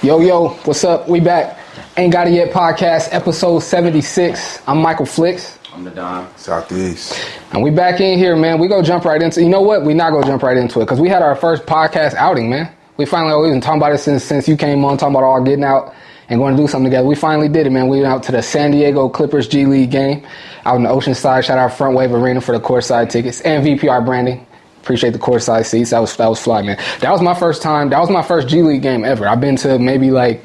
Yo, what's up? We back. Ain't Got It Yet podcast, episode 76. I'm Michael Flix. I'm the Don. Southeast. And we back in here, man. We go jump right into, you know what? We not gonna jump right into it because we had our first podcast outing, man. We've been talking about it since you came on, talking about all getting out and going to do something together. We finally did it, man. We went out to the San Diego Clippers G League game out in the Oceanside. Shout out Front Wave Arena for the courtside tickets and VPR branding. Appreciate the courtside seats. That was fly, man. That was my first time. That was my first G League game ever. I've been to maybe like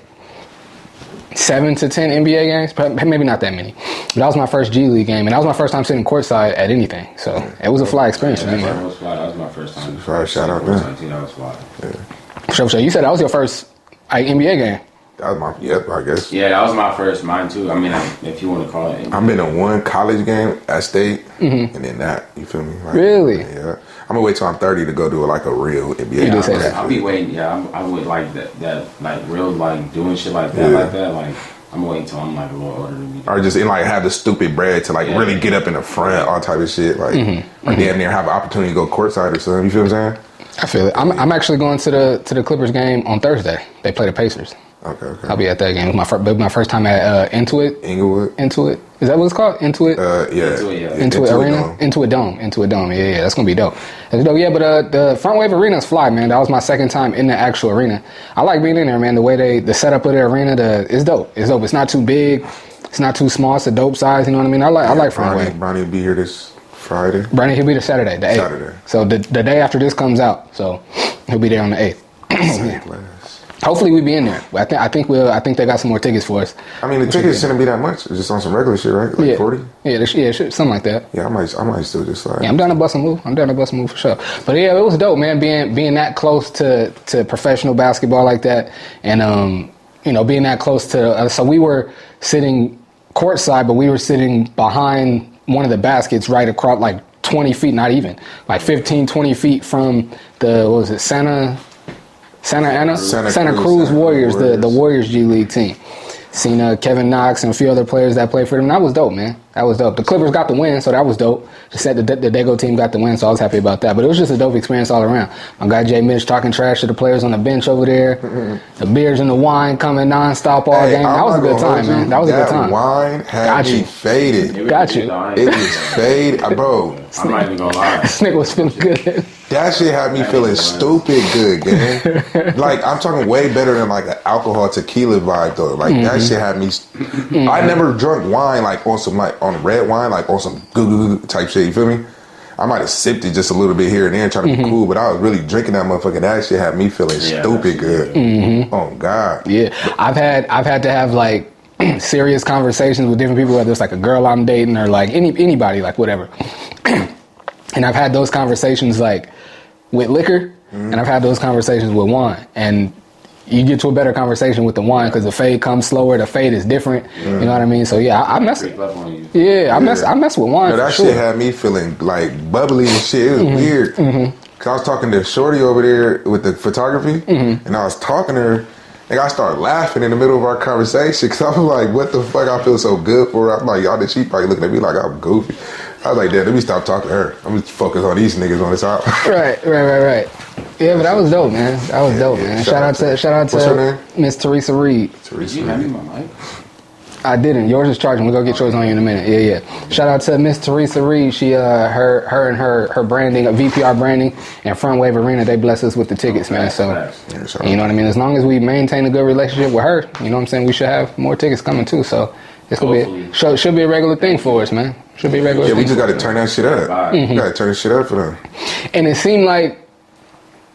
7 to 10 NBA games, maybe not that many. But that was my first G League game, and that was my first time sitting courtside at anything. So it was a fly experience for me, man. That was my first time. Shout out, man. That was fly. Yeah. Sure. You said that was your first NBA game. That was I guess. Yeah, that was my first, mine too. I mean, if you want to call it. I've been to one college game at State, and then that, you feel me? Like, Really? Yeah. I'm going to wait till I'm 30 to go do like a real NBA game. You did say that. I'll be waiting, I would like that, like real, like doing shit like that, like I'm waiting till I'm like a little older than me. Or just like have the stupid bread to like really get up in the front, all type of shit. Like, or damn near have an opportunity to go courtside or something. You feel what I'm saying? I feel it. I'm actually going to the Clippers game on Thursday. They play the Pacers. Okay. I'll be at that game. It was my first time at Intuit. Is that what it's called? Intuit? Intuit Arena? Intuit Dome. Yeah. That's going to be dope. That's dope. Yeah, but the Front Wave Arena is fly, man. That was my second time in the actual arena. I like being in there, man. The way the setup of the arena, it's dope. It's dope. It's not too big. It's not too small. It's a dope size. You know what I mean? I like Front Wave. Bronny will be here this Friday. Bronny, he'll be there Saturday, the 8th. Saturday. So the day after this comes out. So he'll be there on the 8th. Hopefully we be in there. I think they got some more tickets for us. I mean, the tickets shouldn't be that much. It's just on some regular shit, right? Like 40? Yeah, something like that. Yeah, I might still just like. Yeah, I'm down to bust a move. For sure. But yeah, it was dope, man. Being that close to professional basketball like that, and being that close to. So we were sitting courtside, but we were sitting behind one of the baskets right across, like 20 feet, not even, like 15, 20 feet from the Santa Cruz Warriors, the Warriors G League team. Seen Kevin Knox and a few other players that played for them. That was dope, man. That was dope. The Clippers got the win, so that was dope. Just said the Dago team got the win, so I was happy about that. But it was just a dope experience all around. My guy JMitch talking trash to the players on the bench over there. The beers and the wine coming nonstop all game. That was a good time, man. That was a good time. Wine had me faded. Got you. It was faded, bro. I'm not even gonna lie. This nigga was feeling good. That shit had me feeling stupid good, gang. Like, I'm talking way better than like an alcohol tequila vibe though. Like that shit had me. I never drunk wine like on some like on red wine, like on some goo type shit. You feel me? I might have sipped it just a little bit here and there, trying to be cool, but I was really drinking that motherfucker. That shit had me feeling stupid good. Oh God. Yeah, I've had to have like serious conversations with different people, whether it's like a girl I'm dating or like anybody, like whatever. And I've had those conversations like with liquor, and I've had those conversations with wine. And you get to a better conversation with the wine because the fade comes slower. The fade is different. You know what I mean? So yeah, I mess. I mess with wine. No, that shit had me feeling like bubbly and shit. It was weird. Cause I was talking to Shorty over there with the photography, and I was talking to her. And I started laughing in the middle of our conversation because I was like, what the fuck? I feel so good for her. I'm like, y'all, she probably looking at me like I'm goofy. I was like, damn, let me stop talking to her. I'm just focused on these niggas on this out. Right. Yeah, but that was dope, man. That was dope, man. Shout out to what's her name? Miss Teresa Reed. Did you hand me my mic? I didn't. Yours is charging. We'll go get yours on you in a minute. Yeah. Shout out to Miss Teresa Reed. She, her and her branding, VPR branding, and Front Wave Arena, they bless us with the tickets, man. So, you know what I mean? As long as we maintain a good relationship with her, you know what I'm saying? We should have more tickets coming too. So, it's gonna should be a regular thing for us, man. Should be a regular thing. Yeah, we just got to turn that shit up. We got to turn that shit up for them. And it seemed like,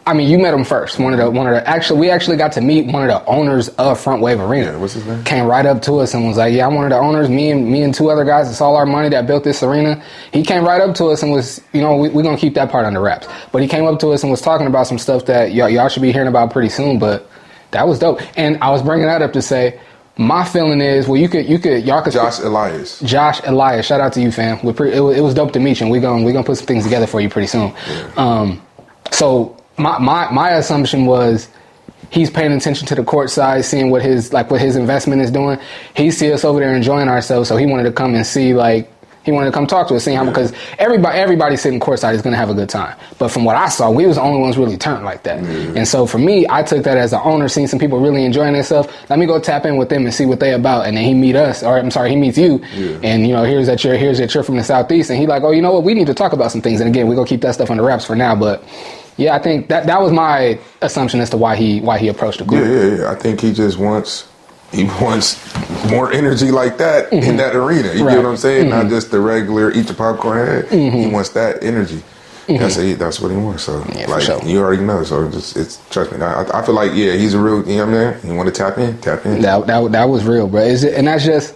I mean, you met him first. We actually got to meet one of the owners of Front Wave Arena. Yeah, what's his name? Came right up to us and was like, "Yeah, I'm one of the owners. Me and two other guys. It's all our money that built this arena." He came right up to us and was, we're gonna keep that part under wraps. But he came up to us and was talking about some stuff that y'all should be hearing about pretty soon. But that was dope. And I was bringing that up to say, my feeling is, well, y'all could. Josh Elias. Shout out to you, fam. It was dope to meet you. And we're gonna put some things together for you pretty soon. Yeah. So. My assumption was he's paying attention to the court side, seeing what his investment is doing. He see us over there enjoying ourselves, so he wanted to come and see, like, He wanted to come talk to us, seeing how, because everybody sitting courtside is going to have a good time. But from what I saw, we was the only ones really turned like that. And so for me, I took that as an owner, seeing some people really enjoying themselves. Let me go tap in with them and see what they about. And then he meets you. And here's that you're from the Southeast, and he like, oh, you know what? We need to talk about some things. And again, we're gonna keep that stuff under wraps for now. But yeah, I think that was my assumption as to why he approached the group. Yeah. I think he just wants more energy like that in that arena. You get what I'm saying? Not just the regular eat your popcorn head. He wants that energy. That's what he wants. So like sure. You already know. So it's trust me. I feel like he's a real. You know what I mean? You want to tap in. That was real, bro. And that's just.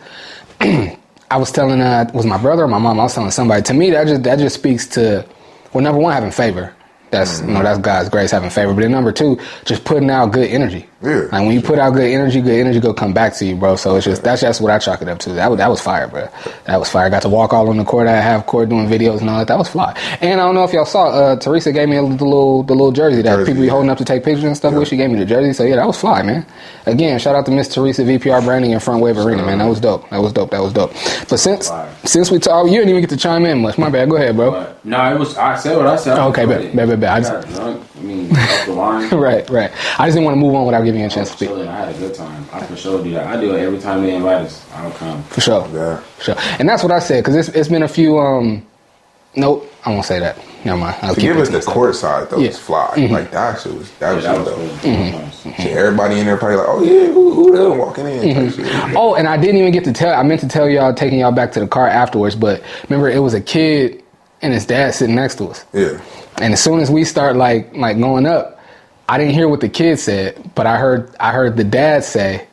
I was telling was my brother or my mom? I was telling somebody. To me, that just speaks to, well, number one, having favor. That's that's God's grace, having favor. But then number two, just putting out good energy. Yeah. Like when you put out good energy go come back to you, bro. So it's just that's just what I chalk it up to. That was fire, bro. That was fire. I got to walk all on the court. I have court doing videos and all that. That was fly. And I don't know if y'all saw, Teresa gave me the little jersey that people be holding up to take pictures and stuff with. She gave me the jersey. So yeah, that was fly, man. Again, shout out to Miss Teresa, VPR Branding and Front Wave Arena, man. That was dope. But since we talked, you didn't even get to chime in much. My bad. Go ahead, bro. No, I said what I said. Okay, bet. I got drunk. I mean, off the line. Right. I just didn't want to move on without giving you a chance to speak. I had a good time. I for sure do that. I do it every time they invite us. I'll come. For sure. Yeah. For sure. And that's what I said, because it's been a few, nope, I won't say that. Never mind. To give us the court side, though, was fly. Like, that was dope. Everybody in there probably like, oh, yeah, who them walking in? Oh, and I didn't even get to tell, I meant to tell y'all, taking y'all back to the car afterwards, but remember, it was a kid and his dad sitting next to us. Yeah. And as soon as we start, like going up, I didn't hear what the kid said, but I heard the dad say,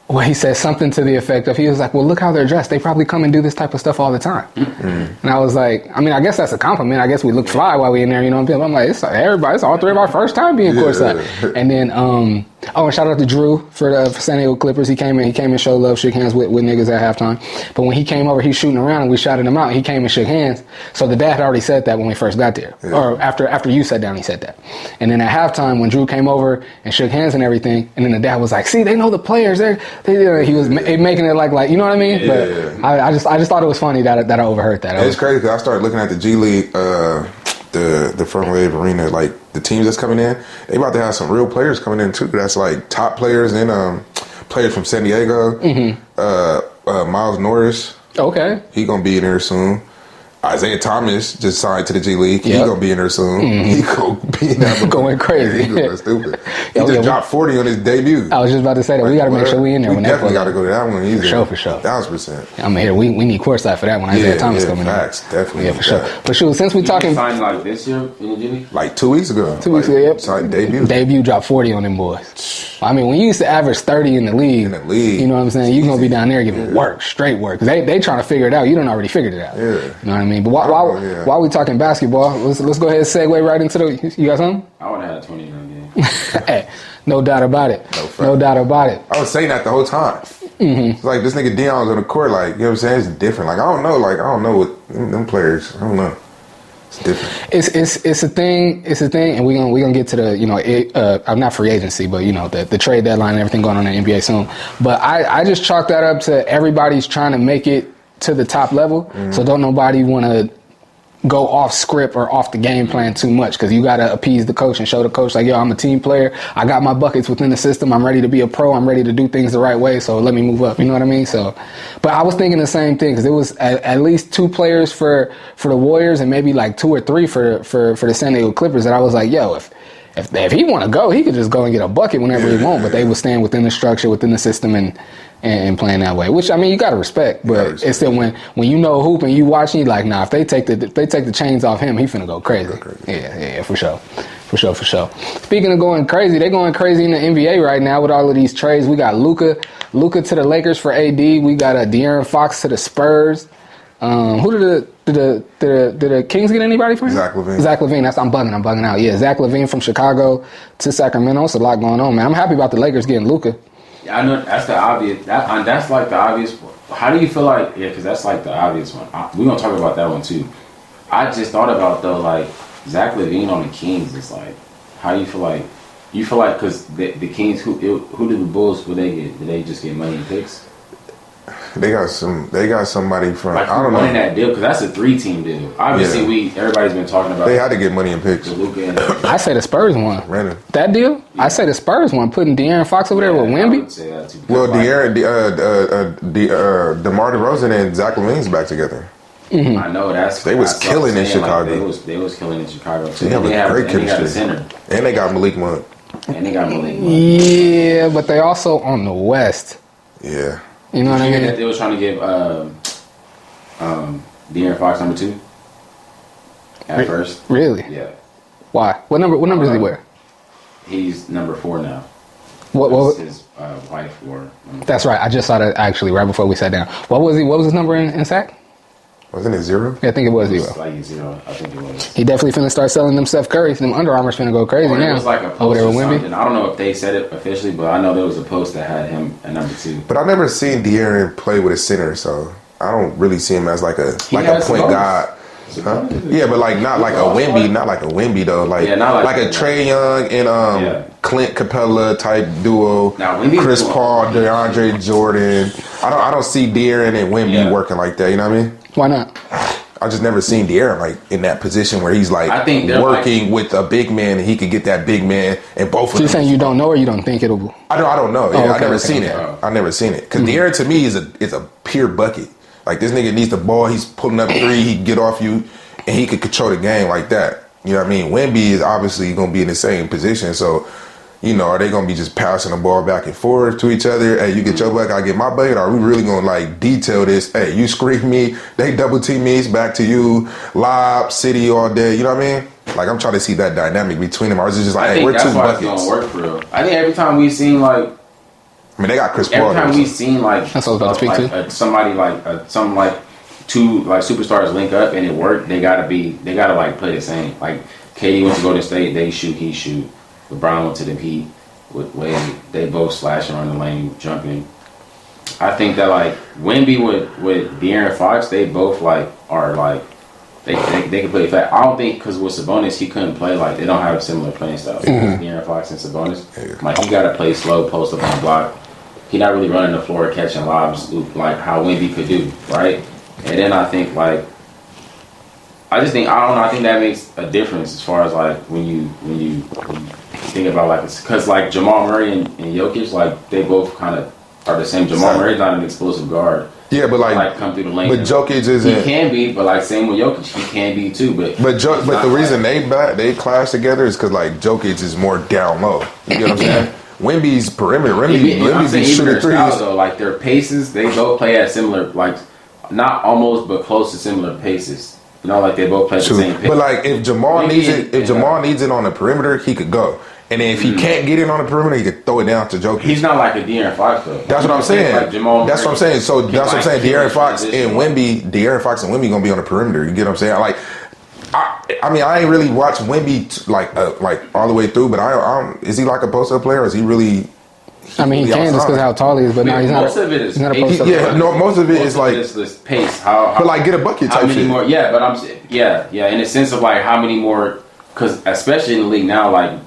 well, he said something to the effect of, he was like, well, look how they're dressed. They probably come and do this type of stuff all the time. And I was like, I mean, I guess that's a compliment. I guess we look fly while we in there, you know what I'm saying? I'm like, it's all three of our first time being courtside. And then, and shout out to Drew for San Diego Clippers. He came and showed love, shook hands with niggas at halftime. But when he came over, he's shooting around and we shouted him out. He came and shook hands. So the dad had already said that when we first got there. Or after you sat down, he said that. And then at halftime, when Drew came over and shook hands and everything, and then the dad was like, see, they know the players. He was making it like, you know what I mean? But I just thought it was funny that I overheard that. It's crazy because I started looking at the G League, the Front Wave Arena, like the teams that's coming in, they about to have some real players coming in too. That's like top players and players from San Diego. Miles Norris. Okay. He gonna be in there soon. Isaiah Thomas just signed to the G League. He gonna be in there soon. He gonna be in there going crazy. He going stupid. He just dropped 40 on his debut. I was just about to say that. We got to make sure we in there. We definitely got to go to that one. For sure. 1,000%. I'm here. We need courtside for that one. Isaiah Thomas coming facts, in. Definitely. Yeah, for sure. But shoot, since we talking, you signed like this year in the G League? Like 2 weeks ago. 2 weeks ago. Yep. Signed debut. Debut dropped 40 on them boys. I mean, when you used to average 30 in the league, you know what I'm saying? You're gonna be down there giving work, straight work. Cause they trying to figure it out. You done already figured it out. Yeah. You know what I mean? But while we talking basketball, let's go ahead and segue right into you got something? I would have had 20 in that game. Hey, no doubt about it. No doubt about it. I was saying that the whole time. It's like this nigga Deion's on the court, like, you know what I'm saying? It's different. Like, I don't know what them players, I don't know. It's different. It's a thing, and we're gonna get to the, I'm not free agency, but the trade deadline and everything going on in the NBA soon. But I just chalk that up to everybody's trying to make it to the top level. So don't nobody want to go off script or off the game plan too much, because you got to appease the coach and show the coach like, yo, I'm a team player. I got my buckets within the system. I'm ready to be a pro. I'm ready to do things the right way. So let me move up. You know what I mean? So, but I was thinking the same thing, because it was at least 2 players for the Warriors and maybe like 2 or 3 for the San Diego Clippers that I was like, yo, if he want to go, he could just go and get a bucket whenever he want. But they were staying within the structure, within the system, and playing that way, which I mean you gotta respect, but it's still when you know hoop and you watching, you like, nah, if they take the chains off him, he finna go crazy. Yeah, for sure. Speaking of going crazy, they going crazy in the NBA right now with all of these trades. We got Luca to the Lakers for AD. We got DeAaron Foxx to the Spurs. Who did the Kings get anybody from him? Zach Lavine. I'm bugging out. Yeah, Zach Lavine from Chicago to Sacramento. It's a lot going on, man. I'm happy about the Lakers getting Luca. Yeah, I know that's the obvious. That's like the obvious one. How do you feel like? Yeah, because that's like the obvious one. We're gonna talk about that one too. I just thought about though, like Zach Lavine on the Kings. It's like, how do you feel like? You feel like because the Kings, who did the Bulls? Would they get? Did they just get money and picks? They got somebody from Like, I don't winning know. that deal because that's a 3-team deal. Obviously, everybody's been talking about. They had to get money in picks. the Luca and I say the Spurs won. Random. That deal? I say the Spurs won, putting De'Aaron Fox over there with I Wemby. would say that too. Well, Like, DeMar DeRozan and Zach LaVine's back together. I know They was killing in Chicago. They was killing in Chicago too. They have a great and they got a chemistry. center. And they got Malik Monk. And they got Malik. Yeah, but they also on the West. Yeah. You know what I Did you hear that mean? they was trying to give De'Aaron Fox number 2 at first? Really? Yeah. Why? What number does he wear? He's number 4 now. What? His wife wore. That's right. I just saw that actually right before we sat down. What was his number in sack? Wasn't it 0? Yeah, I think it was It was 0. like 0. I think it was. He definitely finna start selling them Steph Curry's. Them Under Armour's finna go crazy Or now. it was like a over post there or with Wemby. something. I don't know if they said it officially, but I know there was a post that had him at number 2. But I never seen De'Aaron play with a center, so I don't really see him as like a point has some guard. Huh? Yeah, but like not like a Wemby though. Like Yeah, not like a Trae Young and Clint Capella type duo. Now, Wemby's Chris doing- Paul, DeAndre Jordan. I don't see De'Aaron and Wemby working like that. You know what I mean? Why not? I just never seen De'Aaron like in that position where he's like I think they're working with a big man and he could get that big man and both So of you're them. saying you don't know or you don't think it'll? I don't know. Yeah, okay, I never okay, seen okay. it. I never seen it because De'Aaron to me is a pure bucket. Like this nigga needs the ball. He's pulling up 3. He can get off you, and he could control the game like that. You know what I mean? Wemby is obviously going to be in the same position. So, you know, are they going to be just passing the ball back and forth to each other? Hey, you get your bucket, I get my bucket. Are we really going to like detail this? Hey, you screen me, they double team me, it's back to you, lob, city all day. You know what I mean? Like I'm trying to see that dynamic between them. Or is it just like, I hey, think we're that's 2 why buckets? it's gonna work for real. I think every time we've seen like I mean, they got Chris Paul. every time we've seen like That's what I was about to speak like, to. somebody like some like 2 like superstars link up and it worked. They gotta like play the same. Like KD went to Golden State, they shoot, he shoot. LeBron went to the Heat with Wade. They both slashing around the lane, jumping. I think that like Wemby with De'Aaron Fox, they both like are like they can play flat. I don't think because with Sabonis he couldn't play like they don't have similar playing styles. De'Aaron Fox and Sabonis, like he got to play slow, post up on the block. He not really running the floor, catching lobs like how Wemby could do, right? And then I think like I think that makes a difference as far as like when you think about like because like Jamal Murray and Jokic, like they both kind of are the same. Jamal Murray's not an explosive guard. Yeah, but like come through the lane. But Jokic isn't. He can be, but like same with Jokic, he can be too. But the reason they clash together is because like Jokic is more down low. You get what I'm saying? Wemby's perimeter. Wemby be shooting threes. Though, like their paces, they both play at similar, like not almost, but close to similar paces. You know, like they both play at the same pace. But like if Jamal needs it on the perimeter, he could go. And then if he can't get it on the perimeter, he could throw it down to Jokic. He's not like a De'Aaron Fox though. That's what I'm saying. Like Jamal that's what I'm saying. So that's what I'm saying. De'Aaron Fox and Wemby gonna be on the perimeter. You get what I'm saying? Like, I mean, I ain't really watched Wemby like all the way through, but I is he like a post up player? Or is he really? I mean, he can just because how tall he is, but no, he's not. Most of it is. He's not a post up. Yeah, no, most of it is like this pace. How but like get a bucket how type many shit. more? Yeah, but in the sense of like how many more? Because especially in the league now, like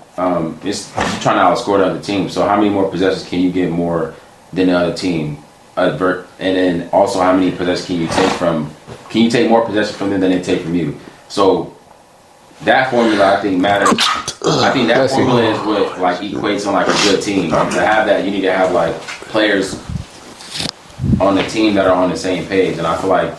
it's trying to outscore the other team. So how many more possessions can you get more than the other team? And then also how many possessions can you take from? Can you take more possessions from them than they take from you? So that formula I think matters. I think that formula is what like equates on like a good team. To have that, you need to have like players on the team that are on the same page. And I feel like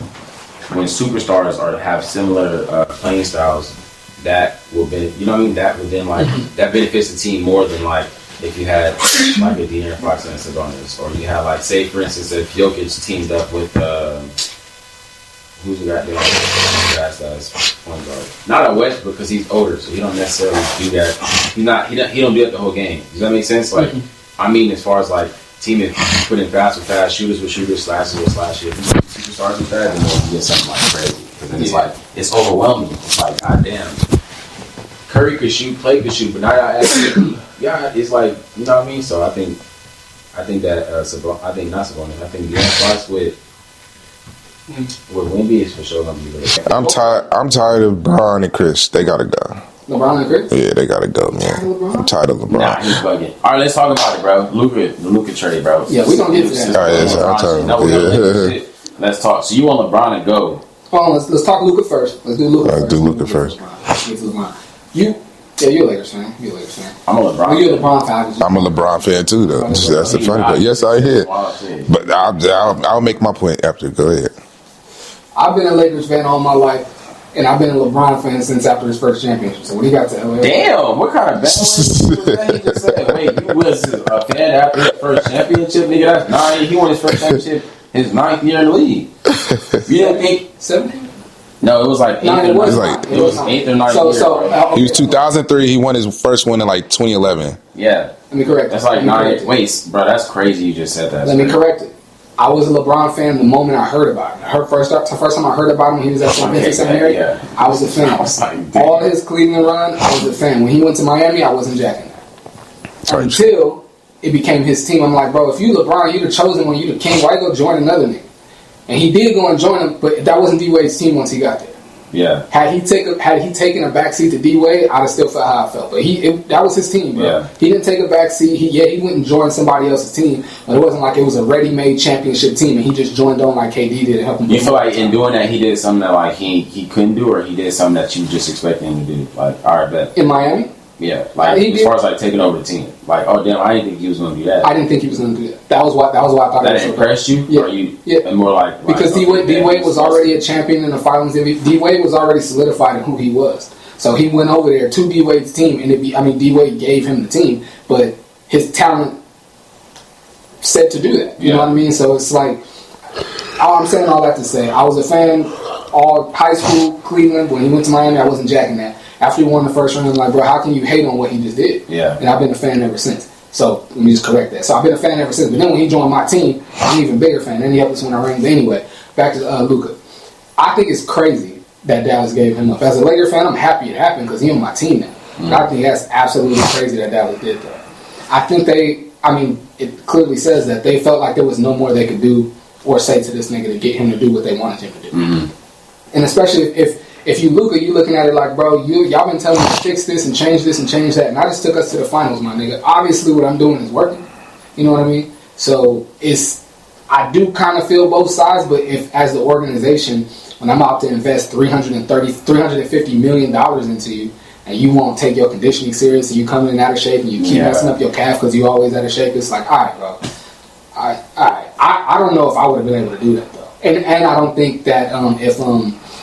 when superstars have similar playing styles, that will benefit. You know what I mean? That would then like that benefits the team more than like if you had like a De'Aaron Fox and Sabonis, or you had like say for instance if Jokic teamed up with who's the guy that's point guard? Not a West because he's older, so he don't necessarily do that. He don't do that the whole game. Does that make sense? Like I mean, as far as like team is putting fast with fast, shooters with shooters, slashes with slashes. Superstars with that, then you get something like crazy. Because then it's like it's overwhelming. It's like goddamn. Curry could shoot, Clay could shoot, but now y'all actually, it's like you know what I mean. So I think that I think not Sabonis. I think De'Aaron Fox with Wemby is for sure gonna be good. I'm tired of Bron and Chris. They gotta go. LeBron and Chris? Yeah, they gotta go, man. I'm tired of LeBron. Nah, he's bugging. All right, let's talk about it, bro. The Luca trade, bro. Yeah, we gonna get to that. All right, I'm tired. No, we gonna get to shit. Let's talk. So you want LeBron to go? Hold on, let's talk Luca first. Let's do Luca first. Do Luca first. You're a Lakers fan. You're a Lakers fan. I'm a LeBron. You're a LeBron fan. I'm a LeBron fan too, though. That's the funny part. Yes, I hear. But I'll make my point after. Go ahead. I've been a Lakers fan all my life. And I've been a LeBron fan since after his first championship. So when he got to LA, damn, what kind of bad was that? He just said, "Wait, you was a fan after his first championship, nigga? That's 9. He won his first championship his 9th year in the league. You didn't think 7? No, it was like 8 9. or 9. It was 8th or 9th year. He was 2003. He won his first one in like 2011. Yeah, let me correct. That's like 9. Wait, bro, that's crazy. You just said that. Let me correct it. I was a LeBron fan the moment I heard about him. First time I heard about him, he was at St. Vincent Seminary. Yeah. I was a fan. I was like, all his Cleveland run, I was a fan. When he went to Miami, I wasn't jacking that. Until it became his team. I'm like, bro, if you LeBron, you the chosen one, you the king. Why you go join another nigga? And he did go and join him, but that wasn't D-Wade's team once he got there. Yeah. Had he taken a backseat to D-Wade, I'd have still felt how I felt. But that was his team, bro. Yeah. He didn't take a backseat. He went and joined somebody else's team, but it wasn't like it was a ready-made championship team, and he just joined on like KD did to help him. You feel like in doing that, he did something that like he couldn't do, or he did something that you just expected him to do? Like, all right, bet. In Miami? Yeah. Like, as far as like taking over the team. Like, oh, damn, I didn't think he was going to do that. I didn't think he was going to do that. That was why I thought that impressed you? Yeah. Or you, yeah. And more like because D-Wade was already a champion in the finals. D-Wade was already solidified in who he was. So he went over there to D-Wade's team, and D-Wade gave him the team, but his talent said to do that. You know what I mean? So it's like, I'm saying all that to say, I was a fan all high school, Cleveland. When he went to Miami, I wasn't jacking that. After he won the first round, I'm like, bro, how can you hate on what he just did? Yeah. And I've been a fan ever since. So let me just correct that. So I've been a fan ever since. But then when he joined my team, I'm an even bigger fan. And he helped us win our rings anyway. Back to Luca. I think it's crazy that Dallas gave him up. As a Lakers fan, I'm happy it happened because he's on my team now. But I think that's absolutely crazy that Dallas did that. I think it clearly says that they felt like there was no more they could do or say to this nigga to get him to do what they wanted him to do. Mm-hmm. And especially if you Luca, you looking at it like, bro, y'all been telling me to fix this and change that, and I just took us to the finals, my nigga. Obviously, what I'm doing is working. You know what I mean? So I do kind of feel both sides, but if as the organization, when I'm out to invest $350 million into you, and you won't take your conditioning serious, and you come in out of shape, and you keep messing up your calf because you always out of shape, it's like, all right, bro. I don't know if I would have been able to do that though, and I don't think that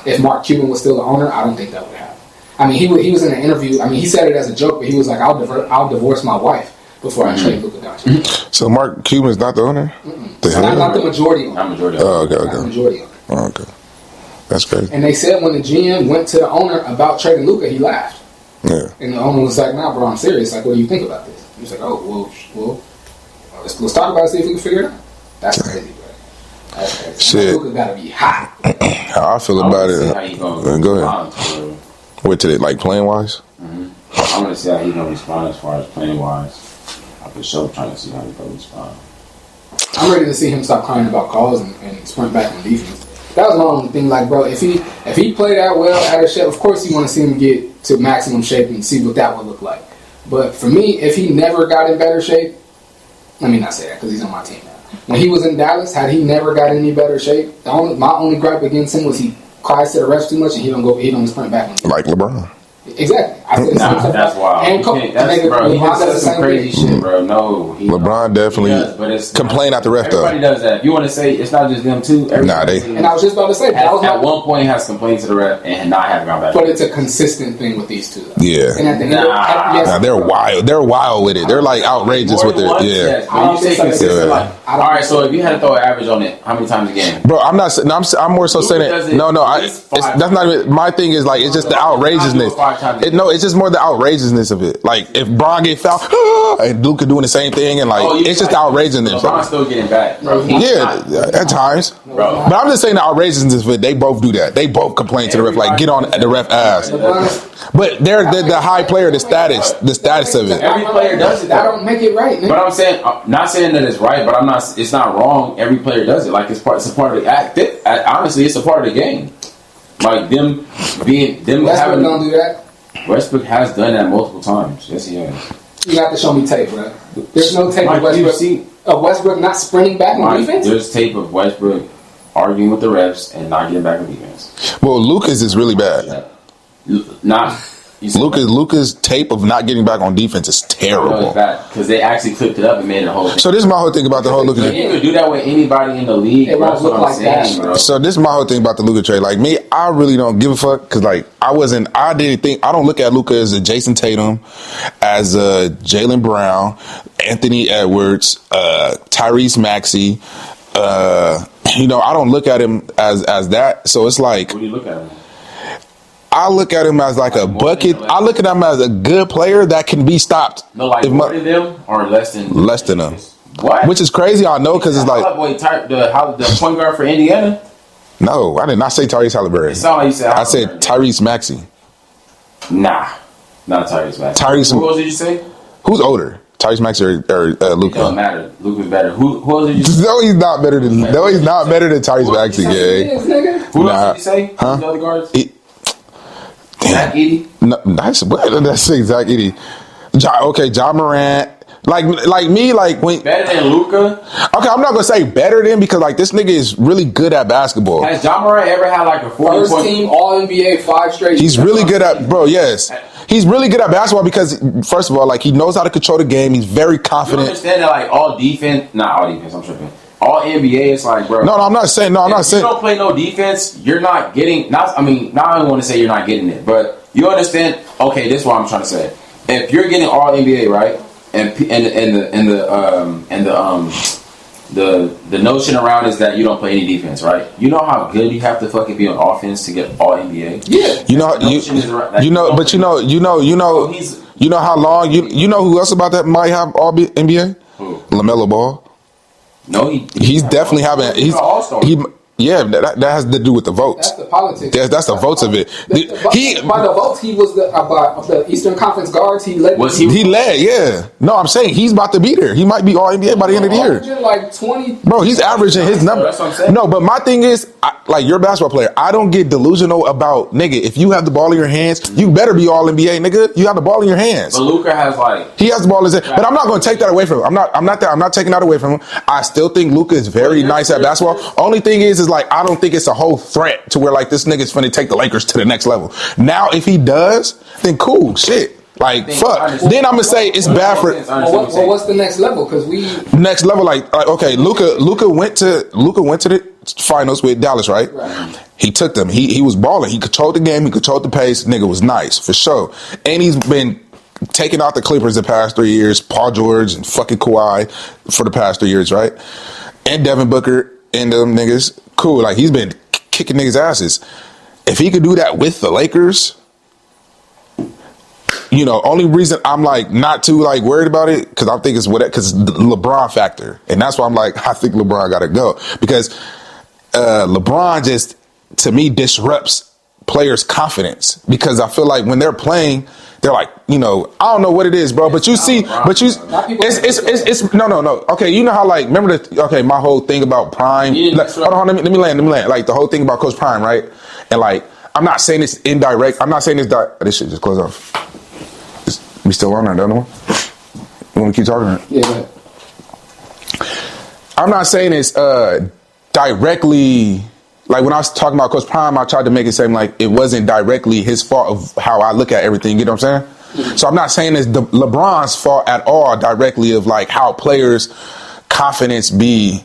if Mark Cuban was still the owner, I don't think that would happen. I mean, he was in an interview. I mean, he said it as a joke, but he was like, "I'll divorce my wife before I trade Luca Doechii." So Mark Cuban's not the owner. Not the majority owner. Not majority owner. Oh, okay. Not the majority owner. Oh, okay. That's crazy. And they said when the GM went to the owner about trading Luca, he laughed. Yeah. And the owner was like, "Nah, bro, I'm serious. Like, what do you think about this?" He was like, "Oh, well, let's talk about it, see if we can figure it out." That's crazy, bro. That's crazy. Shit. Luca gotta be hot. How I feel about it. Go ahead. What today? Like playing wise? Mm-hmm. I'm gonna see how he's gonna respond as far as playing wise. I'm for sure trying to see how he's gonna respond. I'm ready to see him stop crying about calls and sprint back on defense. That was my only thing. Like, bro, if he played that well out of shape, of course you want to see him get to maximum shape and see what that would look like. But for me, if he never got in better shape, let me not say that because he's on my team now. When he was in Dallas, had he never got any better shape, my only gripe against him was he cries to the refs too much and he don't sprint back on him. Like LeBron. Exactly. I said that's wild. And bro, he does some crazy shit, bro. No, LeBron definitely but it's complain at the ref though. Everybody does that. You want to say it's not just them too? And I was just about to say at one point has complained to the ref and not have gone back. But it's a consistent thing with these two. Though. Yeah. And at the end, they're wild. They're wild with it. They're like outrageous with it. Yeah. When you say consistent, like, all right. So if you had to throw an average on it, how many times a game? Bro, I'm not. No, I'm more so saying it. No. That's not even my thing. Is like it's just the outrageousness. It's just more the outrageousness of it. Like if Bron get fouled and Luca doing the same thing, and like it's just the outrageousness. LeBron's still getting back, bro. Yeah, at times. Bro. But I'm just saying the outrageousness of it. They both do that. They both complain to the ref, like get on the ref ass. But they're the high player, the status of it. Every player does it. That don't make it right. Man. But I'm saying, not saying that it's right, but it's not wrong. Every player does it. Like it's a part of the act. Honestly, it's a part of the game. Like them Westbrook having. don't do that. Westbrook has done that multiple times. Yes, he has. You have to show me tape, bro. There's no tape Mike, of Westbrook not sprinting back on defense? There's tape of Westbrook arguing with the refs and not getting back on defense. Well, Lucas is really bad. Luca's tape of not getting back on defense is terrible. Because they actually clipped it up and made it a whole thing. So this is my whole thing about the whole Luca trade. You can do that with anybody in the league. It won't look like that, bro. So this is my whole thing about the Luca trade. Like me, I really don't give a fuck because like I don't look at Luca as a Jason Tatum, as a Jaylen Brown, Anthony Edwards, Tyrese Maxey. I don't look at him as that. So it's like, what do you look at him? I look at him as like a bucket. I look at him as a good player that can be stopped. No, like more than them or less than them. What? Which is crazy. I know because it's like the point guard for Indiana. No, I did not say Tyrese Halliburton. It sounded like you said I said Tyrese Maxey. Nah, not Tyrese Maxey. Who else did you say? Who's older? Tyrese Maxey or Luca? It don't matter. Luca's better. Who else did you say? No, he's not better than Tyrese Maxey, gang. Who else did you say? Who's the other guards? Zach Edey? No, what did I say? Zach Edey. Ja Morant. Like when better than Luca. Okay, I'm not gonna say better than because like this nigga is really good at basketball. Has Ja Morant ever had like a 40 first team All NBA 5 straight? He's really good at yes. He's really good at basketball because first of all, like he knows how to control the game. He's very confident. You understand that like all defense, I'm tripping. All NBA is like, bro. No, I'm not saying. No, I'm not saying. If you don't play no defense, you're not getting. Now I don't want to say you're not getting it, but you understand. Okay, this is what I'm trying to say. If you're getting all NBA, right, and the notion around is that you don't play any defense, right? You know how good you have to fucking be on offense to get all NBA. Yeah, you know how long you know who else about that might have all NBA? Who? LaMelo Ball. No, he's definitely having. That has to do with the votes. That's the politics. That's the votes of it. By the votes, he was the Eastern Conference guards. He led. He led? Yeah. No, I'm saying he's about to be there. He might be All NBA by the end of the year. Like 20. Bro, he's averaging his number. That's what I'm saying. No, but my thing is, you're a basketball player. I don't get delusional about nigga. If you have the ball in your hands, you better be All NBA, nigga. You have the ball in your hands. But Luca has he has the ball in his hands. But I'm not going to take that away from him. I'm not taking that away from him. I still think Luca is very nice at basketball. Only thing is like I don't think it's a whole threat to where like this nigga's finna take the Lakers to the next level. Now, if he does, then cool, shit. Like fuck. Then I'm gonna say it's bad for. What's the next level? Because next level, like okay, Luca went to the finals with Dallas, right? He took them. He was balling. He controlled the game. He controlled the pace. Nigga was nice for sure. And he's been taking out the Clippers the past 3 years. Paul George and fucking Kawhi for the past 3 years, right? And Devin Booker and them niggas. Cool. Like he's been kicking niggas' asses. If he could do that with the Lakers. Only reason I'm like not too like worried about it because I think it's because the LeBron factor, and that's why I'm like I think LeBron got to go because LeBron just to me disrupts players' confidence because I feel like when they're playing, they're like I don't know what it is, bro, but it's no. Okay, you know how like remember my whole thing about Prime. Hold on, let me land. Like the whole thing about Coach Prime, right? And like I'm not saying it's indirect. I'm not saying it's this shit just close off. We still on that other one? You want to keep talking? Yeah. I'm not saying it's directly like when I was talking about Coach Prime, I tried to make it seem like it wasn't directly his fault of how I look at everything. You know what I'm saying? Mm-hmm. So I'm not saying it's LeBron's fault at all directly of like how players' confidence be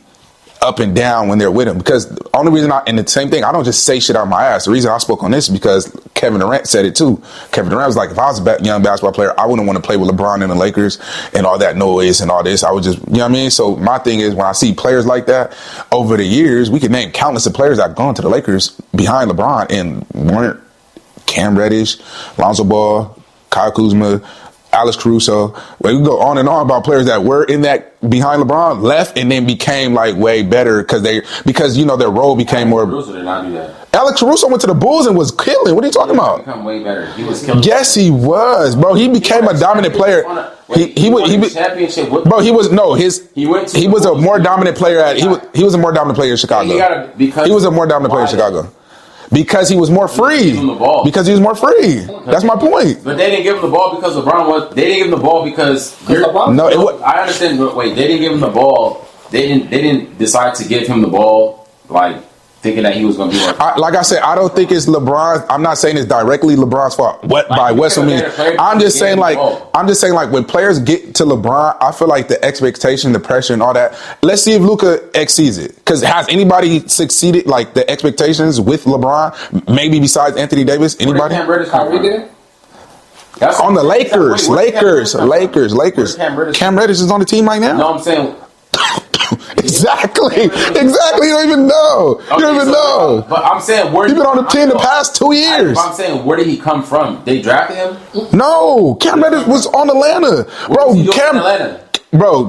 up and down when they're with him. Because the only reason and the same thing, I don't just say shit out my ass. The reason I spoke on this is because Kevin Durant said it too. Kevin Durant was like, if I was a young basketball player, I wouldn't want to play with LeBron and the Lakers and all that noise and all this. I would just, you know what I mean? So my thing is when I see players like that over the years, we can name countless of players that have gone to the Lakers behind LeBron and weren't Cam Reddish, Lonzo Ball, Kyle Kuzma, Alex Caruso. We can go on and on about players that were in that behind LeBron, left, and then became like way better because their role became more. Caruso did not do that. Alex Caruso went to the Bulls and was killing. What are you talking about? Become way better. He was killing. Yes, he was, bro. He became a dominant player. He was championship. Bro, he was a more dominant player he was a more dominant player in Chicago. He was a more dominant player in Chicago. Because he was more free. Him the ball. Because he was more free. That's my point. But they didn't give him the ball because LeBron was. They didn't give him the ball because. No, it was. I understand. But wait, they didn't give him the ball. They didn't decide to give him the ball like thinking that he was going to be like I said, I don't think it's LeBron. I'm not saying it's directly LeBron's fault. By Western means, I'm just saying like when players get to LeBron, I feel like the expectation, the pressure, and all that. Let's see if Luca exceeds it. Because has anybody succeeded like the expectations with LeBron? Maybe besides Anthony Davis, anybody? That's on the Lakers. Cam Reddish is on the team right now. No, I'm saying. Exactly. You don't even know. You don't even know. But I'm saying, where he's been on the team the past 2 years. I'm saying, where did he come from? They drafted him? No, Cam Reddish was on Atlanta, bro.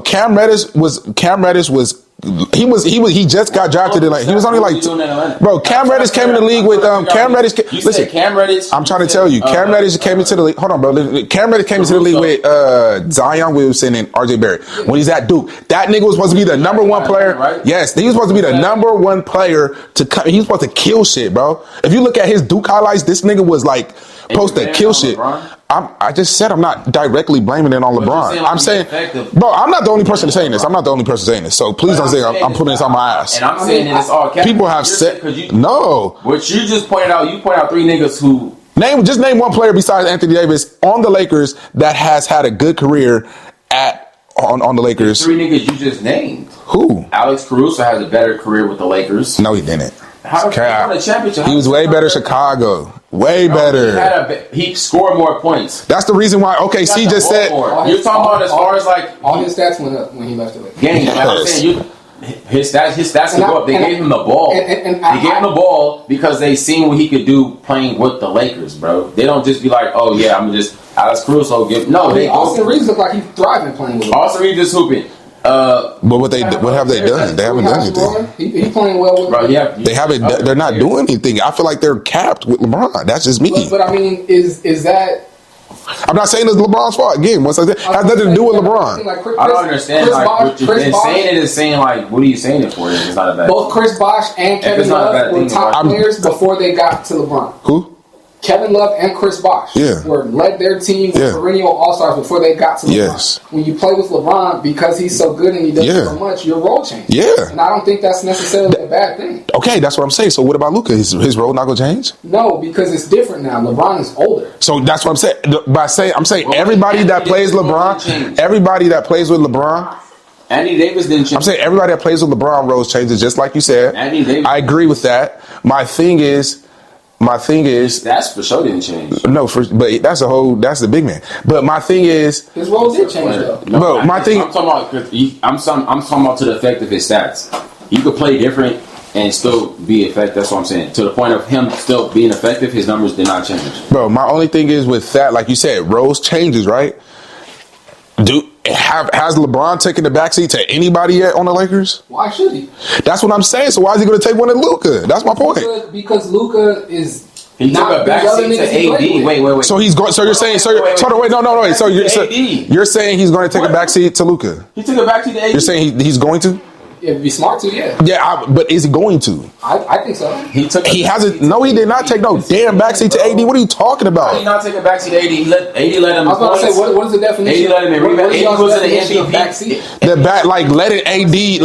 Cam Reddish was. He just got drafted. He was only like, bro. Cam Reddish came in the league with Cam Reddish. Listen, Cam Reddish. I'm trying to tell you, Cam Reddish came into the league. Hold on, bro. Cam Reddish came into the league with Zion Williamson and RJ Barrett when he's at Duke. That nigga was supposed to be the number one player. Yes, he was supposed to be the number one player to come. He was supposed to kill shit, bro. If you look at his Duke highlights, this nigga was like supposed to kill shit. I just said I'm not directly blaming it on LeBron. I'm saying, bro, I'm not the only person saying this. So please don't say I'm putting this on my ass. And I'm saying it's all cap. People have said no. What you just pointed out, you pointed out 3 niggas who name one player besides Anthony Davis on the Lakers that has had a good career on the Lakers. 3 niggas you just named. Who? Alex Caruso has a better career with the Lakers. No, he didn't. How did he win a championship? He was way better Chicago. Way better. He scored more points. That's the reason why. Okay, C just said. You're talking about as far as like all his stats went up when he left the Lakers. Games. Yes. I'm saying his stats go up. They gave him the ball. They gave him the ball because they seen what he could do playing with the Lakers, bro. They don't just be like, oh yeah, I'm just Alex Caruso. Austin Reeves look like he's thriving playing with him. Austin Reeves is hooping. But what have they done? They haven't done anything. He playing well with bro, yeah, they haven't. They're not doing anything. I feel like they're capped with LeBron. That's just me. But I mean, is that? I'm not saying it's LeBron's fault. Again, once I said, has nothing to do with LeBron. I don't understand. What you've been saying it is saying like, what are you saying it for? It's not a bad. Both Chris Bosh and Kevin Love were top players before they got to LeBron. Who? Kevin Love and Chris Bosh led their team with perennial all-stars before they got to LeBron. Yes. When you play with LeBron, because he's so good and he does so much, your role changes. Yeah. And I don't think that's necessarily a bad thing. Okay, that's what I'm saying. So what about Luca? His role not going to change? No, because it's different now. LeBron is older. So that's what I'm saying. I'm saying everybody that plays LeBron, everybody that plays with LeBron, Anthony Davis didn't change. I'm saying everybody that plays with LeBron roles changes, just like you said. Anthony Davis. I agree with that. My thing is that's for sure didn't change. No, but that's the big man. But my thing is his role did change though. No, I'm talking about to the effect of his stats. You could play different and still be effective. That's what I'm saying. To the point of him still being effective, his numbers did not change. Bro, my only thing is with that, like you said, roles changes, right? Has LeBron taken the backseat to anybody yet on the Lakers? Why should he? That's what I'm saying. So why is he going to take one at Luca? That's my point. Because Luca is. He took a backseat to AD. Wait. So he's going. So you're saying. So you're saying he's going to take a backseat to Luca? He took a backseat to AD. You're saying he's going to? It'd be smart to, yeah. Yeah, but is he going to? I think so. He hasn't. No, he did not take no damn backseat to AD. What are you talking about? He did not take a backseat to AD. AD let him. I was about to say, what is the definition? AD let him in. AD was in the MVP. The back, like letting AD be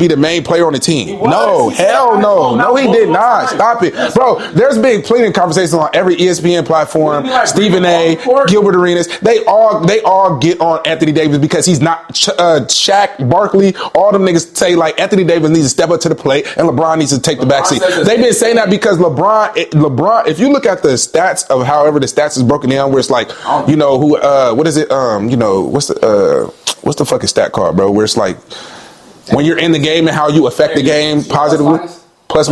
the main player on the team. No, hell no, no, he did not. Stop it, bro. There's been plenty of conversations on every ESPN platform. Stephen A, Gilbert Arenas, they all get on Anthony Davis because he's not Shaq, Barkley. All them niggas say like Anthony Davis needs to step up to the plate and LeBron needs to take the backseat. They've been saying that because LeBron, if you look at the stats of however the stats is broken down, where it's like, you know, who, what is it? You know, what's the fucking stat card, bro? Where it's like when you're in the game and how you affect the game positively. Plus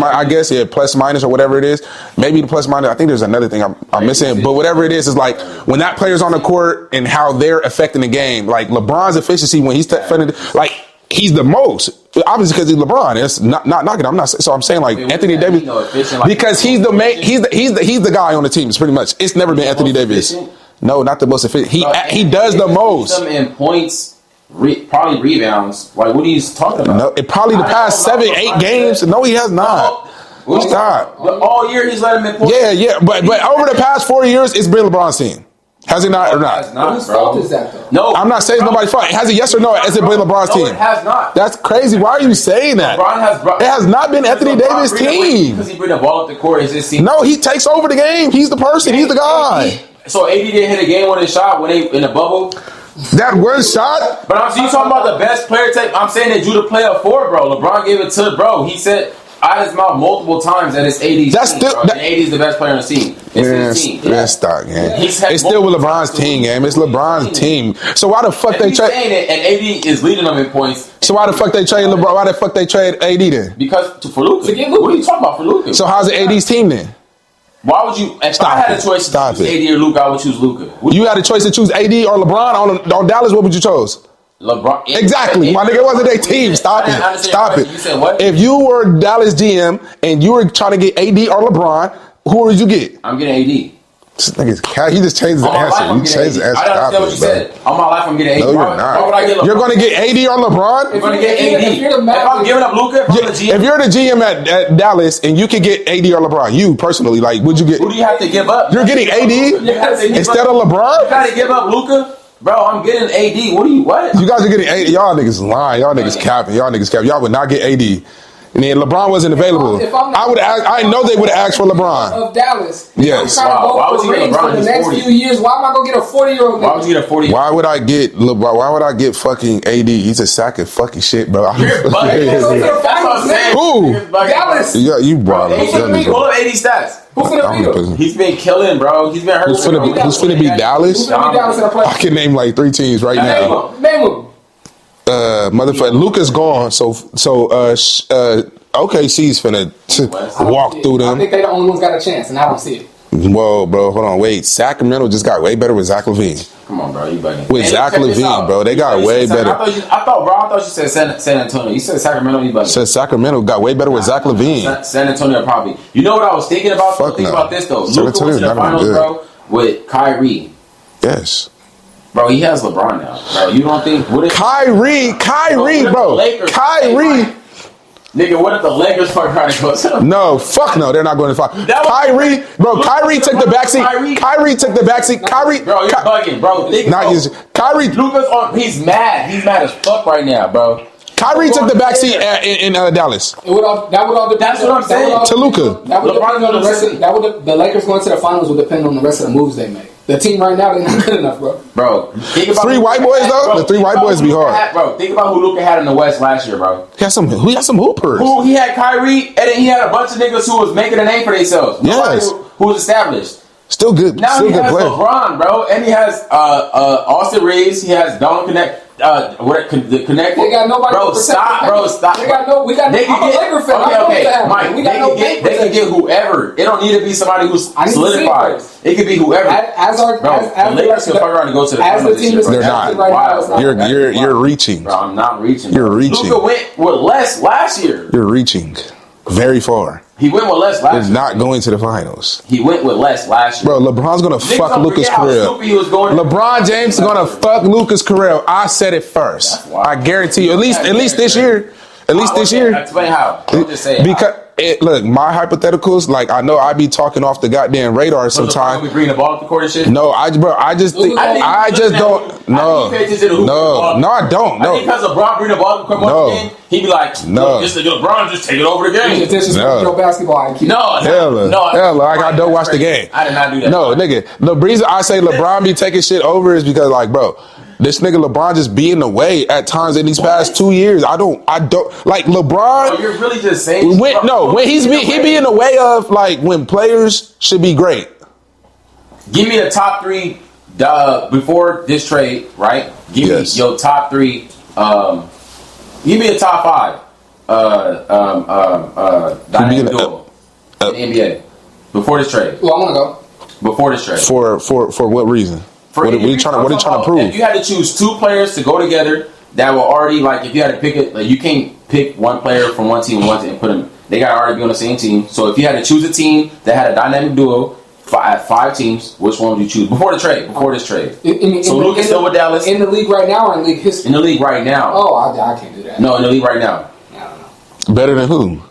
minus or whatever it is. Maybe the plus minus. I think there's another thing I'm missing. But whatever it is like when that player's on the court and how they're affecting the game. Like LeBron's efficiency when he's defending, like he's the most. Obviously because he's LeBron. It's not knocking. I'm not. So I'm saying like Anthony Davis because he's the main. He's the guy on the team. It's pretty much. It's never been Anthony Davis. No, not the most efficient. He does the most. In points. Probably rebounds. Like, what are you talking about? No, probably the past 7-8 games. No, he has not. Stop. But all year he's let him in points. Yeah. But over the past 4 years, it's been LeBron's team. Has it not or not? Whose fault is that though? No, I'm not saying it's nobody's fault. Has it yes or no? Has it been LeBron's team? It has not. That's crazy. Why are you saying that? It has not been Anthony Davis' team. Because he bring the ball up the court. It's his team. No, he takes over the game. He's the person. He's the guy. So AD didn't hit a game-winning shot when they in the bubble. That one shot. But I'm talking about the best player tape. I'm saying they drew the player for, bro. LeBron gave it to bro. He said out his mouth multiple times that it's AD's That's team, still bro. And AD's the best player on the team. It's his team. That's stock, man. It's still with LeBron's team, game. It's LeBron's team. So why the fuck they trade? And AD is leading them in points. So why the fuck they trade LeBron? Why the fuck they trade AD then? Because for Luca. What are you talking about for Luca? So how's it AD's team then? Why would you? If I had a choice to choose AD or Luca, I would choose Luca. You had a choice to choose AD or LeBron on Dallas. What would you choose? LeBron. Exactly. My nigga wasn't their team. Stop it. Stop it. You said what? If you were Dallas GM and you were trying to get AD or LeBron, who would you get? I'm getting AD. This nigga's cat. He just changed the answer. You changed the answer. I don't understand what you said. All my life, I'm getting AD. No, you're not. Why would I get LeBron? You're going to get AD or LeBron? I'm going to get AD. If I'm giving up Luca, if you're the GM at Dallas and you could get AD or LeBron, you personally, like, would you get? Who do you have to give up? You're getting AD instead of LeBron? You got to give up Luca? Bro, I'm getting AD. What? You guys are getting AD. Y'all niggas lying. Y'all niggas capping. Y'all would not get AD. And then LeBron wasn't available. I know they would have asked for LeBron. Of Dallas. Yes. Why would you get LeBron? For the next few years, why am I gonna get a 40-year-old? Why would you get a 40? Why would I get LeBron? Why would I get fucking AD? He's a sack of fucking shit, bro. You're bugging. Who? Dallas. Yeah, you brought up. Pull up AD stats. Who's finna beat him? He's been killing, bro. He's been hurt. Who's finna beat Dallas? I can name like 3 teams right now. Name him. Motherfucker, Luca's gone. So OKC's finna walk through them. I think they the only ones got a chance, and I don't see it. Whoa, bro, hold on, wait. Sacramento just got way better with Zach LaVine. Come on, bro, you bugging. With Zach LaVine, bro, they got way better. I thought you said San Antonio. You said Sacramento, you bugging. Said Sacramento got way better with Zach LaVine. San Antonio probably. You know what I was thinking about? Think about this though. Luca went to the finals, bro, with Kyrie. Yes. Bro, he has LeBron now. Bro, you don't think Kyrie, bro. Kyrie. Nigga, what if the Lakers fuck around and go to them? No, fuck no, they're not going to fight. Kyrie took the backseat. Kyrie took the backseat. Kyrie, bro, you're bugging, bro. Kyrie. Luka's on. He's mad. He's mad as fuck right now, bro. Kyrie took the backseat in Dallas. That would all depend. That's what I'm saying. To Luka. That would depend on the rest of the Lakers going to the finals would depend on the rest of the moves they make. The team right now, they're not good enough, bro. Bro, think about 3 white boys though. The 3 white boys be hard. Bro, think about who Luka had in the West last year, bro. He had some hoopers. He had Kyrie, and then he had a bunch of niggas who was making a name for themselves. Yes. Who was established. Still good. Now still he good has player. LeBron, bro, and he has Austin Reeves. He has Don Connect. The Connect. They got nobody. Bro, stop. We got no. I'm a Laker fan. Okay. Mike, they can get whoever. It don't need to be somebody who's solidified. It could be whoever. The Lakers can fuck around and go to the finals this year. They're not. You're reaching. Bro, I'm not reaching. You're reaching. Luka went with less last year. You're reaching very far. He went with less last year. He's not going to the finals. He went with less last year. Bro, LeBron's going to fuck Luka's career. LeBron James is going to fuck Luka's career. I said it first. I guarantee you. At least this year. At least this year. Explain how. Don't just say because look, my hypotheticals, like I know I be talking off the goddamn radar sometimes. We bring the ball up the court and shit. No, I just don't. No, I don't. No, because LeBron bring the ball up the court once again, he be like, no, this nigga LeBron just take it over the game. No basketball IQ. Hell, I don't watch the game. I did not do that. No, nigga. The reason I say LeBron be taking shit over is because, like, bro, this nigga LeBron just be in the way at times in these past 2 years. I don't like LeBron. Oh, you're really just saying when he be in the way of like when players should be great. Give me the top 3 before this trade, right? Give me your top 3. Give me a top 5 dynamic duo in the NBA before this trade. Well, I want to go before this trade. For what reason? What are you trying to prove? If you had to choose 2 players to go together that were already like, if you had to pick it, like you can't pick one player from one team and put them. They got to already be on the same team. So if you had to choose a team that had a dynamic duo, 5 teams, which one would you choose before the trade? Before this trade. So Luka's still with Dallas in the league right now, or in league history? In the league right now. Oh, I can't do that. No, in the league right now. I don't know. Better than who?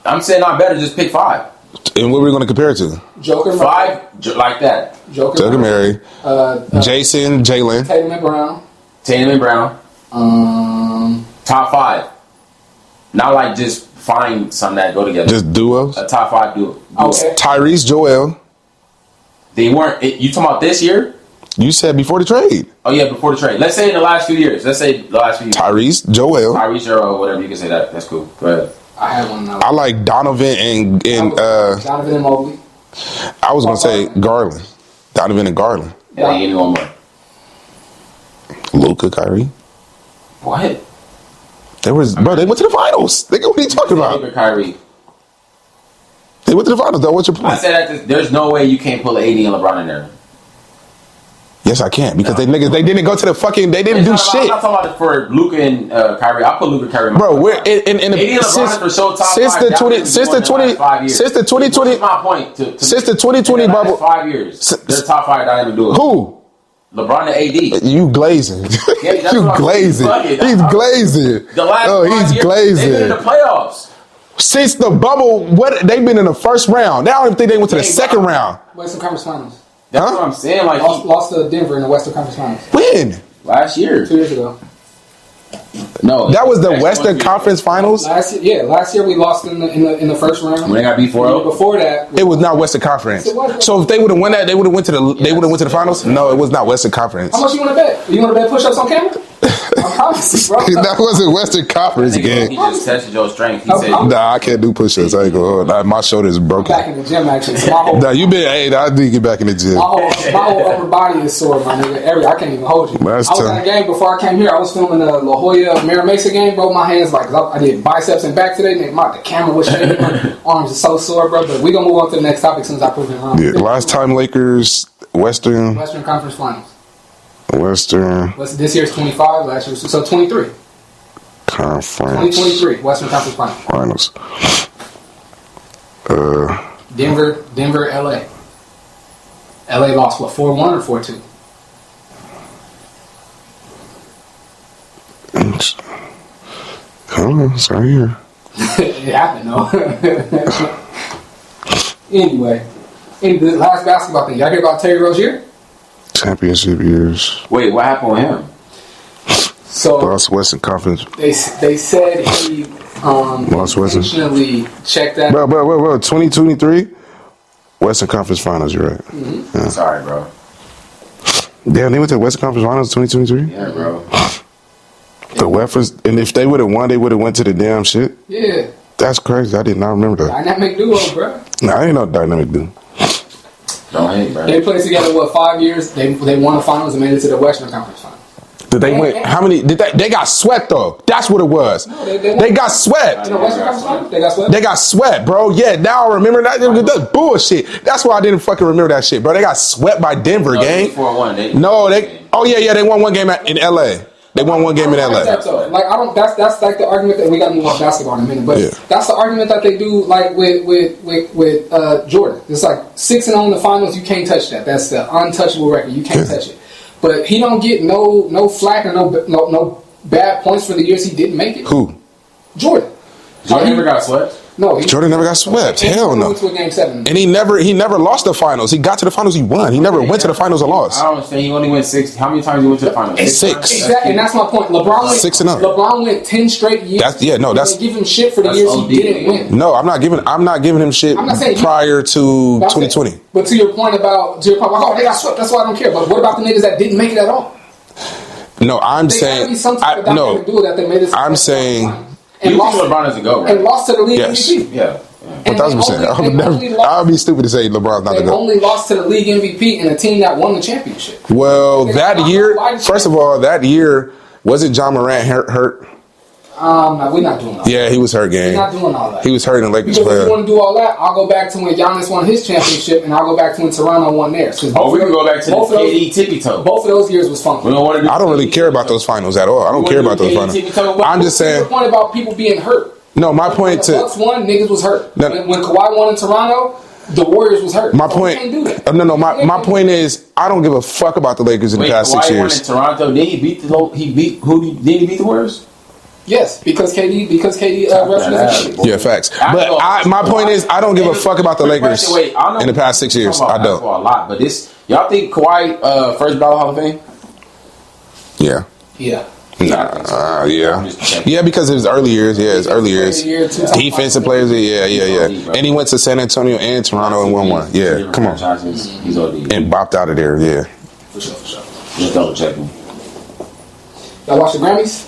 I'm saying not better. Just pick 5. And what are we going to compare it to? Joker, 5 like that. Joker Murray, Jason, Jalen, Tatum and Brown. Top 5. Not like just find some that go together. Just duos. A top 5 duo. Okay. Tyrese, Joel. They weren't. You talking about this year? You said before the trade. Oh yeah, before the trade. Let's say in the last few years. Tyrese, Joel, whatever you can say that. That's cool. Go ahead. I had one now. I like Donovan and Donovan and Mobley. I was gonna say Garland. Donovan and Garland. And then anyone more. Luca, Kyrie. What? They went to the finals. What are you talking about? Luka, Kyrie. They went to the finals though. What's your point? I said that there's no way you can't pull an AD and LeBron in there. Yes, I can because they didn't go to the fucking. They didn't do shit. I'm not talking about it for Luka and Kyrie. I'll put Luka, Kyrie. Bro, we're in the since the 2020 my point since the 2020 bubble. 5 years. They're top 5 dynamic duo. Who? LeBron and AD. You glazing. Yeah, you glazing. He's glazing. The last he's glazing. They've been in the playoffs. Since the bubble, they've been in the first round. Now I don't even think they went to the second round. Western Conference Finals. That's what I'm saying. Like lost to Denver in the Western Conference Finals. When? Last year. 2 years ago. No, that was the Western Conference Finals. Last year we lost in the first round. When they got beat 4-0. Before that, it was not Western Conference. So if they would have won that, they would have went to the finals. No, it was not Western Conference. How much you want to bet? You want to bet push-ups on camera? I promise you, bro. That wasn't Western Conference game. He just tested your strength. He said, "Nah, I can't do push-ups. I ain't gonna. My shoulders are broken." Back in the gym, actually. So I need to get back in the gym. My whole upper body is sore, my nigga. I can't even hold you. I was in a game before I came here. I was filming the La Jolla Mira Mesa game, bro. My hands I did biceps and back today. The camera was shaking. My arms are so sore, bro. But we gonna move on to the next topic since I proved it wrong. Yeah, last time Lakers Western Conference Finals. Western. This year's 25. Last year, so 23. Conference. 2023 Western Conference Finals. Denver, LA. LA lost 4-1 or 4-2? I don't know. It's right here. It happened though. Anyway, in the last basketball thing, y'all hear about Terry Rozier? Championship years. Wait, what happened with him? So lost Western Conference. They said he intentionally checked that. Bro, 2023 Western Conference Finals. You're right. Mm-hmm. Yeah. Sorry, bro. Damn, they went to the Western Conference Finals 2023. Yeah, bro. The Wefers, and if they would have won, they would have went to the damn shit. Yeah. That's crazy. I did not remember that. Dynamic duo, bro. Nah, I ain't no dynamic duo. Don't hate, bro. They played together 5 years. They won the finals and made it to the Western Conference Finals. Did they win? How many? They got swept though. That's what it was. No, they got swept. In the Western Conference Finals, they got swept. They got swept, bro. Yeah, now I remember that. That's bullshit. That's why I didn't fucking remember that shit, bro. They got swept by Denver, gang. 4-1. Oh yeah, they won one game in LA. They won one game in LA. That's like the argument that we got to move on basketball in a minute, but that's the argument that they do like with Jordan. It's like 6-0 in the finals. You can't touch that. That's the untouchable record. You can't touch it. But he don't get no flack or no bad points for the years he didn't make it. Who? Jordan. Jordan never got swept. No, Jordan never got swept. Hell no. To a game 7. And he never lost the finals. He got to the finals. He won. He never went to the finals and lost. I don't understand. He only went 6. How many times he went to the finals? 6. Exactly, and that's my point. LeBron went 6-0. LeBron went 10 straight years. That's they give him shit for the years he didn't win. No, I'm not giving him shit prior to 2020. But to your point about they got swept. That's why I don't care. But what about the niggas that didn't make it at all? No, I'm saying I'm saying. And lost LeBron doesn't go, right? And lost to the league MVP. Yeah. 1,000%. I would be stupid to say LeBron's not the GOAT. They only lost to the league MVP and a team that won the championship. Well, that year, first of all, wasn't John Morant hurt? No, we're not doing all that. Yeah, he was hurt, gang. We're not doing all that. He was hurt in the Lakers because player. if you want to do all that, I'll go back to when Giannis won his championship, and I'll go back to when Toronto won theirs. We can go back to the KD tippy toe. Both of those years was funky. I don't really care about those finals at all. I don't care about those finals. I'm just saying. The point about people being hurt. No, my point to. When the Bucks won, niggas was hurt. When Kawhi won in Toronto, the Warriors was hurt. My point. Can't do that. My point is, I don't give a fuck about the Lakers in the past 6 years. Kawhi won in Toronto. Did he beat the Warriors? Yes, because KD represents. Yeah, facts. But my point is, I don't give a fuck about the Lakers in the past 6 years. I don't. A lot, but y'all think Kawhi first ballot Hall of Fame? Yeah. Yeah. Yeah, because of his early years. Yeah, his early years. Defensive players. Yeah. And he went to San Antonio and Toronto and won one. Yeah, come on. He's OD. And bopped out of there. Yeah. For sure. Just double checking. Y'all watch the Grammys?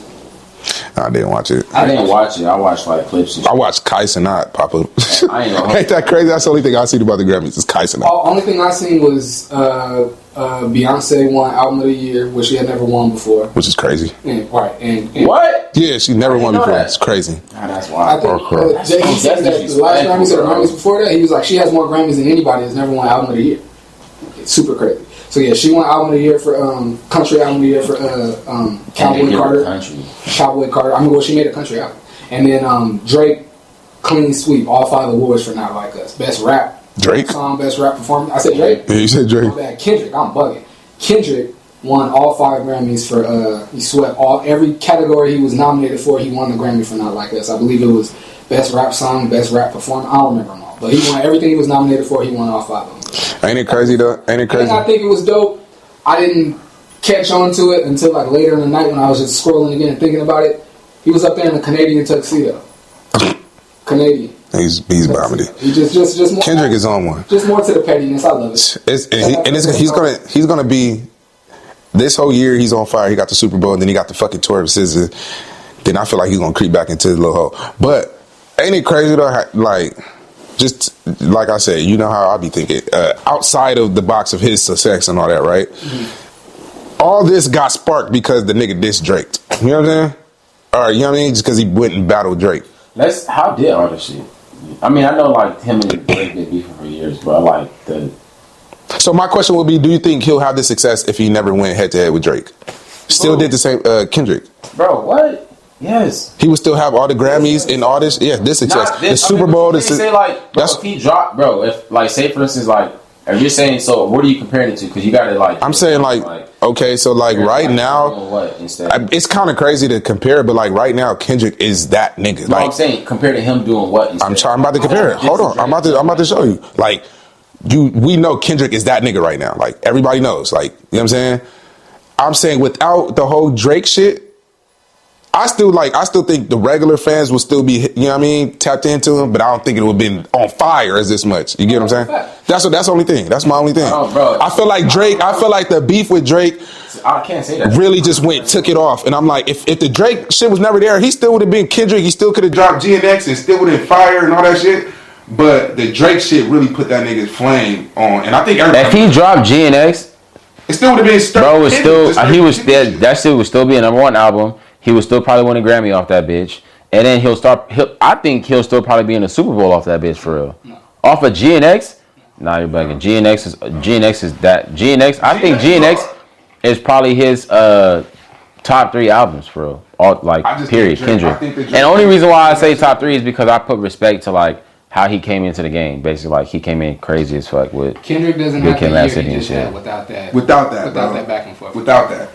I didn't watch it. I didn't watch it. I watched like clips. And I watched Kai Cenat pop up. I ain't know. Ain't that crazy? That's the only thing I seen about the Grammys is Kai Cenat. Only thing I seen was Beyonce won Album of the Year, which she had never won before. Which is crazy. And what? Yeah, she never won before. It's crazy. Nah, that's why. I think Jay said that the last Grammys or the Grammys before that, he was like, she has more Grammys than anybody that's never won Album of the Year. It's super crazy. So yeah, she won Album of the Year for Country Album of the Year for Cowboy Carter. Cowboy Carter. Well, she made a country album, and then Drake clean sweep all 5 awards for Not Like Us. Best rap Drake song, best rap performance. I said Drake. Yeah, you said Drake. My bad. Kendrick. I'm bugging. Kendrick won all 5 Grammys for. He swept every category he was nominated for. He won the Grammy for Not Like Us. I believe it was best rap song, best rap performance. I don't remember them all, but he won everything he was nominated for. He won all 5 of them. Ain't it crazy though? Ain't it crazy? I think it was dope. I didn't catch on to it until like later in the night when I was just scrolling again and thinking about it. He was up there in a Canadian tuxedo. Canadian. He's bombing it. He just more, Kendrick is on one. Just more to the pettiness. I love it. He's gonna be this whole year. He's on fire. He got the Super Bowl, and then he got the fucking tour of scissors. Then I feel like he's gonna creep back into the little hole. But ain't it crazy though? Like. Just like I said, you know how I be thinking. Outside of the box of his success and all that, right? Mm-hmm. All this got sparked because the nigga dissed Drake. You know what I'm saying? Or, you know what I mean? Just because he went and battled Drake. How did all this shit? I mean, I know like him and Drake been beefing for years, but I like the... So my question would be, do you think he'll have the success if he never went head-to-head with Drake? Still did the same, Kendrick. Bro, what? Yes. He would still have all the Grammys and all this. Yeah, this success. The Super Bowl. Say like, bro, if he dropped, bro, if like, say for instance, like, are you saying, so what are you comparing it to? Because you got to like. I'm saying like, okay, so like right now, it's kind of crazy to compare, but like right now, Kendrick is that nigga. No, like I'm saying compared to him doing what? Instead? I'm about to compare it. Hold on, I'm about to show you. Like, we know Kendrick is that nigga right now. Like everybody knows. Like, you know what I'm saying? I'm saying without the whole Drake shit. I still think the regular fans will still be, you know what I mean, tapped into him, but I don't think it would have been on fire as this much. You get what I'm saying? That's the only thing. That's my only thing. Oh, bro. I feel like the beef with Drake I can't say that. Really just took it off. And I'm like, if the Drake shit was never there, he still would have been Kendrick. He still could have dropped GNX and still would have fire and all that shit. But the Drake shit really put that nigga's flame on. And I think if he dropped GNX, it still would have been bro, was still that shit would still be a #1 album. He would still probably win a Grammy off that bitch. And then I think he'll still probably be in the Super Bowl off that bitch for real. No. Off of GNX? Nah, you're bugging. GNX is that. GNX, I think GNX is probably his top 3 albums for real. All, like, period. Kendrick. And the only reason why I say top 3 is because I put respect to like how he came into the game. Basically, like he came in crazy as fuck with Kendrick doesn't have the year he just had without that back and forth. Without that.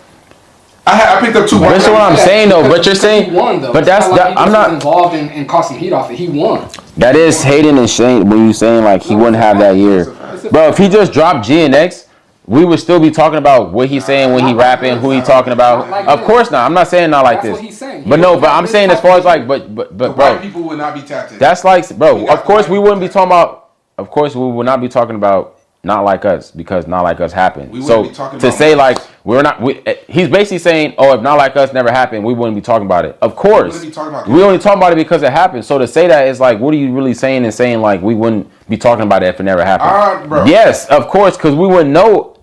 I picked up 2. That's what I'm saying though. But you're saying, he won, though. But that's that, I'm not involved in caught some heat off it. He won. That is hating and shame when you saying like he wouldn't have that year, bro. If he just dropped GNX, we would still be talking about what he's saying when he rapping, who he talking about. Of course not. I'm not saying not like this. But no, but I'm saying as far as like, but bro, white people would not be tapped in. That's like, bro. Of course we wouldn't be talking about. Of course we would not be talking about Not Like Us because Not Like Us happened. So to say like we're not, he's basically saying, oh, if Not Like Us never happened, we wouldn't be talking about it. Of course, we only talking about it because it happened. So to say that is like, what are you really saying and saying like we wouldn't be talking about it if it never happened? Bro. Yes, of course, because we wouldn't know.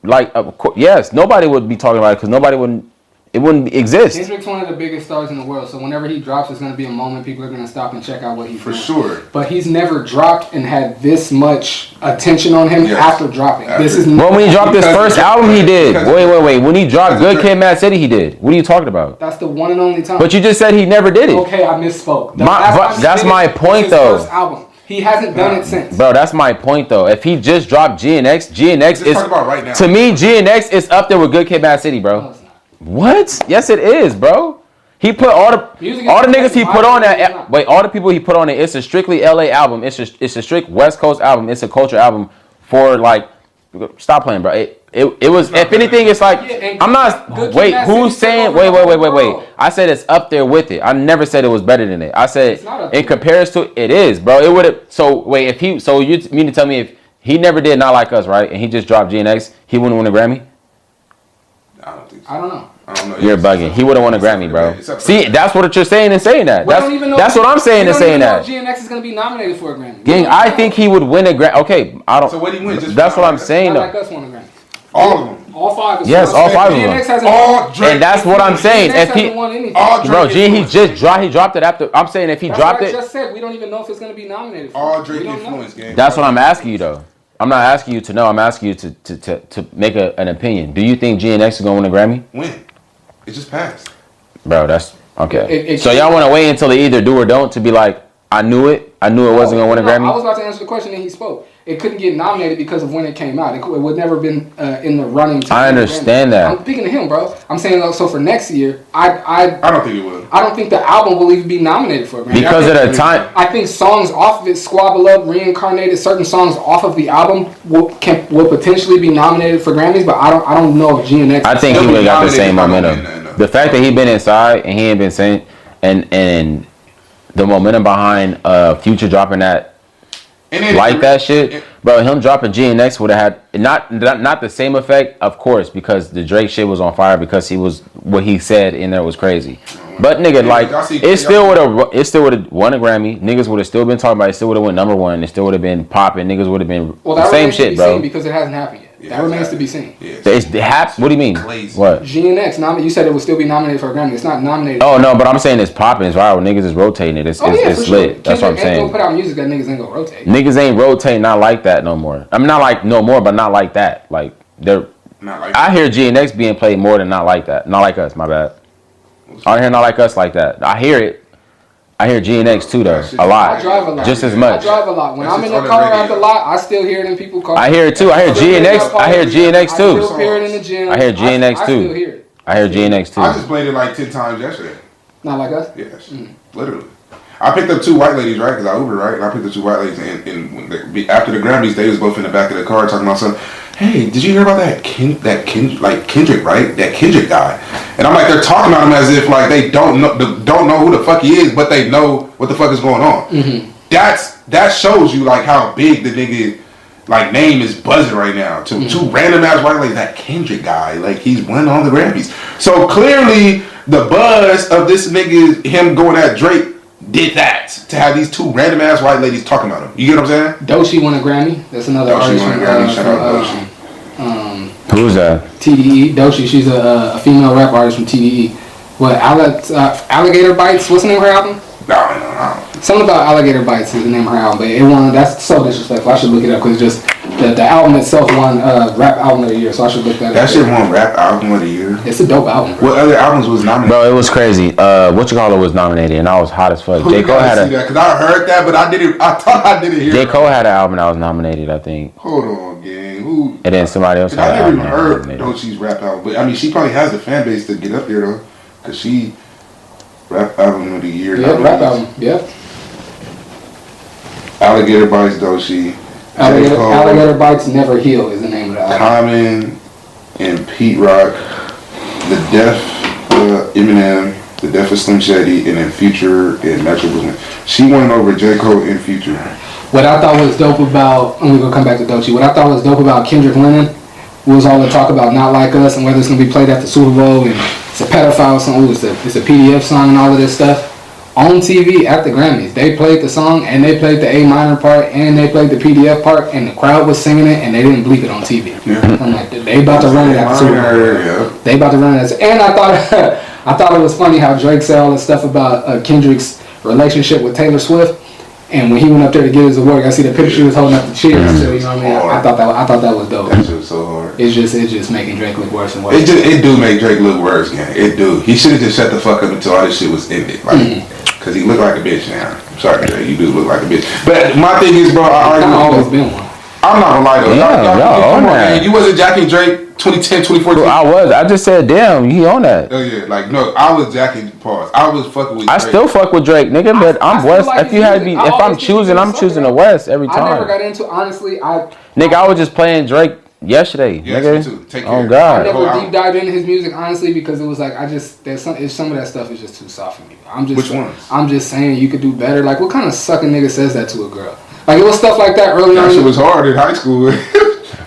Like, of course, yes, nobody would be talking about it because nobody wouldn't. It wouldn't exist. Kendrick's one of the biggest stars in the world, so whenever he drops, it's going to be a moment people are going to stop and check out what he's doing. For sure. But he's never dropped and had this much attention on him after dropping. This is when he dropped his first album, he did. Wait. When he dropped Good Kid, Mad City, he did. What are you talking about? That's the one and only time. But you just said he never did it. Okay, I misspoke. That's my point, though. First album. He hasn't done it since. Bro, that's my point, though. If he just dropped GNX is, right now. To me, GNX is up there with Good Kid, Mad City, bro. No, it's not. What? Yes, it is, bro. He put all the niggas he put on that. Wait, all the people he put on it. It's a strictly LA album. It's a strict West Coast album. It's a culture album for like. Stop playing, bro. It was. If anything, it's like I'm not. Wait, who's saying? Wait. I said it's up there with it. I never said it was better than it. I said in comparison to it is, bro. It would have. So wait, if he. So you mean to tell me if he never did Not Like Us, right? And he just dropped GNX, he wouldn't win a Grammy? I don't think so. I don't know. You're bugging. He would have won a Grammy, bro. See, that's what you're saying and saying that. That's what I'm saying and saying that. GNX is going to be nominated for a Grammy. Gang, I think he would win a Grammy. Okay, I don't. So what do you win? That's what I'm saying. Not Like Us won a Grammy. All of them. All five. Yes, all five of them. And that's what I'm saying. If he, bro, he dropped it after. I'm saying if he dropped it. I just said we don't even know if it's going to be nominated for. All Drake influence, gang. That's what I'm asking you though. I'm not asking you to know. I'm asking you to make an opinion. Do you think GNX is going to win a Grammy? When? It just passed. Bro, that's okay. So y'all want to wait until they either do or don't to be like, I knew it wasn't going to win a Grammy? I was about to answer the question and he spoke. It couldn't get nominated because of when it came out. It would never been in the running. I understand that. I'm speaking to him, bro. I'm saying so for next year, I don't think it will. I don't think the album will even be nominated for a Grammy. Because of the time. I think songs off of it, Squabble Up, Reincarnated, certain songs off of the album will potentially be nominated for Grammys, but I don't know if GNX. I think he would have got the same momentum. The fact that he been inside and he ain't been saying and the momentum behind Future dropping that. Like that shit, bro. Him dropping GNX would have had not the same effect, of course, because the Drake shit was on fire because he was what he said in there was crazy. But nigga, like it still would have won a Grammy. Niggas would have still been talking about it. It still would have won #1. It still would have been popping. Niggas would have been the same shit, bro. Because it hasn't happened yet. That remains to be seen. What do you mean? What? GNX, you said it would still be nominated for a Grammy. It's not nominated. Oh no, but I'm saying it's popping. It's viral. Niggas is rotating it. It's lit. Sure. That's what I'm saying. Ain't gonna put out music that niggas ain't gonna rotate. Niggas ain't rotating not like that no more. I'm not like no more, but not like that. Like they're. Not like I hear GNX being played more than Not Like That. Not Like Us. My bad. I hear Not Like Us like that. I hear it. I hear GNX too though, a lot. I drive a lot. Just as much. I drive a lot. When I'm in the car at the lot, I still hear it in people's cars. I hear it too. I hear GNX. I hear GNX too. I still hear it in the gym. I hear GNX too. I still hear it. I hear GNX too. I just played it like 10 times yesterday. Not Like Us? Yes, literally. I picked up 2 white ladies, right? Because I Uber, right? And I picked up 2 white ladies, and after the Grammys, they was both in the back of the car talking about something. Hey, did you hear about that Kendrick, right? That Kendrick guy. And I'm like, they're talking about him as if like they don't know who the fuck he is, but they know what the fuck is going on. Mm-hmm. That shows you like how big the nigga like name is buzzing right now. To 2 random ass white ladies, that Kendrick guy, like he's won all the Grammys. So clearly the buzz of this nigga, him going at Drake, did that to have these 2 random ass white ladies talking about him. You get what I'm saying? Doechii won a Grammy. That's another artist. Doechii won a Grammy. Shout out Doechii. Who's that? TDE. Doechii. She's a female rap artist from TDE. What? Alligator Bites. What's the name of her album? No. Something about Alligator Bites is the name of her album, but it won. That's so disrespectful. I should look it up because just the album itself won Rap Album of the Year, so I should look that up. That shit won Rap Album of the Year. It's a dope album, bro. What other albums was nominated? Bro, it was crazy. Was nominated, and I was hot as fuck. J. Cole had because I heard that, but I thought I didn't hear. J. Cole had an album that was nominated, I think. Hold on, gang. Who? And then somebody else had an album. I never even heard Doechii's rap album, but I mean, she probably has the fan base to get up there though, because she Rap Album of the Year. Yeah, Rap Album. Yeah. Alligator Bites, Doechii. Alligator Bites Never Heal is the name of the album. Common and Pete Rock, The Death of Eminem, The Death of Slim Shady, and then Future and Metro Boomin. She won over J. Cole and Future. What I thought was dope about, and we're going to come back to Doechii, what I thought was dope about Kendrick Lennon was all the talk about Not Like Us and whether it's going to be played at the Super Bowl and it's a pedophile song, it's a PDF song and all of this stuff. On TV at the Grammys, they played the song and they played the A minor part and they played the PDF part and the crowd was singing it and they didn't bleep it on TV. Yeah. I'm like, they about to run it at the Super Bowl. Yeah. They about to run it. And I thought it was funny how Drake said all this stuff about Kendrick's relationship with Taylor Swift. And when he went up there to get his award, I see the picture she was holding up the cheers. So, you know what I mean? I thought that was dope. That shit was so hard. It's just making Drake look worse and worse. It do make Drake look worse, man. It do. He should have just shut the fuck up until all this shit was ended. Like, cause he looked like a bitch now. I'm sorry, Drake. You do look like a bitch. But my thing is, bro, I already always been one. I'm not gonna lie though. Yeah, come on, man. You wasn't jacking Drake 2010, 2014. I just said, damn, he on that. Oh yeah, like no, I was jacking pause. I was fucking with Drake. I still fuck with Drake, nigga, but I'm West. Like if you had me, if I'm choosing the West every time. I never got into, honestly, Nigga, I was just playing Drake yesterday, nigga. Me too. Take care. Oh God. I never deep dived into his music, honestly, because it was like, some of that stuff is just too soft for me. Which ones? I'm just saying you could do better. Like, what kind of sucking nigga says that to a girl? Like, it was stuff like that early on. That shit was hard in high school.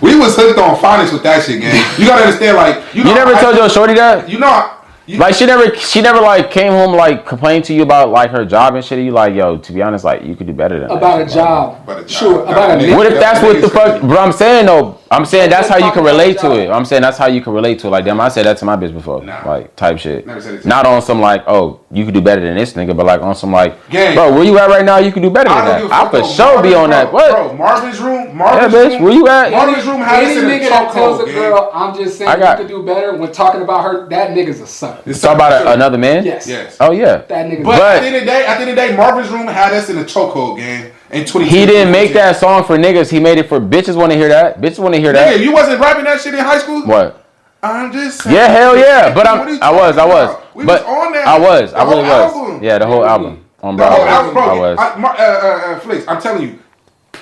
We was hooked on phonics with that shit, gang. You gotta understand, like, you never told your shorty that? You know. Like she never like came home like complained to you about like her job and shit. You like, yo, to be honest, like you could do better than about that. A job. Sure, about a what if that's what the fuck? But I'm saying though, that's how you can relate to it. I'm saying that's how you can relate to it. Like, damn, I said that to my bitch before, like type shit. Never said it to Not on some like, oh, you could do better than this nigga, but like on some like, gang, bro, where you at right now? You could do better than that. I for sure be on that. What? Bro, Marvin's room. Yeah, bitch, where you at? Marvin's room had us in a nigga that tells a chokehold, girl, I'm just saying you could do better when talking about her. That nigga's a sucker. Talk about another man? Yes. Oh yeah. That nigga. But at the end of the day, Marvin's room had us in a chokehold, gang. In 20. He didn't make that song for niggas. He made it for bitches. Want to hear that? Bitches want to hear that. Nigga, you wasn't rapping that shit in high school? What? I'm just saying. Yeah, hell yeah. But I was. We but was on that. I was. I really was. Album. Yeah, the whole album. On The whole Bravo. album, bro. I was. Flix, I'm telling you.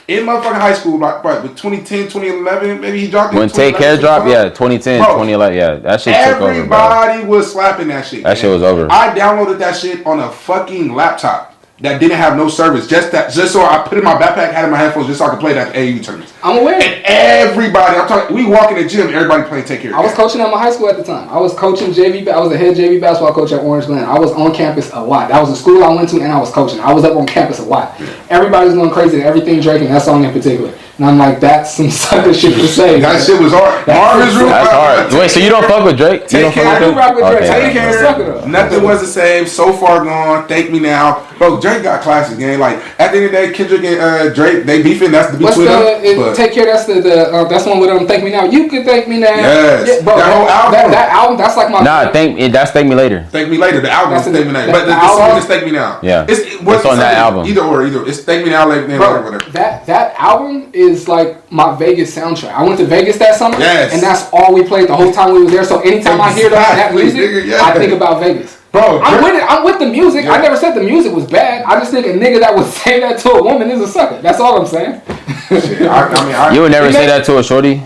In motherfucking high school, like, with 2010, 2011, maybe he dropped it. When Take Care dropped, yeah, 2010, bro, 2011, yeah, that shit took over, bro. Everybody was slapping that shit. That shit was over. I downloaded that shit on a fucking laptop that didn't have no service, just so I put it in my backpack, had it in my headphones, just so I could play that AAU tournament. I'm aware. And everybody, I'm talking, we walk in the gym, everybody playing Take Care. I was coaching at my high school at the time. I was coaching JV. I was the head JV basketball coach at Orange Glen. I was on campus a lot. That was the school I went to, and I was coaching. I was up on campus a lot. Everybody was going crazy to everything Drake and that song in particular. And I'm like, that's some sucker shit to say. That shit was hard. Marvin's room. That's hard. Wait, so you don't fuck with Drake? Take Care. I do rock with Drake. Take Care. Nothing was the same. So Far Gone. Thank Me Now. Bro, Drake got classics, gang. Like at the end of the day, Kendrick and Drake, they beefing. That's the beef with them. Take Care. That's that's one with them. Thank Me Now. You can thank me now. Yes. Yeah, bro, that whole album. That album. That's like my. Nah, that's Thank Me Later. Thank Me Later. The album is Thank Me Now. But the song is Thank Me Now. Yeah. It's on that album. Either. It's Thank Me Now, later, whatever. That album is like my Vegas soundtrack. I went to Vegas that summer, and that's all we played the whole time we was there. So anytime I hear that music, I think about Vegas. Bro, I'm with the music. Yeah. I never said the music was bad. I just think a nigga that would say that to a woman is a sucker. That's all I'm saying. Shit, you would never say that to a shorty?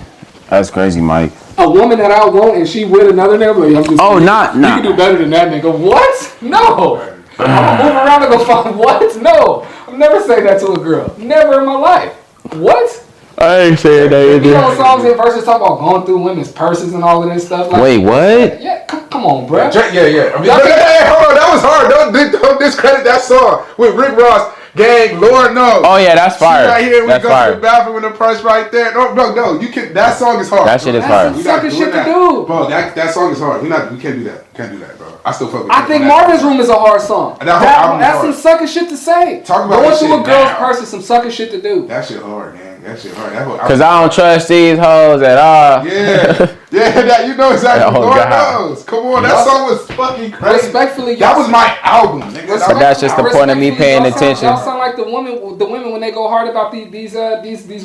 That's crazy, Mike. A woman that I want and she with another nigga. I'm just saying, you can do better than that nigga. What? No. I'm gonna move around and go find what? No. I've never said that to a girl. Never in my life. What? I ain't saying that either. You know songs and verses talk about going through women's purses and all of this stuff. Like, wait, what? Yeah, come on, bro. Yeah. I mean, hey, hold on, that was hard. Don't discredit that song with Rick Ross. Gang, Lord knows. Oh yeah, that's fire. Right here, we that's go fire. to the bathroom with the purse right there. No, you can. That song is hard. That shit is hard. That's some sucker shit to do, bro. That song is hard. We can't do that. Can't do that, bro. I still fuck with. I think Marvin's Room is a hard song. That's some sucker shit to say. Talk about going through a girl's purse is some sucker shit to do. That shit hard, man. That shit hard. Cause I don't trust these hoes at all. Yeah. That you know exactly. Lord knows. Come on, that song was fucking crazy. Respectfully, that was my album. Nigga. But that's just the point of me paying attention. Y'all sound like the women when they go hard about these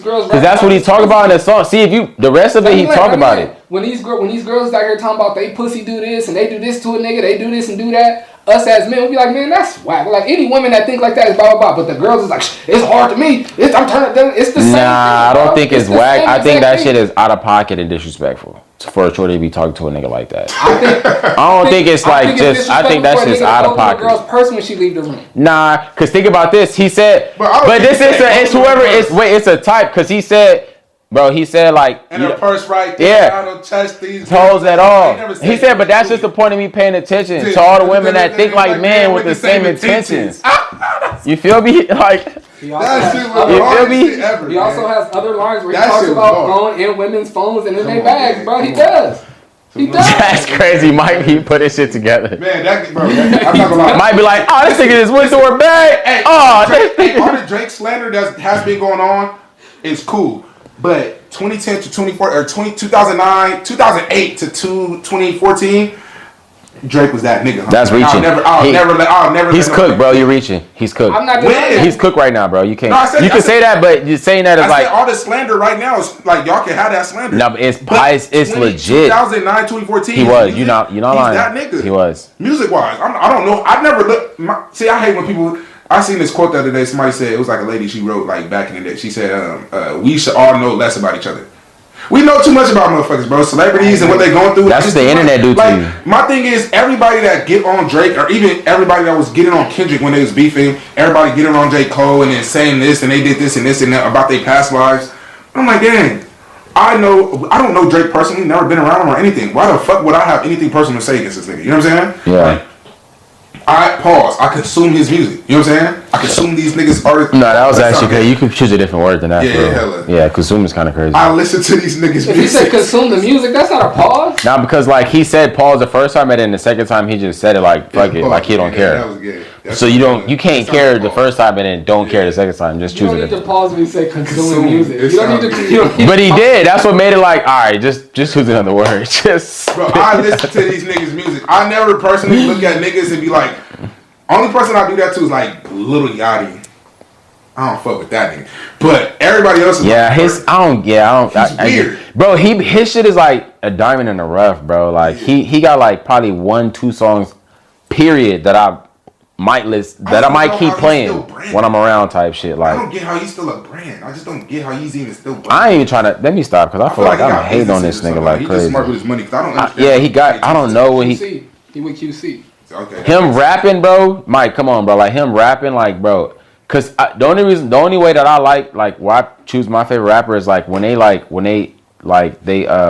girls. Cause that's what he talk about in the song. See, if the rest of it, he talk about it. When these girls out here talking about they pussy do this and they do this to a nigga, they do this and do that. Us as men, we'll be like, man, that's whack. Like any women that think like that is blah blah blah. But the girls is like, it's hard to me. I'm turning. It's the same. Nah, I don't think it's whack. I think that shit is out of pocket and disrespectful for a shorty to be talking to a nigga like that. I don't think it's like just. I think that's just out of pocket. Girl's purse when she leave the room. Nah, cause think about this. He said, but this is it's whoever. It's a type. Cause he said. Bro, he said like and her purse right there. Yeah, I don't touch these toes at all. He said, but that's just the point of me paying attention to all the women that think like men with the same intentions. You feel me? Like that shit was the hardest shit ever. He also has other lines where he talks about going in women's phones and in their bags, bro. He does. He does. That's crazy, Mike. He put his shit together. Man, I'm not gonna lie. Might be like, oh, this nigga just went to her bag. Hey, all the Drake slander that has been going on is cool. But 2010 to 2009, 2008 to 2014, Drake was that nigga. Huh? That's reaching. I'll never. He's cooked, bro. You're reaching. He's cooked. I'm not denying He's cooked right now, bro. You can't. No, you can say that, but you're saying that is like all this slander right now is like y'all can have that slander. No, but it's legit. 2009, 2014. He was. You're not lying. He's that nigga. He was. Music wise, I don't know. I've never looked. See, I hate when people. I seen this quote the other day. Somebody said it was like a lady she wrote like back in the day. She said, "We should all know less about each other." We know too much about motherfuckers, bro. Celebrities and what they going through. That's what the internet do to you. My thing is, everybody that get on Drake, or even everybody that was getting on Kendrick when they was beefing, everybody getting on J. Cole and then saying this and they did this and that about their past lives. I'm like, dang. I don't know Drake personally, never been around him or anything. Why the fuck would I have anything personal to say against this nigga? You know what I'm saying? Yeah. Like, I consume his music. You know what I'm saying? I consume these niggas' artists. No, that was actually crazy. You could choose a different word than that. Yeah, hella. Yeah, consume is kind of crazy. I listen to these niggas' If you say consume the music, that's not a pause. Now, because like he said pause the first time, and then the second time he just said it like fuck it, like he don't care. That was good. So you can't care the first time and then don't care the second time. Just choose You don't it. need to pause when you say consume music. You don't need to. But he did. That's what made it like, all right, just choose another word. Just. Bro, I listen to these niggas' music. I never personally look at niggas and be like, only person I do that to is like Lil Yachty. I don't fuck with that nigga. But everybody else is He's weird. Bro, his shit is like a diamond in the rough, bro. Like he got like probably 1-2 songs, period, that I might keep playing when I'm around type shit. Like I don't get how he's still a brand. I just don't get how he's even still brand. I ain't even trying to let me stop because I feel like I'm hating on this nigga like He's crazy. just smart with his money because I don't understand. I don't know what He with QC. Okay. Him rapping, bro. Mike, come on, bro. Like him rapping, like, bro. Cause the only way that I like why I choose my favorite rapper is like when they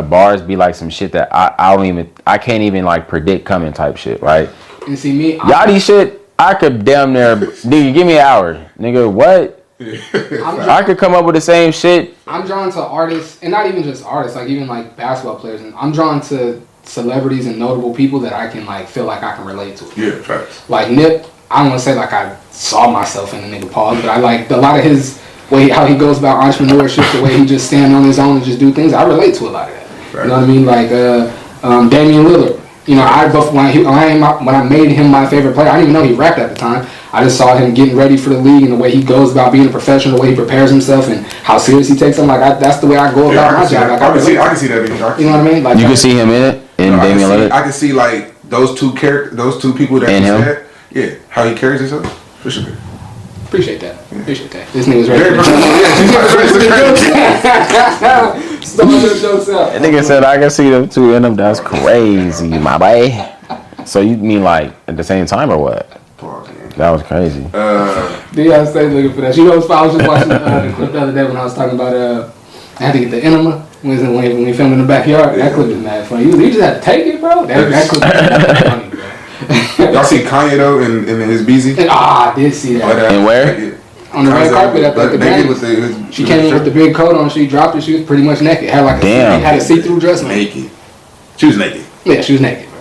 bars be like some shit that I can't even like predict coming type shit, right? And see me, Yachty shit, I could damn near nigga give me an hour, nigga. What? I could come up with the same shit. I'm drawn to artists, and not even just artists, like even like basketball players. And I'm drawn to celebrities and notable people that I can like feel like I can relate to. Yeah, facts. Like Nip, I don't want to say like I saw myself in the nigga pause, but I like a lot of his way how he goes about entrepreneurship, the way he just stand on his own and just do things. I relate to a lot of that. Right. You know what I mean? Like Damian Lillard. You know, when I made him my favorite player, I didn't even know he rapped at the time. I just saw him getting ready for the league and the way he goes about being a professional, the way he prepares himself, and how serious he takes him. Like that's the way I go about my job. Like, I can see that. You know what I mean? Like you can see him in it Damian Lillard. I can see like those two people that you said. Yeah, how he carries himself for sure. Appreciate that. Appreciate that. This nigga's ready. That nigga said I can see them two in them. That's crazy, my boy. So you mean like at the same time or what? That was crazy. Deion stay looking for that. You know, I was just watching the clip the other day when I was talking about I had to get the enema when we filmed in the backyard. That clip is mad funny. You just had to take it, bro. That clip is funny, bro. Y'all see Kanye though in his BZ? I did see that. And where? On the red carpet at the Grammys. She came in with the big coat on. She dropped it. She was pretty much naked. Had like had a see-through dress on. Naked. She was naked. Yeah, she was naked, bro.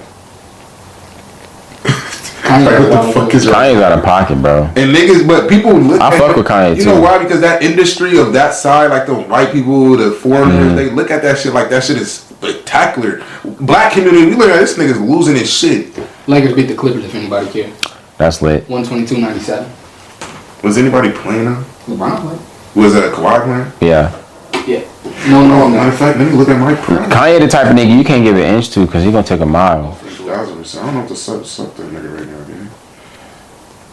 Like, what the fuck is Kanye's out of pocket, bro. And niggas, but people look I fuck with Kanye too. You know why? Because that industry of that side, like the white people, the foreigners, they look at that shit like that shit is spectacular. Black community, we look at this nigga's losing his shit. Lakers beat the Clippers if anybody cares. That's lit. 122-97. Was anybody playing them? LeBron played. Was Kawhi playing? Yeah. Yeah. No. Matter of fact, let me look at my prime. Kanye the type of nigga you can't give an inch to because he gonna take a mile. 1,000%. I don't know what to suck that nigga right now, dude.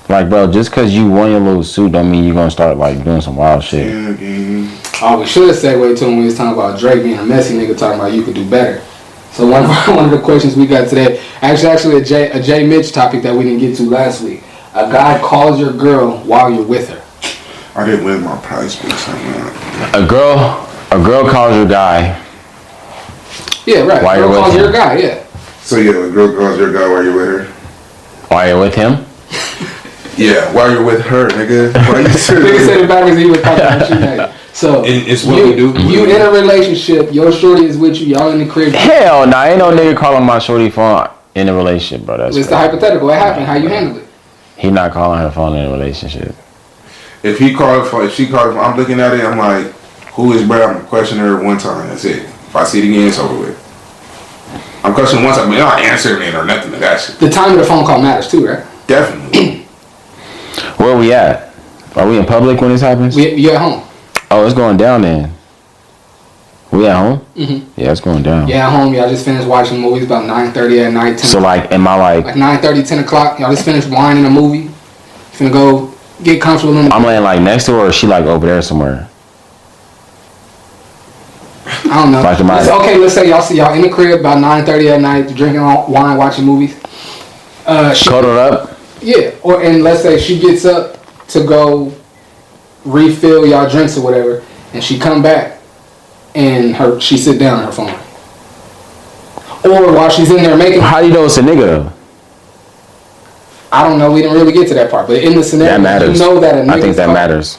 Like, bro, just because you won your little suit don't mean you're gonna start like doing some wild shit. Yeah, oh, we should have segued to him when we was talking about Drake being a messy nigga, talking about you could do better. So one of the questions we got today, actually a JMitch topic that we didn't get to last week. A guy calls your girl while you're with her. I didn't win my prize picks on that. A girl calls your guy. Yeah, right. While girl you're calls with your him. guy, yeah. So yeah, a girl calls your guy while you're with her. While you're with him? Yeah, while you're with her, nigga. Why you Nigga said it backwards, he was talking about you now. So it's what we do. You in a relationship, your shorty is with you, y'all in the crib. Hell nah, ain't no nigga calling my shorty phone in a relationship, bro. That's it's the hypothetical. What happened? How you handle it? He not calling her phone in a relationship. If she calls, I'm looking at it, I'm like, who is Brad? I'm questioning her one time. That's it. If I see it again, it's over with. I'm questioning once. I mean, I'm not answering it or nothing. that shit. The time of the phone call matters too, right? Definitely. Where we at? Are we in public when this happens? You at home? Oh, it's going down then. We at home? Mm-hmm. Yeah, it's going down. Yeah, at home. Y'all just finished watching movies about 9:30 at night. 10 So like, am I like 9:30, 10 o'clock? Y'all just finished whining a movie. Finna go get comfortable in the I'm laying like next to her, or is she like over there somewhere? I don't know. Like Let's say y'all in the crib about 9:30 at night, drinking wine, watching movies. Cuddled up? Yeah, and let's say she gets up to go refill y'all drinks or whatever, and she come back and she sit down on her phone. Or while she's in there making. How do you know it's a nigga though? I don't know. We didn't really get to that part, but in the scenario, that matters. you know that a nigga. I think that matters.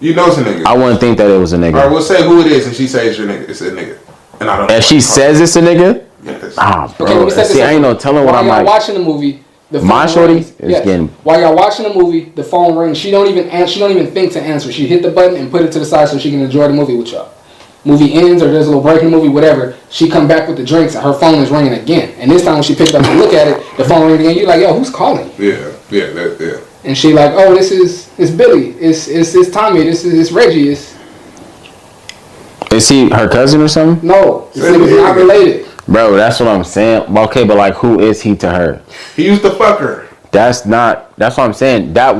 You know it's a nigga. I wouldn't think that it was a nigga. All right, we'll say who it is, and she says your nigga. It's a nigga, and I don't know. And she says it's a nigga? Yes. Ah, bro. Okay, let me set this See, up. I ain't no telling what While I'm y'all like. watching the movie, the My phone shorty rings. is getting. While y'all watching the movie, the phone rings. She don't even think to answer. She hit the button and put it to the side so she can enjoy the movie with y'all. Movie ends or there's a little break in the movie, whatever. She come back with the drinks and her phone is ringing again. And this time when she picked up to look at it, the phone rings again. You're like, yo, who's calling? Yeah. And she like, oh, it's Billy. It's Tommy. It's Reggie. Is he her cousin or something? No, this nigga's not related. Bro, that's what I'm saying. Okay, but like, who is he to her? He used to fuck her. That's what I'm saying. That's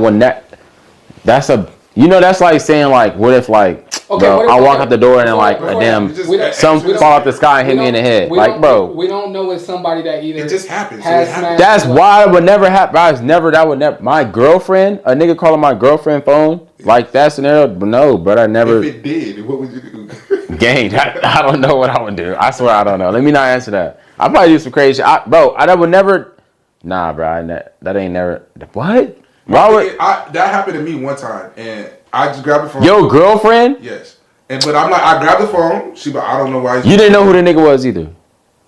like saying like, what if like, Okay, bro, what if- I walk okay. out the door and then like Before- a damn, just- some we don't- fall out the sky and hit me in the head. Like, bro, we don't know if somebody that either It just happens. has It happens. smashed that's why it would never happen. That would never. My girlfriend, a nigga calling my girlfriend phone, like that scenario, no, but I never. If it did, what would you do? Gang, I don't know what I would do. I swear I don't know. Let me not answer that. I probably do some crazy shit. I would never. Nah, bro. That ain't never. What? Robert, That happened to me one time, and I just grabbed the phone. your girlfriend? Yes. But I'm like, I grabbed the phone. She, but I don't know why. You didn't know who the nigga was either.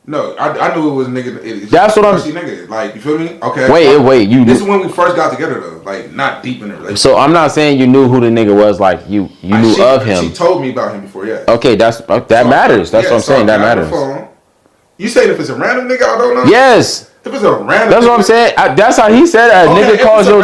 No, I knew it was a nigga. That's what I'm. Nigga. Like, you feel me? Okay. Wait. You. This is when we first got together, though. Like, not deep in the relationship. So I'm not saying you knew who the nigga was. Like you knew of him. She told me about him before. Yeah. Okay, that matters. That's what I'm saying. That matters. You saying if it's a random nigga, I don't know. Yes. If it's a random. That's what I'm saying. That's how he said it. Okay, Nigga calls your.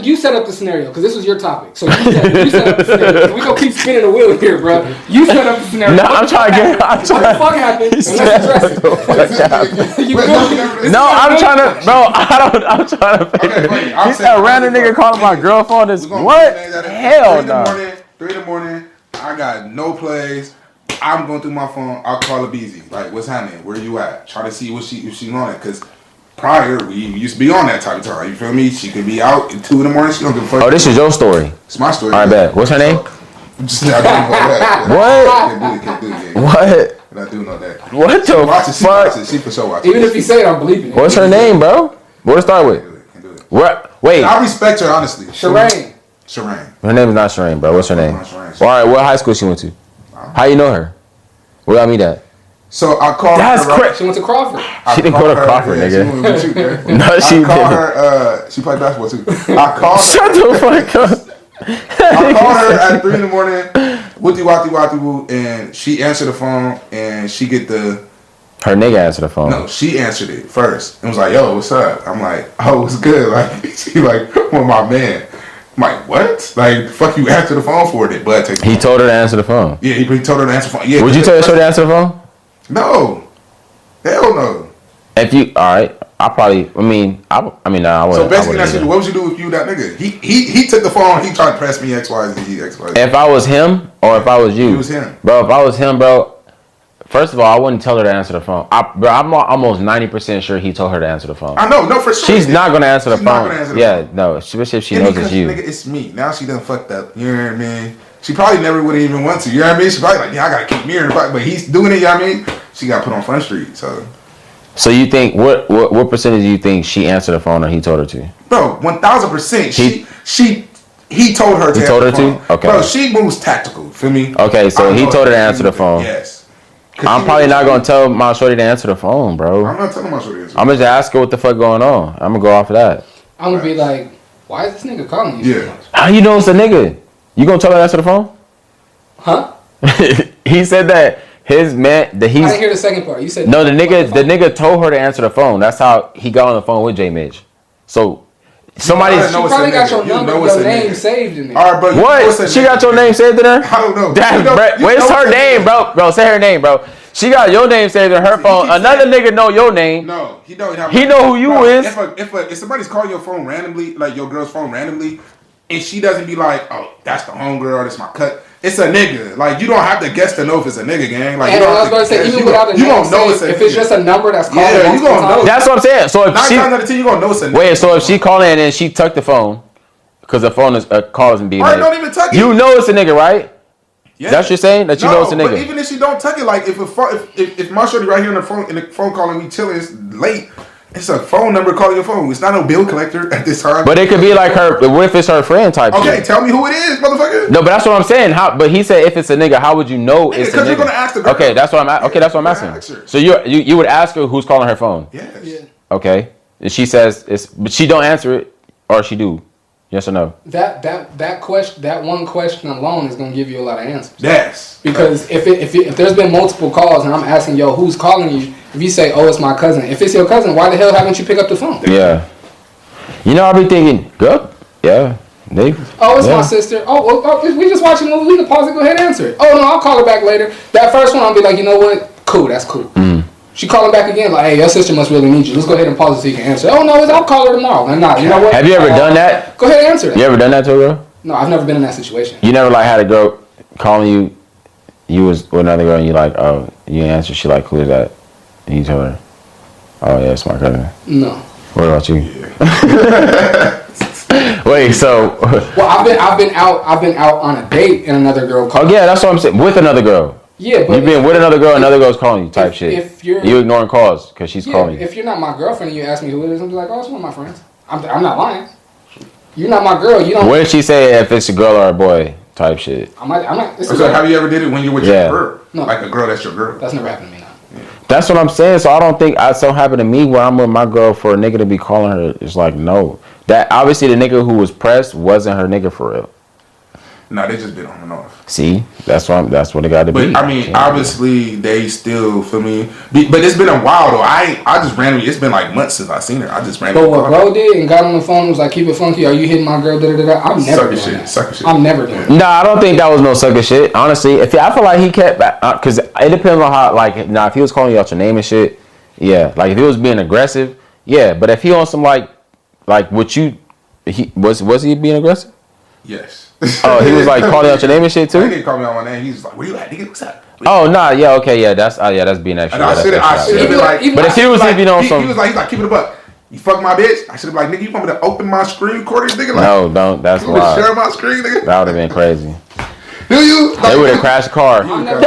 You set up the scenario because this was your topic. So you set up the scenario. We gonna keep spinning the wheel here, bro. You set up the scenario. No, I'm trying to get. What the fuck happened? Let's address it. You feel me? No, I'm trying to, bro. I'm trying to. Okay, He said a random nigga calling my girlfriend. Is what? Hell no. 3 in the morning. I got no plays. I'm going through my phone. I'll call her busy. Like, what's happening? Where you at? Try to see if she's on it. Because prior, we used to be on that type of time. You feel me? She could be out at 2 in the morning. She don't give a fuck. Oh, this is your story. It's my story. All right, bet. What's her name? Just I don't know that. What? Can't do it. What? And I do know that. What the Watch it. fuck? She for sure watch it. Even if you say it, I'm believing it. What's her name, bro? What to start with? Can't do it. What? Wait. I respect her, honestly. Sherane. Sherane. Her name is not Sherane, bro. What's her name? Sherane. All right, what high school she went to? How you know her? Where I meet at? So I called That's her. crazy. She went to Crawford. She didn't go to Crawford, nigga. She went with you, girl. No, she I called didn't. her. She played basketball too. I called her. Shut the fuck up. I called her at 3 in the morning. Wooty woo, and she answered the phone, and she get the. Her nigga answered the phone. No, she answered it first and was like, "Yo, what's up?" I'm like, "Oh, what's good?" Like, she like, "Well, my man." I'm like, "What?" Like, fuck you answer the phone for it, but He told her to answer the phone. Yeah, he told her to answer the phone. Yeah. Would you tell her to answer the phone? No. Hell no. If you, all right, I mean, no, I wouldn't. So basically, I wouldn't what would you do if you that nigga? He took the phone. He tried to press me X Y Z. If I was him or if I was you, He was him. bro. If I was him, bro. First of all, I wouldn't tell her to answer the phone. I'm almost 90% sure he told her to answer the phone. I know, no, for sure. She's not gonna answer the She's not phone. gonna answer the phone. No, especially if she Yeah, knows because, it's you. Nigga, it's me. Now she done fucked up. You know what I mean? She probably never would have even want to. You know what I mean? She probably like, yeah, I gotta keep mirroring, but he's doing it. You know what I mean? She got put on Front Street. So you think what percentage do you think she answered the phone or he told her to? Bro, 1000%. He told her to. He told her answer the phone. to? Okay. Bro, she moves tactical. Feel me? Okay, so he told her to answer the phone. Yes. I'm probably not gonna tell my shorty to answer the phone, bro. I'm not telling my shorty to answer. I'm gonna just ask her what the fuck going on. I'm gonna go off of that. I'm gonna be like, why is this nigga calling you so Yeah. much? How you know it's a nigga? You gonna tell her to answer the phone? Huh? He said that his man, I didn't hear the second part. You said no. The nigga told her to answer the phone. That's how he got on the phone with JMitch. So somebody probably got your number, your name saved in there. All right, bro. What? She got your name saved in there? I don't know. Where's her name, bro? Bro, say her name, bro. She got your name saved in her phone. Another nigga know your name. No, he don't. He know who you is. If somebody's calling your phone randomly, like your girl's phone randomly, and she doesn't be like, oh, that's the homegirl, that's my cut. It's a nigga. Like, you don't have to guess to know if it's a nigga, gang. Like, and I was going to say, even without the name, know it's if it's just a number that's calling, yeah, you gonna know. That's what I'm saying. So if 9 times out of 10, you gonna know it's a nigga. Wait, so if she calling and then she tucked the phone, because the phone is call isn't being made. Don't even tuck it. You know it's a nigga, right? Yeah. That's what you're saying? That you know it's a nigga. But even if she don't tuck it, like if my shorty right here on the phone calling me chilling, it's late. It's a phone number calling your phone. It's not no bill collector at this time. But it could be like her. What if it's her friend type? Okay, shit? Tell me who it is, motherfucker. No, but that's what I'm saying. How? But he said if it's a nigga, how would you know it's a nigga? Because you're gonna ask the girl. Okay, that's what I'm. Okay, that's what I'm asking. So you would ask her who's calling her phone. Yes. Yeah. Okay. And she says it's, but she don't answer it, or she do. Yes or no? That question, that one question alone is gonna give you a lot of answers. Yes. Because if there's been multiple calls and I'm asking, yo, who's calling you? If you say, oh, it's my cousin. If it's your cousin, why the hell haven't you picked up the phone? Yeah. You know, I be thinking, good. Yeah. Oh, it's my sister. Oh, we just watching a movie. We can pause it. Go ahead and answer it. Oh no, I'll call her back later. That first one, I'll be like, you know what? Cool, that's cool. She calling back again, like, hey, your sister must really need you. Let's go ahead and pause it so you can answer. Oh no, I'll call her tomorrow. And nah, you know what? Have you ever done that? Go ahead and answer that. You ever done that to a girl? No, I've never been in that situation. You never like had a girl calling you. You was with another girl and you like, oh, you answer. She like, who is that? And you tell her, oh yeah, it's my cousin. No. What about you? Wait, so. Well, I've been out on a date and another girl called. Oh yeah, that's what I'm saying. With another girl. Yeah, but you've been with another girl, another girl's calling you type shit. If you're ignoring calls because she's calling you. If you're not my girlfriend and you ask me who it is, I'm like, oh, it's one of my friends. I'm not lying. You're not my girl. You don't. What did she say if it's a girl or a boy type shit? I'm not. So have you ever did it when you're with your girl? No. Like a girl that's your girl? That's never happened to me. No. Yeah. That's what I'm saying. So I don't think it's so happened to me where I'm with my girl for a nigga to be calling her. It's like, no. That obviously the nigga who was pressed wasn't her nigga for real. No, they just been on and off. See, that's what it got to be. But I mean, obviously they still feel me. But it's been a while though. I just randomly. It's been like months since I seen her. I just randomly. But what bro did and got on the phone and was like, keep it funky. Are you hitting my girl? I'm never doing that. Sucker shit. I'm never doing that. Nah, I don't think that was no sucker shit. Honestly, I feel like he kept because it depends on how if he was calling you out your name and shit, yeah. Like if he was being aggressive, yeah. But if he on some like what you was he being aggressive? Yes. Oh, he was like calling out your name and shit too? He didn't call me out my name. He was like, where you at, nigga? What's up? Oh, nah, yeah, okay, yeah, that's being extra. And I should have been like, but if he was even on some, he was like, keep it a buck. You fuck my bitch. I should have been like, nigga, you want me to open my screen recording, nigga? Like, no, don't. That's why. You want me to share my screen, nigga? That would have been crazy. Do you? They would have crashed the car. Probably would have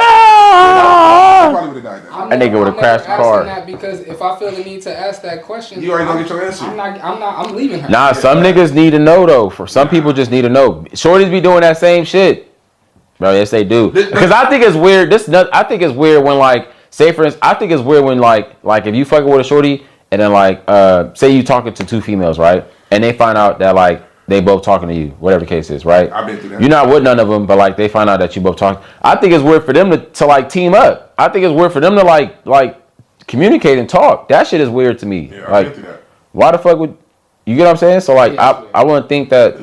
died. That nigga would have crashed the car. That because if I feel the need to ask that question, you already gonna get your answer. I'm leaving her. Nah, some niggas need to know though. For some people, just need to know. Shorties be doing that same shit, bro. Yes, they do. Because I think it's weird. I think it's weird when like, say for instance, I think it's weird when like if you fucking with a shorty and then like say you talking to two females, right? And they find out that like they both talking to you, whatever the case is, right? I've been through that. You're not with none of them, but like they find out that you both talk. I think it's weird for them to like team up. I think it's weird for them to like communicate and talk. That shit is weird to me. Yeah, like, I've been through that. Why the fuck would you get what I'm saying? So like I wouldn't think that.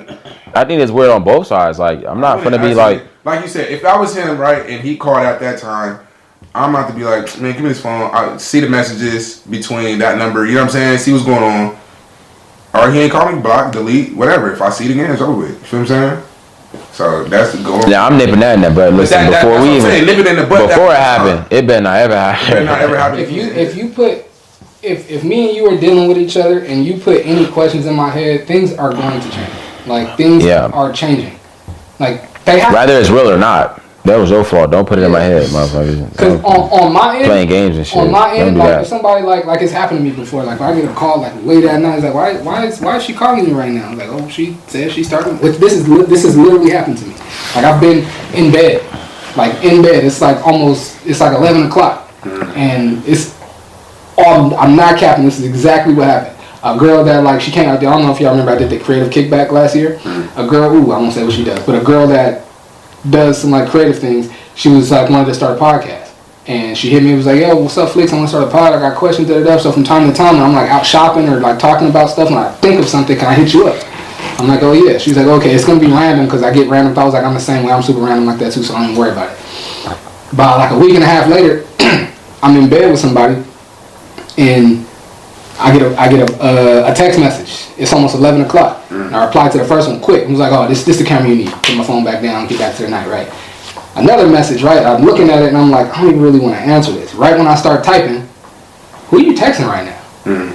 I think it's weird on both sides. Like I'm not gonna be like you said, if I was him, right, and he called at that time, I'm about to be like, man, give me this phone. I see the messages between that number. You know what I'm saying? See what's going on. Or he ain't calling me, block, delete, whatever. If I see it again, it's over with. You feel what I'm saying? So that's the goal. Yeah, I'm nipping that in there, but listen, before we even nip it in the butt. Before it happened, it better not ever happen. It better not ever happen. If me and you are dealing with each other and you put any questions in my head, things are going to change. Like things are changing. Like they have. Whether it's real or not. That was your fault. Don't put it in my head, motherfucker. Because on my end, playing games and shit. On my end, like if somebody like it's happened to me before. Like if I get a call like late at night, it's like why is she calling me right now? I'm like, oh, she said she started. This is literally happened to me. Like I've been in bed, It's like 11 o'clock, and I'm not capping. This is exactly what happened. A girl that like she came out there. I don't know if y'all remember. I did the creative kickback last year. A girl. I won't say what she does, but a girl that does some like creative things. She was like wanted to start a podcast, And she hit me and was like, yo, what's up, Flix? I want to start a pod. I got questions, So from time to time, when I'm like out shopping or like talking about stuff, and I think of something, can I hit you up? I'm like, oh yeah. She's like, okay, it's going to be random because I get random thoughts. Like, I'm the same way. I'm super random like that too, so I don't even worry about it. About like a week and a half later, I'm in bed with somebody, and I get a text message. It's almost 11 o'clock. And I replied to the first one quick. I was like, oh, this the camera you need. Put my phone back down, get back to the night, right? Another message, right? I'm looking at it and I'm like, I don't even really want to answer this. Right when I start typing, who are you texting right now?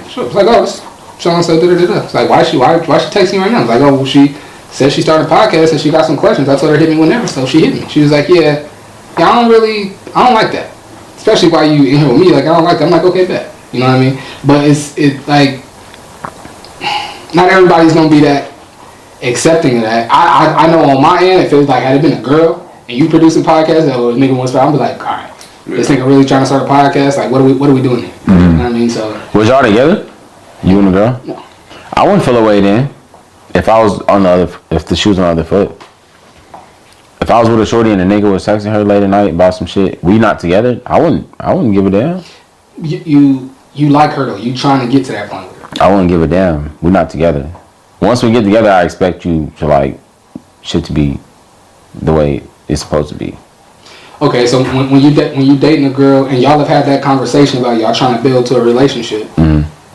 So it's like, oh, it's so-and-so, da-da-da-da. It's like, why she texting me right now? It's like, oh, well, she said she started a podcast and she got some questions. I told her to hit me whenever, so she hit me. She was like, yeah, I don't like that. Especially while you in here with me, like, I don't like that. I'm like, okay, bet. You know what I mean? But it's like, not everybody's going to be that accepting of that. I know on my end, if it was like, had it been a girl, and you producing podcasts, or a nigga wants to, I'll be like, all right, this nigga really trying to start a podcast. Like, what are we doing here? You know what I mean? So, was y'all together? You and the girl? No. I wouldn't feel away then. If I was on if the shoe was on the other foot. If I was with a shorty and the nigga was texting her late at night about some shit, we not together, I wouldn't give a damn. You like her though. You trying to get to that point with her. I wouldn't give a damn. We're not together. Once we get together, I expect you to like shit to be the way it's supposed to be. Okay, so when you dating a girl and y'all have had that conversation about y'all trying to build to a relationship,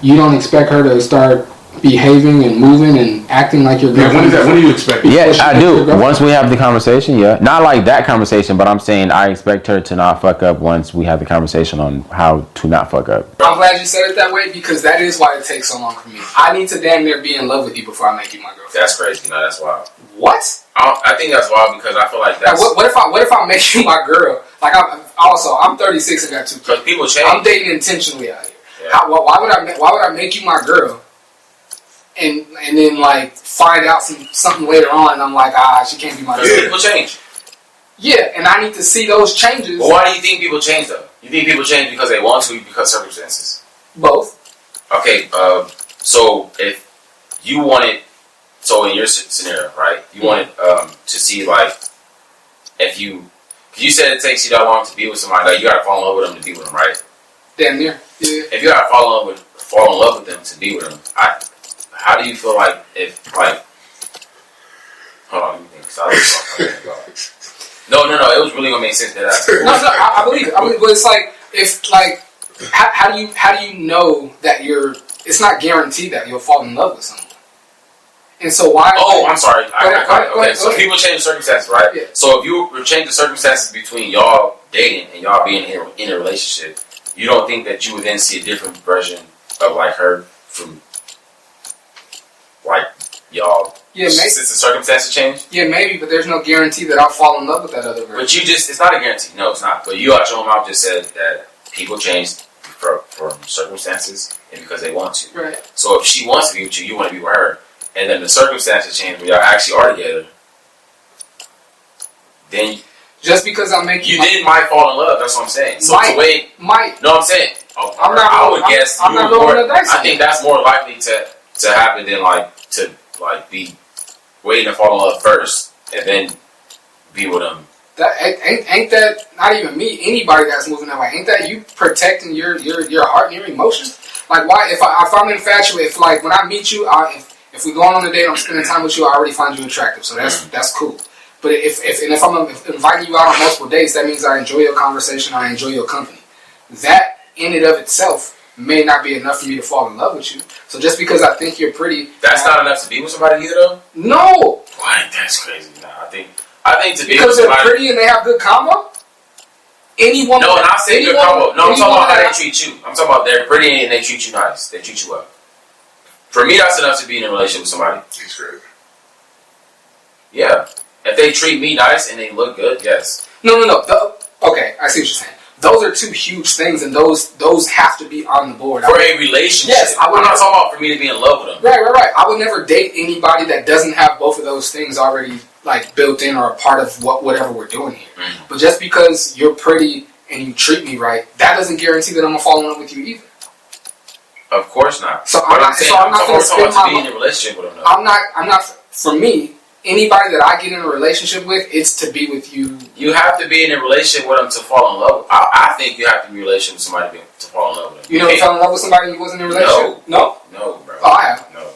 you don't expect her to start behaving and moving and acting like your girlfriend. When do you expect it? Yeah, I do. Once we have the conversation, yeah. Not like that conversation, but I'm saying I expect her to not fuck up once we have the conversation on how to not fuck up. I'm glad you said it that way because that is why it takes so long for me. I need to damn near be in love with you before I make you my girlfriend. That's crazy. No, that's wild. What? I think that's wild because I feel like that's... Like, what if I make you my girl? Like, I'm 36 and got 2 kids. Because people change. I'm dating intentionally out here. Yeah. Why would I make you my girl? And then like find out something later on, and I'm like, she can't be my girl. People change. Yeah, and I need to see those changes. Well, why do you think people change though? You think people change because they want to, because circumstances? Both. Okay, so if you wanted, so in your scenario, right? You wanted to see like if you said it takes you that long to be with somebody, like you gotta fall in love with them to be with them, right? Damn near. Yeah. If you gotta fall in love with them to be with them, how do you feel like if like? Hold on, let me think. No. It was really gonna make sense that I believe it. But it's like if like how do you know that it's not guaranteed that you'll fall in love with someone. And so why? Oh, I'm sorry. Okay. So people change circumstances, right? Yeah. So if you change the circumstances between y'all dating and y'all being in a relationship, you don't think that you would then see a different version of like her from like y'all? Yeah, maybe. Since the circumstances change? Yeah, maybe, but there's no guarantee that I'll fall in love with that other version. But it's not a guarantee. No, it's not. But you out your own mouth just said that people change from circumstances and because they want to. Right. So if she wants to be with you, you want to be with her. And then the circumstances change when y'all actually are together, then just because I make you might fall in love. That's what I'm saying. So might. No, I'm saying. I think that's more likely to happen than to be waiting to fall in love first and then be with them. That ain't that not even me? Anybody that's moving that way, ain't that you protecting your heart and your emotions? Like why if I'm infatuated, if like when I meet you, if we go on a date, I'm spending time with you, I already find you attractive, so that's cool. But if I'm inviting you out on multiple dates, that means I enjoy your conversation, I enjoy your company. That in and of itself may not be enough for me to fall in love with you. So just because I think you're pretty, that's not enough to be with somebody either, though. No. Why? That's crazy. Nah, I think to be because with somebody, they're pretty and they have good combo. Any woman. No, not saying good combo. No, I'm talking about how they treat you. I'm talking about they're pretty and they treat you nice. They treat you well. For me, that's enough to be in a relationship with somebody. He's great. Yeah. If they treat me nice and they look good, yes. No. Okay, I see what you're saying. Those are two huge things, and those have to be on the board. For a relationship. Yes, I'm not talking about for me to be in love with them. Right. I would never date anybody that doesn't have both of those things already like built in or a part of whatever we're doing here. Mm-hmm. But just because you're pretty and you treat me right, that doesn't guarantee that I'm gonna fall in love with you either. Of course not. So I'm not going to spend my be in a relationship with them. I'm not. For me, anybody that I get in a relationship with, it's to be with you. You have to be in a relationship with them to fall in love with. I think you have to be in a relationship with somebody to fall in love with them. You never fell in love with somebody you wasn't in a relationship? No? No, bro. Oh, I have. No.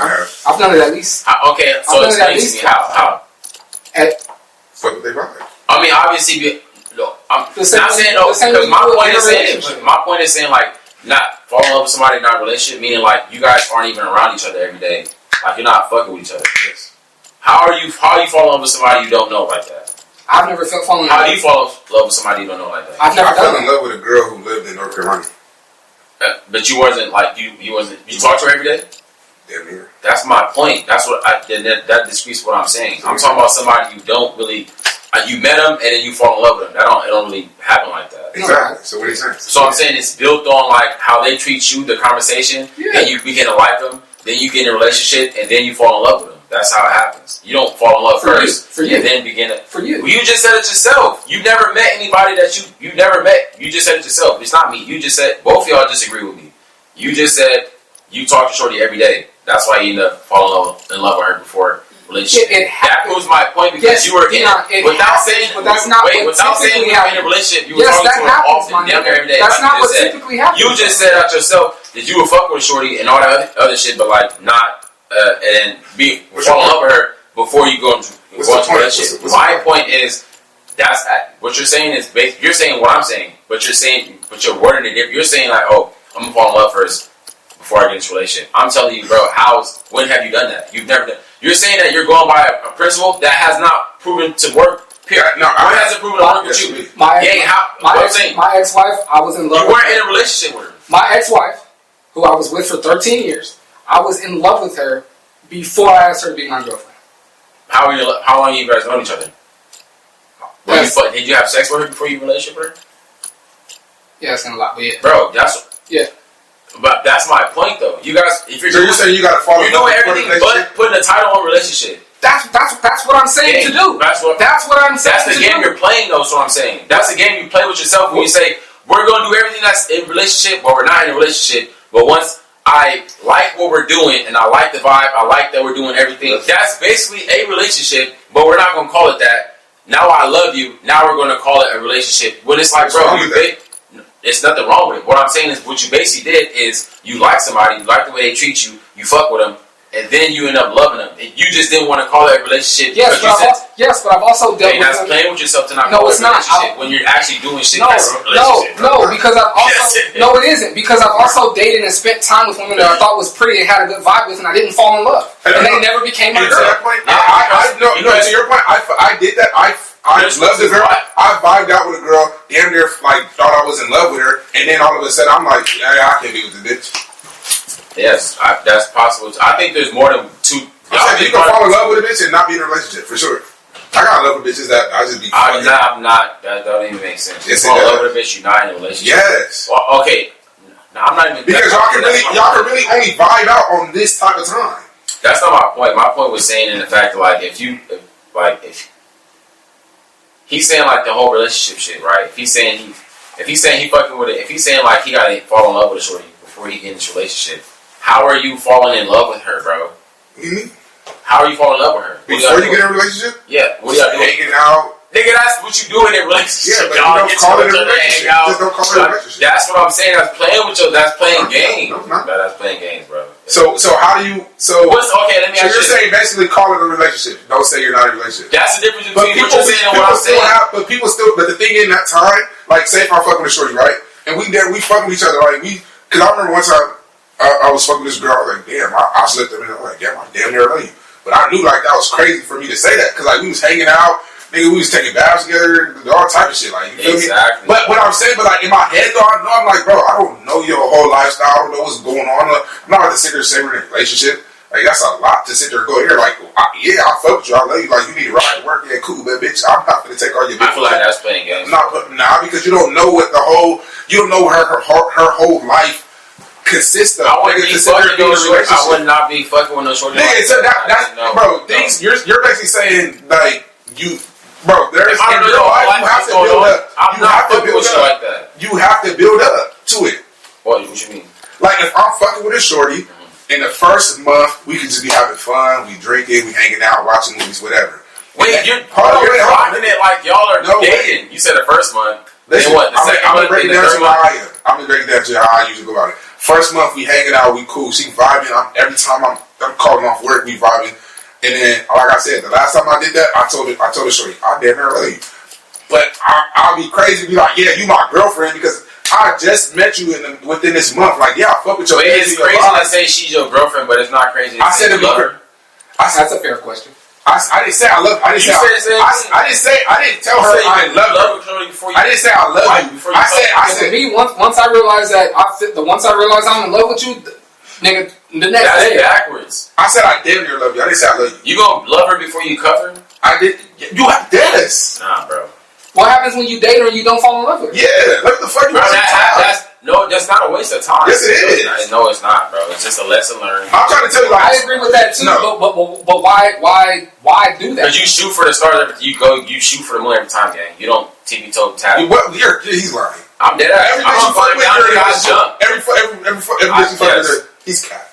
I have. I've done it at least. Okay, so explain to me how. Fuck what they buy. I mean, obviously, look, I'm not saying no, because my point is saying like not fall in love with somebody not in a relationship, meaning like you guys aren't even around each other every day. Like you're not fucking with each other. Yes. How you fall in love with somebody you don't know like that? I've never fallen in love. How do you fall in love with somebody you don't know like that? I fell in love with a girl who lived in North Carolina. But you wasn't like you talk to her every day? Damn near. That's my point. That's what that disputes what I'm saying. I'm talking about somebody you don't really. You met them and then you fall in love with them. It don't really happen like that. Exactly. So what are you saying? So I'm saying it's built on like how they treat you, the conversation, and you begin to like them. Then you get in a relationship and then you fall in love with them. That's how it happens. You don't fall in love first and then begin to. For you. Well, you just said it yourself. You never met anybody that you never met. You just said it yourself. It's not me. You just said both of y'all disagree with me. You just said you talk to Shorty every day. That's why you end up falling in love with her before relationship. That proves my point because you were in without saying you were in a relationship. You were talking to her often, down there every day. That's not what typically happens. You just said out yourself that you would fuck with a Shorty and all that other shit, but like not and fall in love with her before you go into that shit. My point is that's what you're saying is you're saying what I'm saying, but you're wording it. You're saying like, oh, I'm gonna fall in love first before I get into a relationship. I'm telling you, bro, when have you done that? You've never done. You're saying that you're going by a principle that has not proven to work. Period. No, what hasn't proven to work with you? My ex-wife, I was in love. You weren't in a relationship with her. My ex-wife, who I was with for 13 years, I was in love with her before I asked her to be my girlfriend. How long you guys known each other? Did you have sex with her before you relationship with her? Yeah, it's in a lot, but yeah. Bro, But that's my point, though. You guys, if you're saying you got to follow. You're doing everything but putting a title on relationship. That's what I'm saying to do. That's what I'm saying. That's the game you're playing, though. So I'm saying that's the game you play with yourself when you say we're going to do everything that's in relationship, but we're not in a relationship. But once I like what we're doing and I like the vibe, I like that we're doing everything. That's basically a relationship, but we're not going to call it that. Now I love you. Now we're going to call it a relationship. When it's like, bro, there's nothing wrong with it. What I'm saying is what you basically did is you like somebody, you like the way they treat you, you fuck with them, and then you end up loving them. And you just didn't want to call it a relationship. Yes, but I've also dealt with that's playing with yourself to not call it a relationship when you're actually doing shit that's a relationship. No, because I've also no, it isn't because I've also dated and spent time with women that I thought was pretty and had a good vibe with, and I didn't fall in love, and they never became my girl. To your point, I did that. I loved the girl. I vibed out with a girl. Damn near like thought I was in love with her, and then all of a sudden I'm like, yeah, I can't be with the bitch. Yes, that's possible. I think there's more than two. You can fall in love with a bitch and not be in a relationship for sure. I got love with bitches that I just be. I'm not. That don't even make sense. Yes, you fall in love with a bitch, you're not in a relationship. Yes. Well, okay. No, I'm not even. Because y'all can really only vibe out on this type of time. That's not my point. My point was saying in the fact that like if he's saying like the whole relationship shit, right? If he's saying he fucking with it, if he's saying like he gotta fall in love with a shorty before he get in this relationship, how are you falling in love with her, bro? Mm-hmm. How are you falling in love with her? Before you get in a relationship? Yeah. What are y'all doing? Hanging out. Nigga, that's what you do in a relationship. Yeah, but you don't call it a relationship. Just don't call it a relationship. That's what I'm saying. That's playing with you. That's playing games. No. That's playing games, bro. So how do you? What's okay? Let me ask you. So you're saying basically call it a relationship. Don't say you're not in a relationship. That's the difference between what you're saying and what I'm saying. But the thing in that time, like say if I'm fucking with a shorty, right? And we fucking with each other, like because I remember one time I was fucking this girl. I was like, damn, I slipped her in. I was like, damn, I damn near love you. But I knew like that was crazy for me to say that because like we was hanging out. Nigga, we was taking baths together, all type of shit, like, you feel me? But what I'm saying, like, in my head, though, I'm like, bro, I don't know your whole lifestyle, I don't know what's going on. I'm not about to sit there and say we're in a relationship. Like, that's a lot to sit there and go here, like, yeah, I fuck with you, I love you, like, you need to ride to work, yeah, cool, but bitch, I'm not gonna take all your bitch. I feel like that's playing games. Nah, because you don't know what you don't know her whole life consists of. I would not be fucking with no shorty. Nigga, so bro, things, you're basically saying, like, bro, there's you have to build up. I'm not fucking with you like that. You have to build up to it. What you mean? Like if I'm fucking with a shorty, in the first month, we could just be having fun. We drinking, we hanging out, watching movies, whatever. Wait, you're rocking it like y'all are dating. You said the first month. Listen, then what? The second month, breaking down to how I am. I'm gonna break down to how I usually go about it. First month, we hanging out, we cool. She vibing. Every time I'm calling off work, we vibing. And then, like I said, the last time I did that, I told her, shorty, I damn near love you. But I'll be crazy and be like, yeah, you my girlfriend because I just met you within this month. Like, yeah, I fuck with your energy. It's crazy to say she's your girlfriend, but it's not crazy. I said to love her. That's a fair question. I didn't say I love. I didn't tell her I love her. I didn't say I love you. I said. For me, once I realized that once I realized I'm in love with you, nigga, the next day. That's backwards. I said I damn near love you. I didn't say I love you. You gonna love her before you cuff her? I did. You have this. Nah, bro. What happens when you date her and you don't fall in love with her? Yeah, what the fuck you that's not a waste of time. Yes, it is. No, it's not, bro. It's just a lesson learned. I'm trying to tell you, like, I agree with that too. No. But why do that? Because you shoot for the stars. You shoot for the moon every time, gang. You don't tippy-toe tap. He's lying. I'm dead ass. I'm gonna find down the guy's jump. Every bitch you fuck with, he's cat.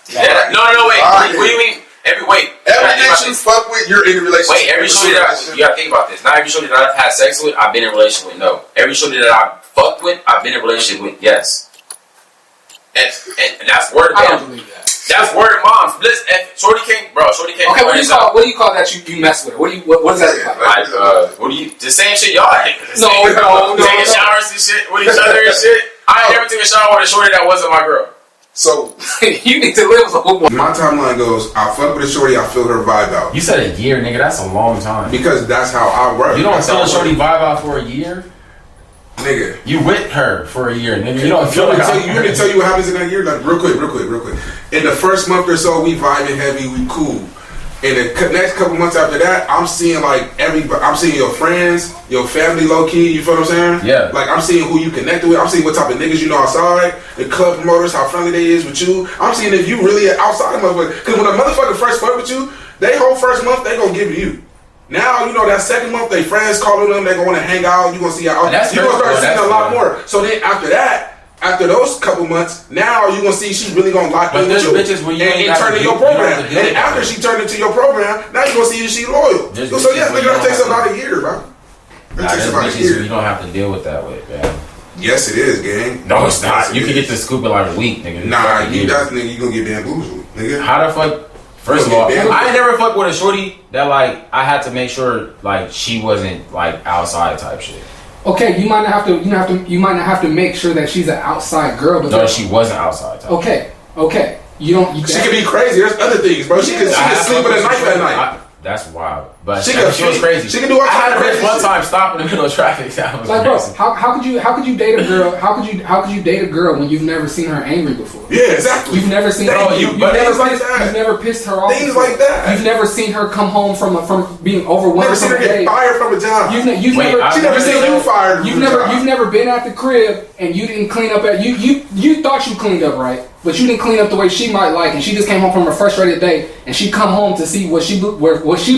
No, wait. What do you mean? Every bitch you fuck with, you're in a relationship. Wait, every shorty that you gotta think about this. Not every shorty that I've had sex with, I've been in a relationship with. No, every shorty that I've fucked with, I've been in a relationship with. Yes, and that's word of I don't believe that. That's word of mom. Shorty came. Okay, what do you call that? You mess with her? What is that? Like, the same shit y'all hate. No. Taking showers and shit with each other and shit. I ain't never took a shower with a shorty that wasn't my girl. So you need to live with one. My timeline goes, I fuck with a shorty, I feel her vibe out. You said a year, nigga. That's a long time. Because that's how I work. You don't feel a shorty vibe out for a year? Nigga. You with her for a year, nigga. You don't feel like you want me to tell you what happens in that year? Like, real quick. In the first month or so, we vibing heavy, we cool. In the next couple months after that, I'm seeing like I'm seeing your friends, your family low key, you feel what I'm saying? Yeah. Like I'm seeing who you connected with, I'm seeing what type of niggas you know outside, the club promoters, how friendly they is with you. I'm seeing if you really outside of motherfucker. Cause when a motherfucker first fuck with you, they whole first month they gonna give it you. Now, you know, that second month, they friends calling them, they gonna wanna hang out, you gonna see how you gonna start seeing a lot more. So then after that, after those couple months, now you gonna see she's really gonna lock in with you and turn into your program. And then after she turned into your program, now you gonna see if she loyal. So yeah, nigga, that takes about a year, bro. That takes about a year. You don't have to deal with that with, man. Yes, it is, gang. No, it's not. You can get the scoop in like a week, nigga. Nah, you gonna get bamboozled, nigga. How the fuck? First of all, I ain't never fucked with a shorty that like I had to make sure like she wasn't like outside type shit. Okay, you might not have to make sure that she's an outside girl, but no, she wasn't outside type. Okay. She could be crazy. There's other things, bro. She could sleep with a knife at night. That's wild. But she was crazy. She can do all kinds of crazy one time stop in the middle of traffic. That was like, crazy. bro, how could you date a girl? How could you date a girl when you've never seen her angry before? Yeah, exactly. You've never seen her. You've never pissed her off. Things like that. You've never seen her come home from being overwhelmed. Never seen her get fired from a job. She never seen you fired. You've never been at the crib and you didn't clean up. You thought you cleaned up right, but you didn't clean up the way she might like, and she just came home from a frustrated day, and she come home to see what she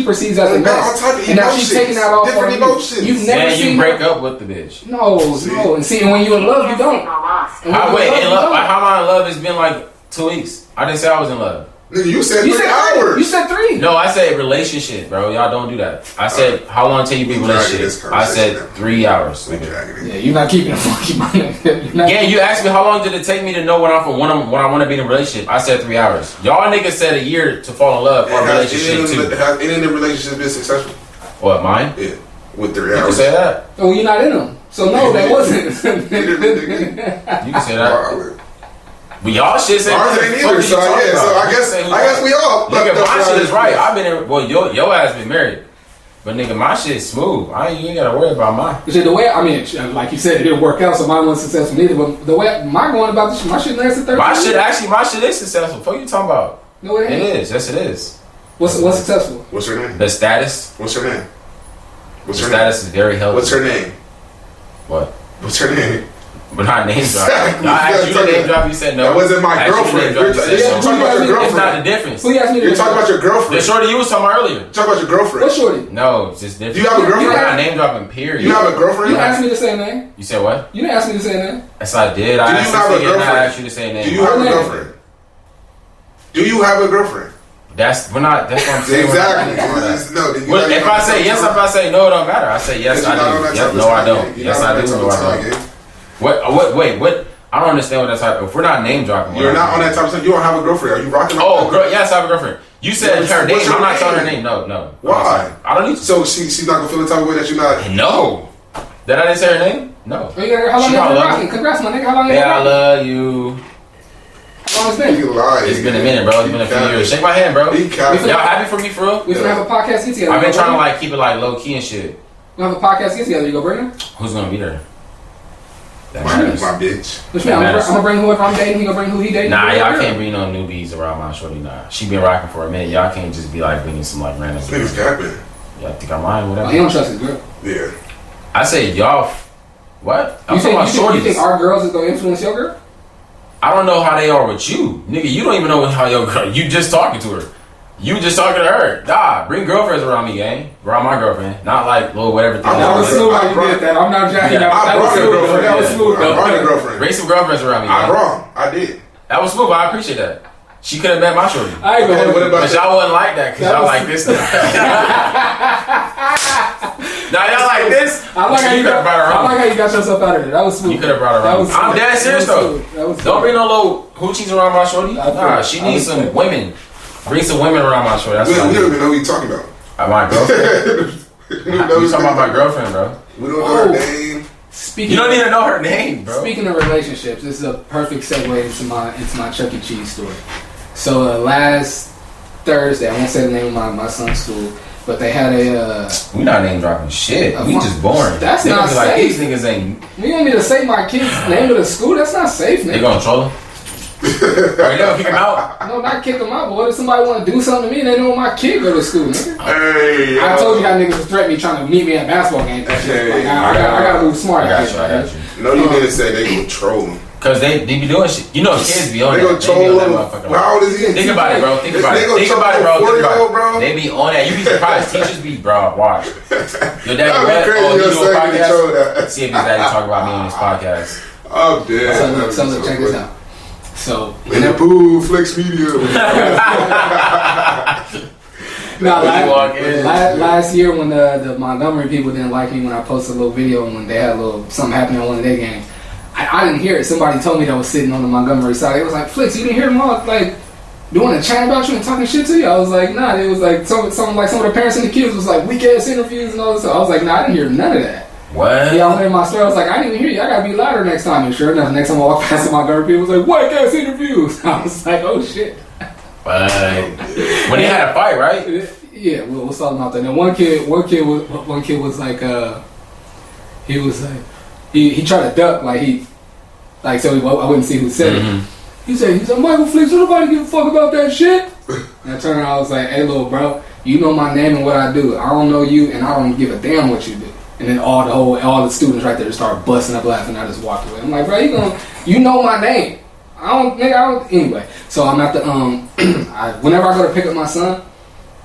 perceives as a mess, and now she's taking that off on you. You've never seen you break up with the bitch. No, and when you're in love, you don't. How am I in love? It's been like 2 weeks. I didn't say I was in love. You said 3 hours. You said 3. No, I said relationship, bro. Y'all don't do that. I said how long till you be relationship? I said 3 hours. Yeah, you're not keeping it funky, man. Yeah, you asked me how long did it take me to know when I want to be in a relationship. I said 3 hours. Y'all niggas said a year to fall in love or relationship too. Has any of the relationships been successful? What, mine? Yeah, with 3 hours. You can say that. Oh, you're not in them. So no, that wasn't. You can say that. But y'all shit said ours ain't either, so yeah. So I guess we all. Nigga, my shit is right. I've been in. Well, your ass been married, but nigga, my shit's smooth. You ain't gotta worry about mine. The way like you said, it didn't work out, so mine wasn't successful neither. But the way my going about this, my shit lasted 13 years. My shit is successful. What are you talking about? No, it ain't. It is. Yes, it is. What's successful? What's her name? The status. What's her name? The status is very healthy. What's her name? What? What's her name? But not name drop. I asked you to name drop. You said no. That wasn't my girlfriend. You're talking about your girlfriend. It's not the difference. Who you asked me to You're talking about your girlfriend. The shorty you was talking about earlier. Talk about your girlfriend. What shorty? No, it's just different. Do you have a girlfriend? You're not name dropping. Period. You have a girlfriend? You asked me to say a name. You said what? You didn't ask me to say a name. Yes, I did. I asked you to say a name. Do you have a girlfriend? Do you have a girlfriend? That's what I'm saying. Exactly. If I say yes, if I say no, it don't matter. I say yes, I do. Yep, no, I don't. Yes, I do. No, I don't. What? I don't understand what that's like. If we're not name dropping, you're not on that type of stuff. You don't have a girlfriend. Are you rocking? Oh, girl, yes, I have a girlfriend. You said her name. I'm not telling her name. No. Why? I don't need to. So she's not gonna feel the type of way that you're not. No. That I didn't say her name? No. How long you been rocking? Congrats, my nigga. How long you been rocking? I love you. How long it's been? You lying. It's been a minute, bro. It's been a few years. Shake my hand, bro. Y'all happy for me, for real? We finna have a podcast get together. I've been trying to like keep it like low key and shit. We have a podcast get together. You go bring her? Who's gonna be there? My bitch. Which mean, I'm gonna bring whoever I'm dating. He gonna bring who he dating. Nah, y'all can't bring no newbies around my shorty. Nah, she been rocking for a minute. Y'all can't just be like bringing some like random. Niggas capping. Y'all think I'm lying? Whatever. Oh, he don't trust his girl. Yeah. I say y'all. What? You think our girls is gonna influence your girl? I don't know how they are with you, nigga. You don't even know how your girl. You just talking to her. You just talking to her. Nah, bring girlfriends around me, gang. Around my girlfriend, not like little whatever. That was smooth how you did that. I'm not jacking. That was smooth. I brought a girlfriend. Bring some girlfriends around me. I did. That was smooth. I appreciate that. She could have met my shorty. I ain't gonna. But y'all wasn't like that because y'all like this. Now y'all like this. I like how you got yourself out of there. That was smooth. You could have brought her around. I'm dead serious though. Don't bring no little hoochies around my shorty. Nah, she needs some women. Bring some women around my shorty. We don't even know what you're talking about. My girlfriend. You talking about my girlfriend, bro? We don't know her name. You don't even know her name, bro. Speaking of relationships, this is a perfect segue into my Chuck E. Cheese story. So last Thursday, I won't say the name of my son's school, but they had a. We not name dropping shit. We just boring. That's they not be safe. Like, these niggas ain't. You want me to say my kid's name of the school? That's not safe, nigga. They gonna troll him? Are you gonna kick him out? No, not kick him out, but what if somebody want to do something to me and they know my kid go to school, nigga? Hey, I told you how niggas was threatening me trying to meet me at basketball games. Like, I gotta move smart. I got you. No, you didn't say they gonna troll him. Cause they be doing shit. You know, kids be on that. They gonna troll him. How old is he? Think about it, bro. Think about it, bro. They be on that. You be surprised. Teachers be, bro. Watch. Your daddy read. Oh, he do a podcast. See if his daddy talk about me on his podcast. Oh, damn. So look, check this out. So in the pool, Flix Media. Now, last year when the Montgomery people didn't like me when I posted a little video and when they had a little something happening on one of their games, I didn't hear it. Somebody told me that was sitting on the Montgomery side. It was like, Flix, you didn't hear them all like doing a chat about you and talking shit to you? I was like, nah. It was like some of the parents and the kids was like weak ass interviews and all this stuff. I was like, nah, I didn't hear none of that. What? Yeah, I went in my store. I was like, I didn't even hear you. I gotta be louder next time. And sure enough, next time I walked past my girl, people was like, "White ass interviews." I was like, "Oh shit!" But when they had a fight, right? Yeah, we'll talk about that. Now, one kid was like, he was like, he tried to duck, so I wouldn't see who said it. He said, Michael Flix, nobody give a fuck about that shit. And I turned around, I was like, hey, little bro, you know my name and what I do. I don't know you, and I don't give a damn what you do. And then all the students right there start busting up laughing. I just walked away. I'm like, bro, you know my name. Anyway, so I'm at the whenever I go to pick up my son,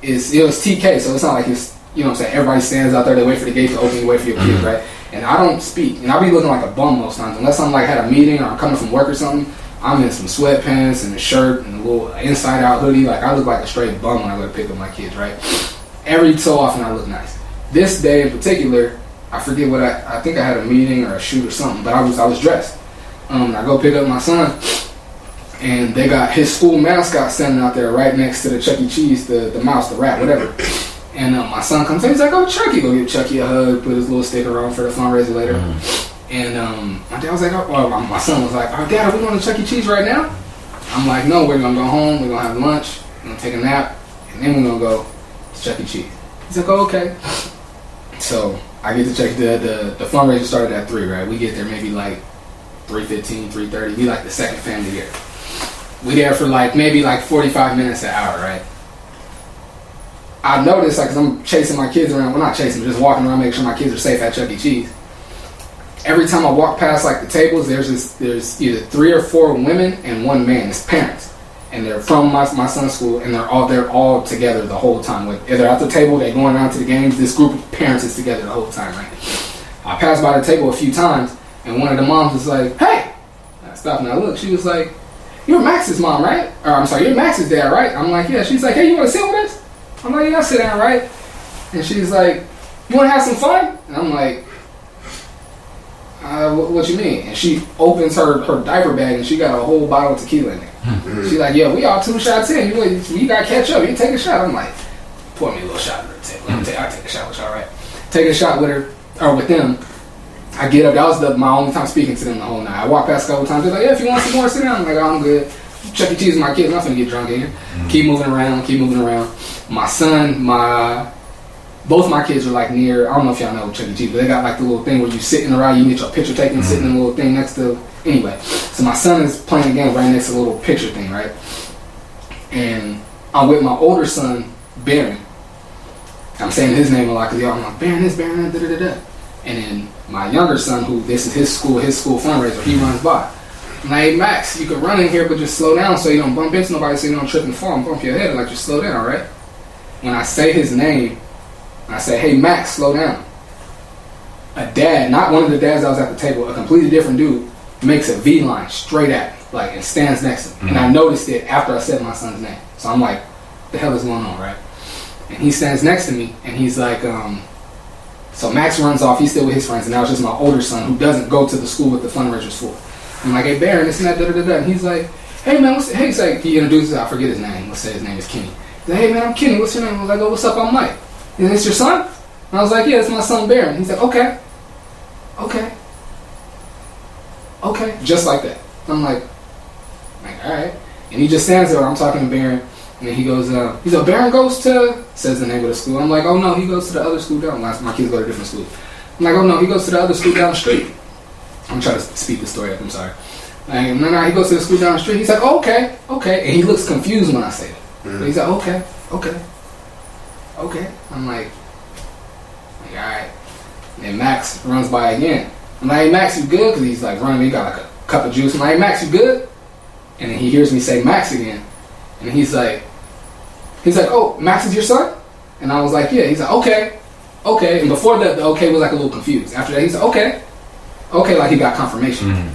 it was TK, so it's not like it's, you know what I'm saying, everybody stands out there, they wait for the gate to open, you wait for your kid, right? And I don't speak, and I'll be looking like a bum most times, unless I'm like had a meeting or I'm coming from work or something. I'm in some sweatpants and a shirt and a little inside out hoodie. Like, I look like a straight bum when I go to pick up my kids, right? Every so often I look nice. This day in particular, I forget what I think I had a meeting or a shoot or something, but I was dressed. I go pick up my son, and they got his school mascot standing out there right next to the Chuck E. Cheese, the mouse, the rat, whatever. And my son comes in, he's like, "Oh, Chucky," go give Chucky a hug, put his little sticker on for the fundraiser later. And my dad was like, my son was like, "Oh, Dad, are we going to Chuck E. Cheese right now?" I'm like, "No, we're gonna go home, we're gonna have lunch, we're gonna take a nap, and then we're gonna go to Chuck E. Cheese." He's like, "Oh, okay." So I get to check the fundraiser started at 3, right? We get there maybe like 3:15, 3:30. We like the second family there. We there for maybe 45 minutes, an hour, right? I noticed, cause I'm chasing my kids around. Well, not chasing, just walking around, making sure my kids are safe at Chuck E. Cheese. Every time I walk past the tables, there's either 3 or 4 women and 1 man. It's parents, and they're from my son's school, and they're all together the whole time. They're at the table, they're going around to the games. This group of parents is together the whole time, right? I passed by the table a few times, and one of the moms was like, "Hey!" I stopped and I looked. She was like, you're Max's mom, right? Or I'm sorry, you're Max's dad, right? I'm like, yeah. She's like, hey, you want to sit with us? I'm like, yeah, I'll sit down, right? And she's like, you want to have some fun? And I'm like, what you mean? And she opens her diaper bag and she got a whole bottle of tequila in there. She's like, yo, we all 2 shots in. You got to catch up. You take a shot. I'm like, pour me a little shot of her. I'll take a shot with y'all, right? Take a shot with her, or with them. I get up. That was my only time speaking to them the whole night. I walked past a couple times. They're like, yeah, if you want some more, sit down. I'm like, oh, I'm good. Chuck E. Cheese with my kids. I'm not finna get drunk in here. Keep moving around. My son, both my kids are like near, I don't know if y'all know Chuck E. Cheese, but they got like the little thing where you sit in the ride, you get your picture taken, sitting in the little thing next to, anyway. So my son is playing a game right next to the little picture thing, right? And I'm with my older son, Baron. I'm saying his name a lot because I'm like, Baron this, Baron that, da-da-da-da. And then my younger son, who this is his school fundraiser, he runs by. I'm like, hey Max, you can run in here, but just slow down so you don't bump into nobody, so you don't trip and fall and bump your head. Like, just slow down, right? When I say his name, I say, hey Max, slow down. A dad, not one of the dads that was at the table, a completely different dude, makes a V line straight at me, like, and stands next to me. And I noticed it after I said my son's name. So I'm like, what the hell is going on, right? And he stands next to me, and he's like, so Max runs off, he's still with his friends, and now it's just my older son who doesn't go to the school with the fundraisers for. I'm like, hey Baron, this and that, da-da-da-da. And he's like, hey man, he's like, he introduces, I forget his name, let's say his name is Kenny. He's like, hey man, I'm Kenny, what's your name? I was like, oh, what's up, I'm Mike. And it's your son? And I was like, yeah, it's my son Baron. He's like, okay, just like that. I'm like, all right. And he just stands there, I'm talking to Baron, and then he goes, he's like, Baron goes to, says the name of the school. I'm like, oh no, he goes to the other school down. My kids go to different schools. I'm like, oh no, he goes to the other school down the street. I'm trying to speed the story up, I'm sorry. And then he goes to the school down the street. He's like, oh, okay. And he looks confused when I say that. But he's like, okay. I'm like, all right. And then Max runs by again. I'm like, hey Max, you good? Because he's like running, he got like a cup of juice. I'm like, hey Max, you good? And then he hears me say Max again. And he's like, oh, Max is your son? And I was like, yeah. He's like, okay. And before that, the okay was like a little confused. After that, he's like, okay, like he got confirmation.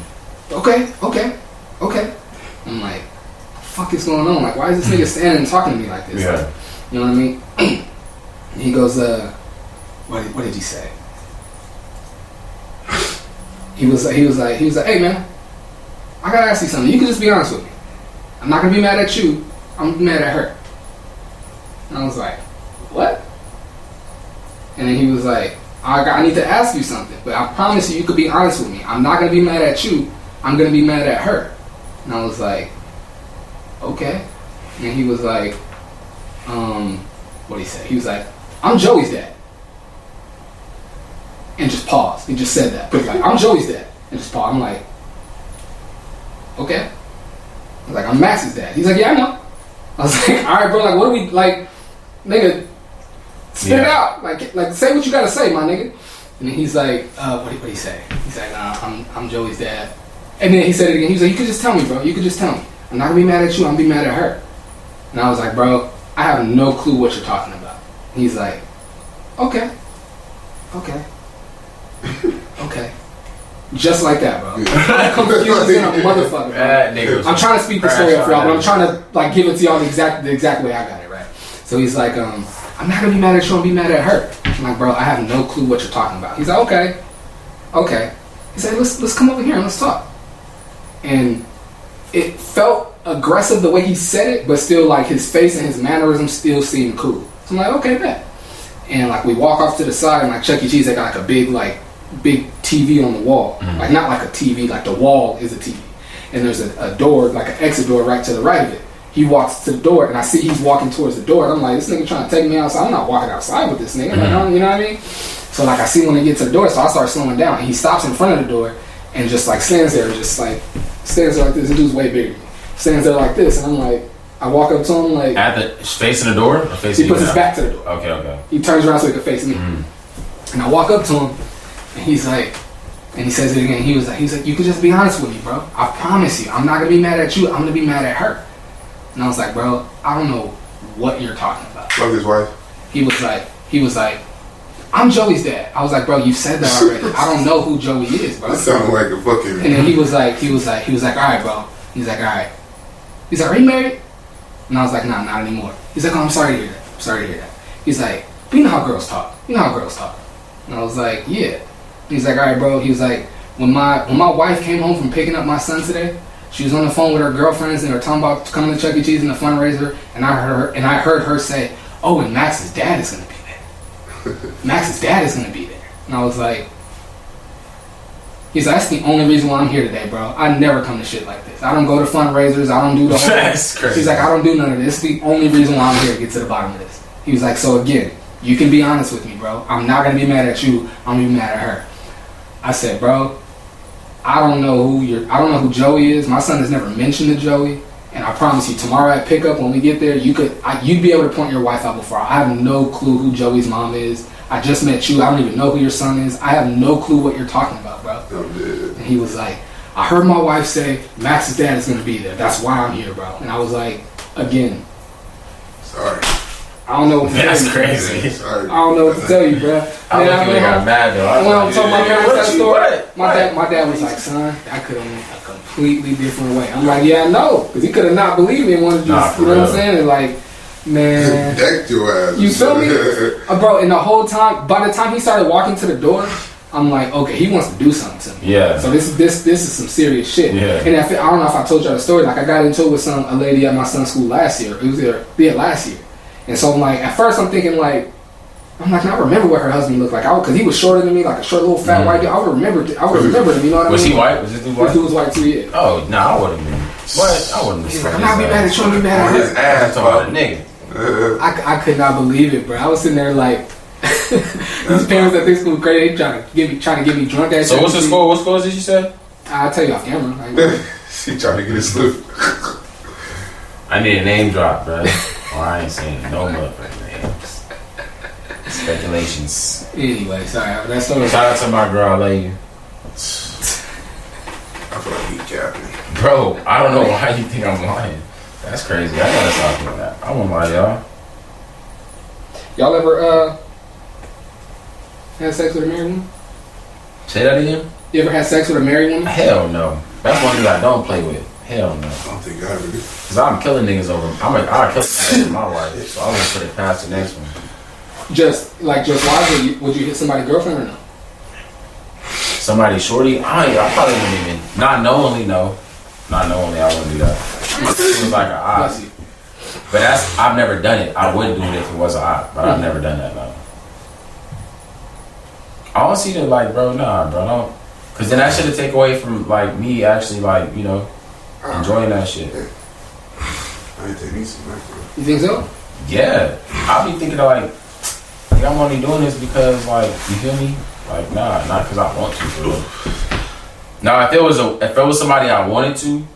Okay. I'm like, what the fuck is going on? Like, why is this nigga standing and talking to me like this? Yeah. Like, you know what I mean? And he goes, what did he say? He was like, hey man, I gotta ask you something. You can just be honest with me. I'm not gonna be mad at you. I'm gonna be mad at her. And I was like, what? And then he was like, I need to ask you something, but I promise you could be honest with me. I'm not gonna be mad at you. I'm gonna be mad at her. And I was like, okay. And he was like, what did he say? He was like, I'm Joey's dad. And just paused. He just said that. But like, I'm Joey's dad. And just paused. I'm like, okay. I was like, I'm Max's dad. He's like, yeah, I know. I was like, all right, bro. Like, what do we like, nigga? Spit it out. Like, say what you gotta say, my nigga. And then he's like, what did he say? He's like, I'm Joey's dad. And then he said it again. He was like, you could just tell me, bro. You could just tell me. I'm not gonna be mad at you. I'm gonna be mad at her. And I was like, bro, I have no clue what you're talking about. And he's like, okay. Just like that, bro. I'm confused in a motherfucker, bro. I'm trying to speak the story up for y'all, but I'm trying to like give it to y'all the exact way I got it, right? So he's like, I'm not gonna be mad at you, I'm gonna be mad at her. I'm like, bro, I have no clue what you're talking about. He's like, okay. He's like, let's come over here and let's talk. And it felt aggressive the way he said it, but still like his face and his mannerism still seemed cool. So I'm like, okay, bet. And like we walk off to the side, and like Chuck E. Cheese, they got like a big TV on the wall. Like not like a TV, like the wall is a TV. And there's a door, like an exit door right to the right of it. He walks to the door, and I see he's walking towards the door. And I'm like, this nigga trying to take me outside. I'm not walking outside with this nigga. Like, you know what I mean? So like I see when they get to the door, so I start slowing down. And he stops in front of the door and just like stands there like this. The dude's way bigger than me. Stands there like this, and I'm like, I walk up to him like at the facing the door. Or facing he puts his back to the door. Okay. He turns around so he can face me. And I walk up to him, and he's like, and he says it again. He was like, you could just be honest with me, bro. I promise you, I'm not gonna be mad at you. I'm gonna be mad at her. And I was like, bro, I don't know what you're talking about. Fuck his wife. He was like, I'm Joey's dad. I was like, bro, you said that already. I don't know who Joey is, bro. That sounded like a fucking. And then he was like, all right, bro. He's like, all right. He's like, are you married? And I was like, nah, not anymore. He's like, oh, I'm sorry to hear that. I'm sorry to hear that. He's like, but you know how girls talk. You know how girls talk. And I was like, yeah. He's like, all right, bro. He was like, when my wife came home from picking up my son today, she was on the phone with her girlfriends and they were talking about coming to Chuck E. Cheese in the fundraiser, and I heard her say, oh, and Max's dad is gonna be there. Max's dad is gonna be there. And I was like, he's like, that's the only reason why I'm here today, bro. I never come to shit like this. I don't go to fundraisers. I don't do the whole That's crazy. He's like, I don't do none of this. It's the only reason why I'm here to get to the bottom of this. He was like, so again, you can be honest with me, bro. I'm not gonna be mad at you. I'm gonna be mad at her. I said, bro, I don't know who Joey is. My son has never mentioned to Joey. And I promise you, tomorrow at pickup, when we get there, you'd be able to point your wife out before. I have no clue who Joey's mom is. I just met you. I don't even know who your son is. I have no clue what you're talking about, bro. And he was like, I heard my wife say Max's dad is going to be there. That's why I'm here, bro. And I was like, again, sorry. I don't know what to tell you. That's crazy. Sorry. I don't know what to tell you, bro. I got mad though. When I was talking my parents that story, what? my dad was like, son, that could have went a completely different way. I'm like, yeah, I know. Because he could have not believed me and wanted to just, you know what I'm saying? And like, man. Decked your ass. You feel me? Bro, and the whole time, by the time he started walking to the door, I'm like, okay, he wants to do something to me. Yeah. So this is some serious shit. Yeah. And I don't know if I told y'all the story. Like, I got into it with a lady at my son's school last year. It was there, last year. And so I'm like, at first I'm thinking like, I remember what her husband looked like. Because he was shorter than me, like a short little fat white dude. I would remember him, you know what I mean? Was he white? Was this dude white? This dude was white too, yeah. Oh, no, I wouldn't been. What? I wouldn't He's like, I'm not be mad at you, I'm be mad at His her. ass, about a nigga. I could not believe it, bro. I was sitting there like, these parents at this school crazy. They trying to get me drunk at So what's the score? What scores did you say? I'll tell you off camera. Like, She trying to get his slip. I need a name drop, bro. Or I ain't saying no motherfucking names. Speculations. anyway, sorry. That story. Shout out to my girl, I love you. I feel like he capping. Bro, I don't know why you think I'm lying. That's crazy. I gotta stop doing that. I won't lie, y'all. Y'all ever had sex with a married woman? Say that again? You ever had sex with a married woman? Hell no. That's one thing I don't play with. Hell no. I don't think I ever did. Cause I'm killing niggas over. I'll kill niggas with my wife, so I won't put it past the next one. Just why would you hit somebody's girlfriend or no? Somebody shorty, I probably wouldn't even. Not knowingly, no. Not knowingly, I wouldn't do that. It was like an Bless odd. you. But I've never done it. I would do it if it was an odd, but I've never done that, no. I don't see that, like, bro, nah, bro, don't. Cause then that should have taken away from, like, me actually, like, you know, enjoying that shit. I ain't take me some back, bro. You think so? Yeah. I'll be thinking, like, I'm only doing this because, like, you feel me? Like, nah, not because I want to, bro. Now, if it was somebody I wanted to,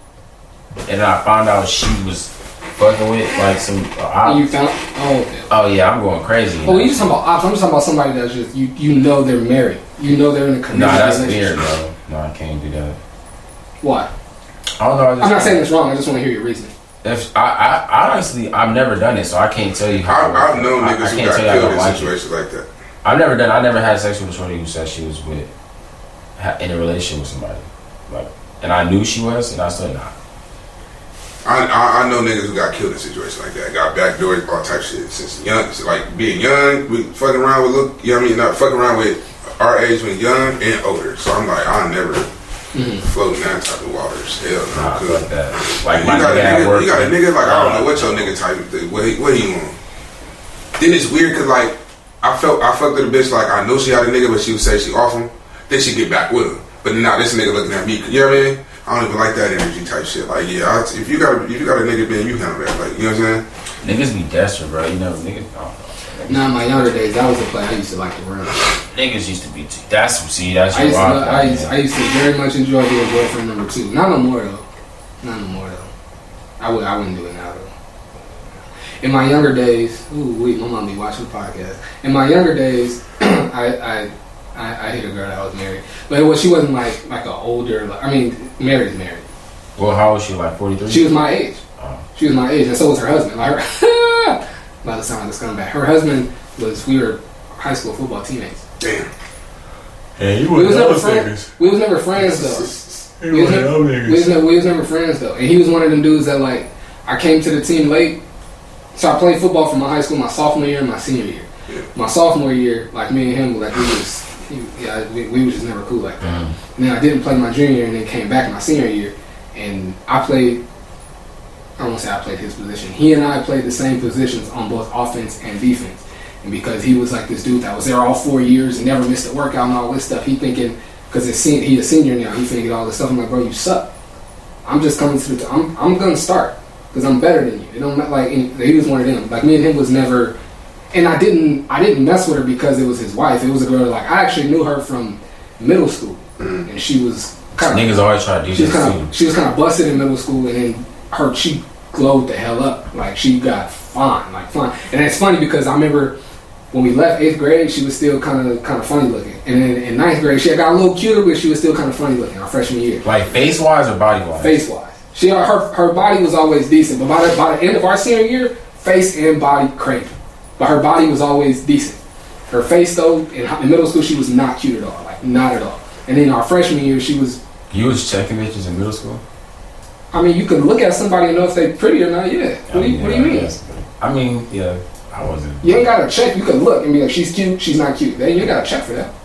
and then I found out she was fucking with, like, some You found? Oh, okay. Oh yeah, I'm going crazy. Oh, you just talking about ops. I'm just talking about somebody that's just you know they're married. You know they're in a committed Nah, that's relationship. weird, bro. No, I can't do that. Why? I don't know. I'm not saying it's wrong. I just want to hear your reasoning. If I honestly, I've never done it, so I can't tell you how. I've known niggas who can't got tell you I killed don't in like situations like that. I never had sex with a shorty who said she was in a relationship with somebody, like, and I knew she was, and I still not. I know niggas who got killed in situations like that. Got backdoors, all type of shit. Since young, like being young, we fucking around with you know what I mean? Not fucking around with our age when young and older. So I'm like, I never float in that type of waters. Hell no. Nah, like that. Like you my got nigga at work. you got a nigga like I don't know what your nigga type of thing. What he want? Then it's weird because like I fucked with a bitch like I know she had a nigga, but she would say she off him. Then she get back with him. But now this nigga looking at me. You know what I mean? I don't even like that energy type shit. Like, yeah, if you got a nigga, then you handle that. Like, you know what I'm saying? Niggas be desperate, bro. You know, niggas. Nah, in my younger days, that was the play I used to like to run. Niggas used to be. That's your I wild. used to very much enjoy being boyfriend number 2. Not no more though. I wouldn't do it now though. In my younger days, my mom be watching the podcast. In my younger days, I hit a girl that was married, but she wasn't like an older. Married. Well, how was she? Like 43? She was my age. Oh. She was my age, and so was her husband. Like, by the sound of this scumbag, her husband we were high school football teammates. Damn. Yeah, We was never friends though. We was never friends though, and he was one of them dudes that like I came to the team late. So I played football from my high school, my sophomore year and my senior year. Yeah. My sophomore year, like me and him, like we was just never cool like that. And then I didn't play my junior year, and then came back my senior year, and I played. I don't want to say I played his position. He and I played the same positions on both offense and defense. And because he was like this dude that was there all 4 years and never missed a workout and all this stuff, he thinking, because he a senior now, he finna get all this stuff. I'm like, bro, you suck. I'm just coming to the. I'm gonna start because I'm better than you. It don't like he was one of them. Like me and him was never. And I didn't mess with her because it was his wife. It was a girl like I actually knew her from middle school, and she was kind of niggas always try to do this. She was kind of busted in middle school, and then her cheek glowed the hell up. Like she got fine. And it's funny because I remember when we left 8th grade, she was still kind of funny looking, and then in 9th grade she got a little cuter, but she was still kind of funny looking. Our freshman year, like face wise or body wise. Face wise, her body was always decent, but by the end of our senior year, face and body crazy. But her body was always decent. Her face, though, in middle school, she was not cute at all. Like, not at all. And then our freshman year, she was... You was checking bitches in middle school? I mean, you can look at somebody and know if they pretty or not, yeah. What do you mean? Yes. I mean, yeah, I wasn't... You ain't got to check. You can look and be like, she's cute, she's not cute. You ain't got to check for that.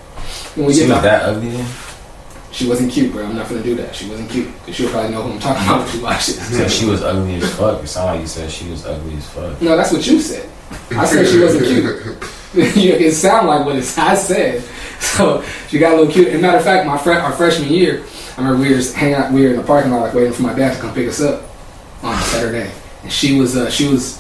She was that ugly then? She wasn't cute, bro. I'm not going to do that. She wasn't cute. Because she'll probably know who I'm talking about if she watches it. You said she was ugly as fuck. It sounded like you said she was ugly as fuck. No, that's what you said. I said she wasn't cute. It sounded like what I said. So she got a little cute. And matter of fact, our freshman year, I remember we were hanging out. We were in the parking lot, like waiting for my dad to come pick us up on a Saturday. And she was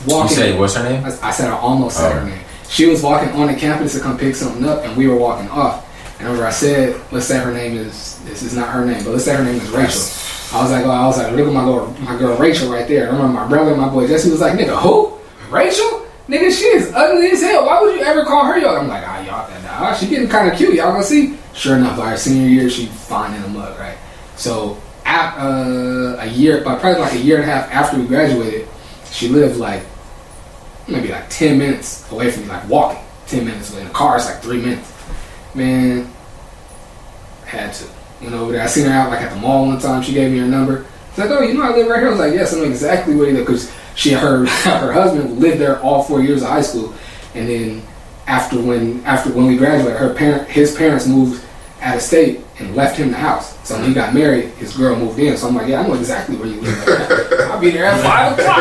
walking. You said what's her name? I said her almost said her name. She was walking on the campus to come pick something up, and we were walking off. And I remember I said, let's say her name is. This is not her name, but let's say her name is Rachel. I was like, look at my girl Rachel right there. I remember my brother and my boy Jesse was like, nigga, who? Rachel? Nigga, she is ugly as hell. Why would you ever call her y'all? I'm like, y'all, she getting kind of cute. Y'all gonna see? Sure enough, by her senior year, she fine in the mug, right? So, probably like a year and a half after we graduated, she lived maybe 10 minutes away from me, like walking 10 minutes away. In the car, it's like 3 minutes. Man, had to. Went over there. I seen her out at the mall one time. She gave me her number. She's like, oh, you know I live right here? I was like, yes, I know exactly where you live. Because her husband lived there all 4 years of high school. And then after when we graduated, his parents moved out of state and left him the house. So when he got married, his girl moved in. So I'm like, yeah, I know exactly where you live right now. I'll be there at 5 o'clock.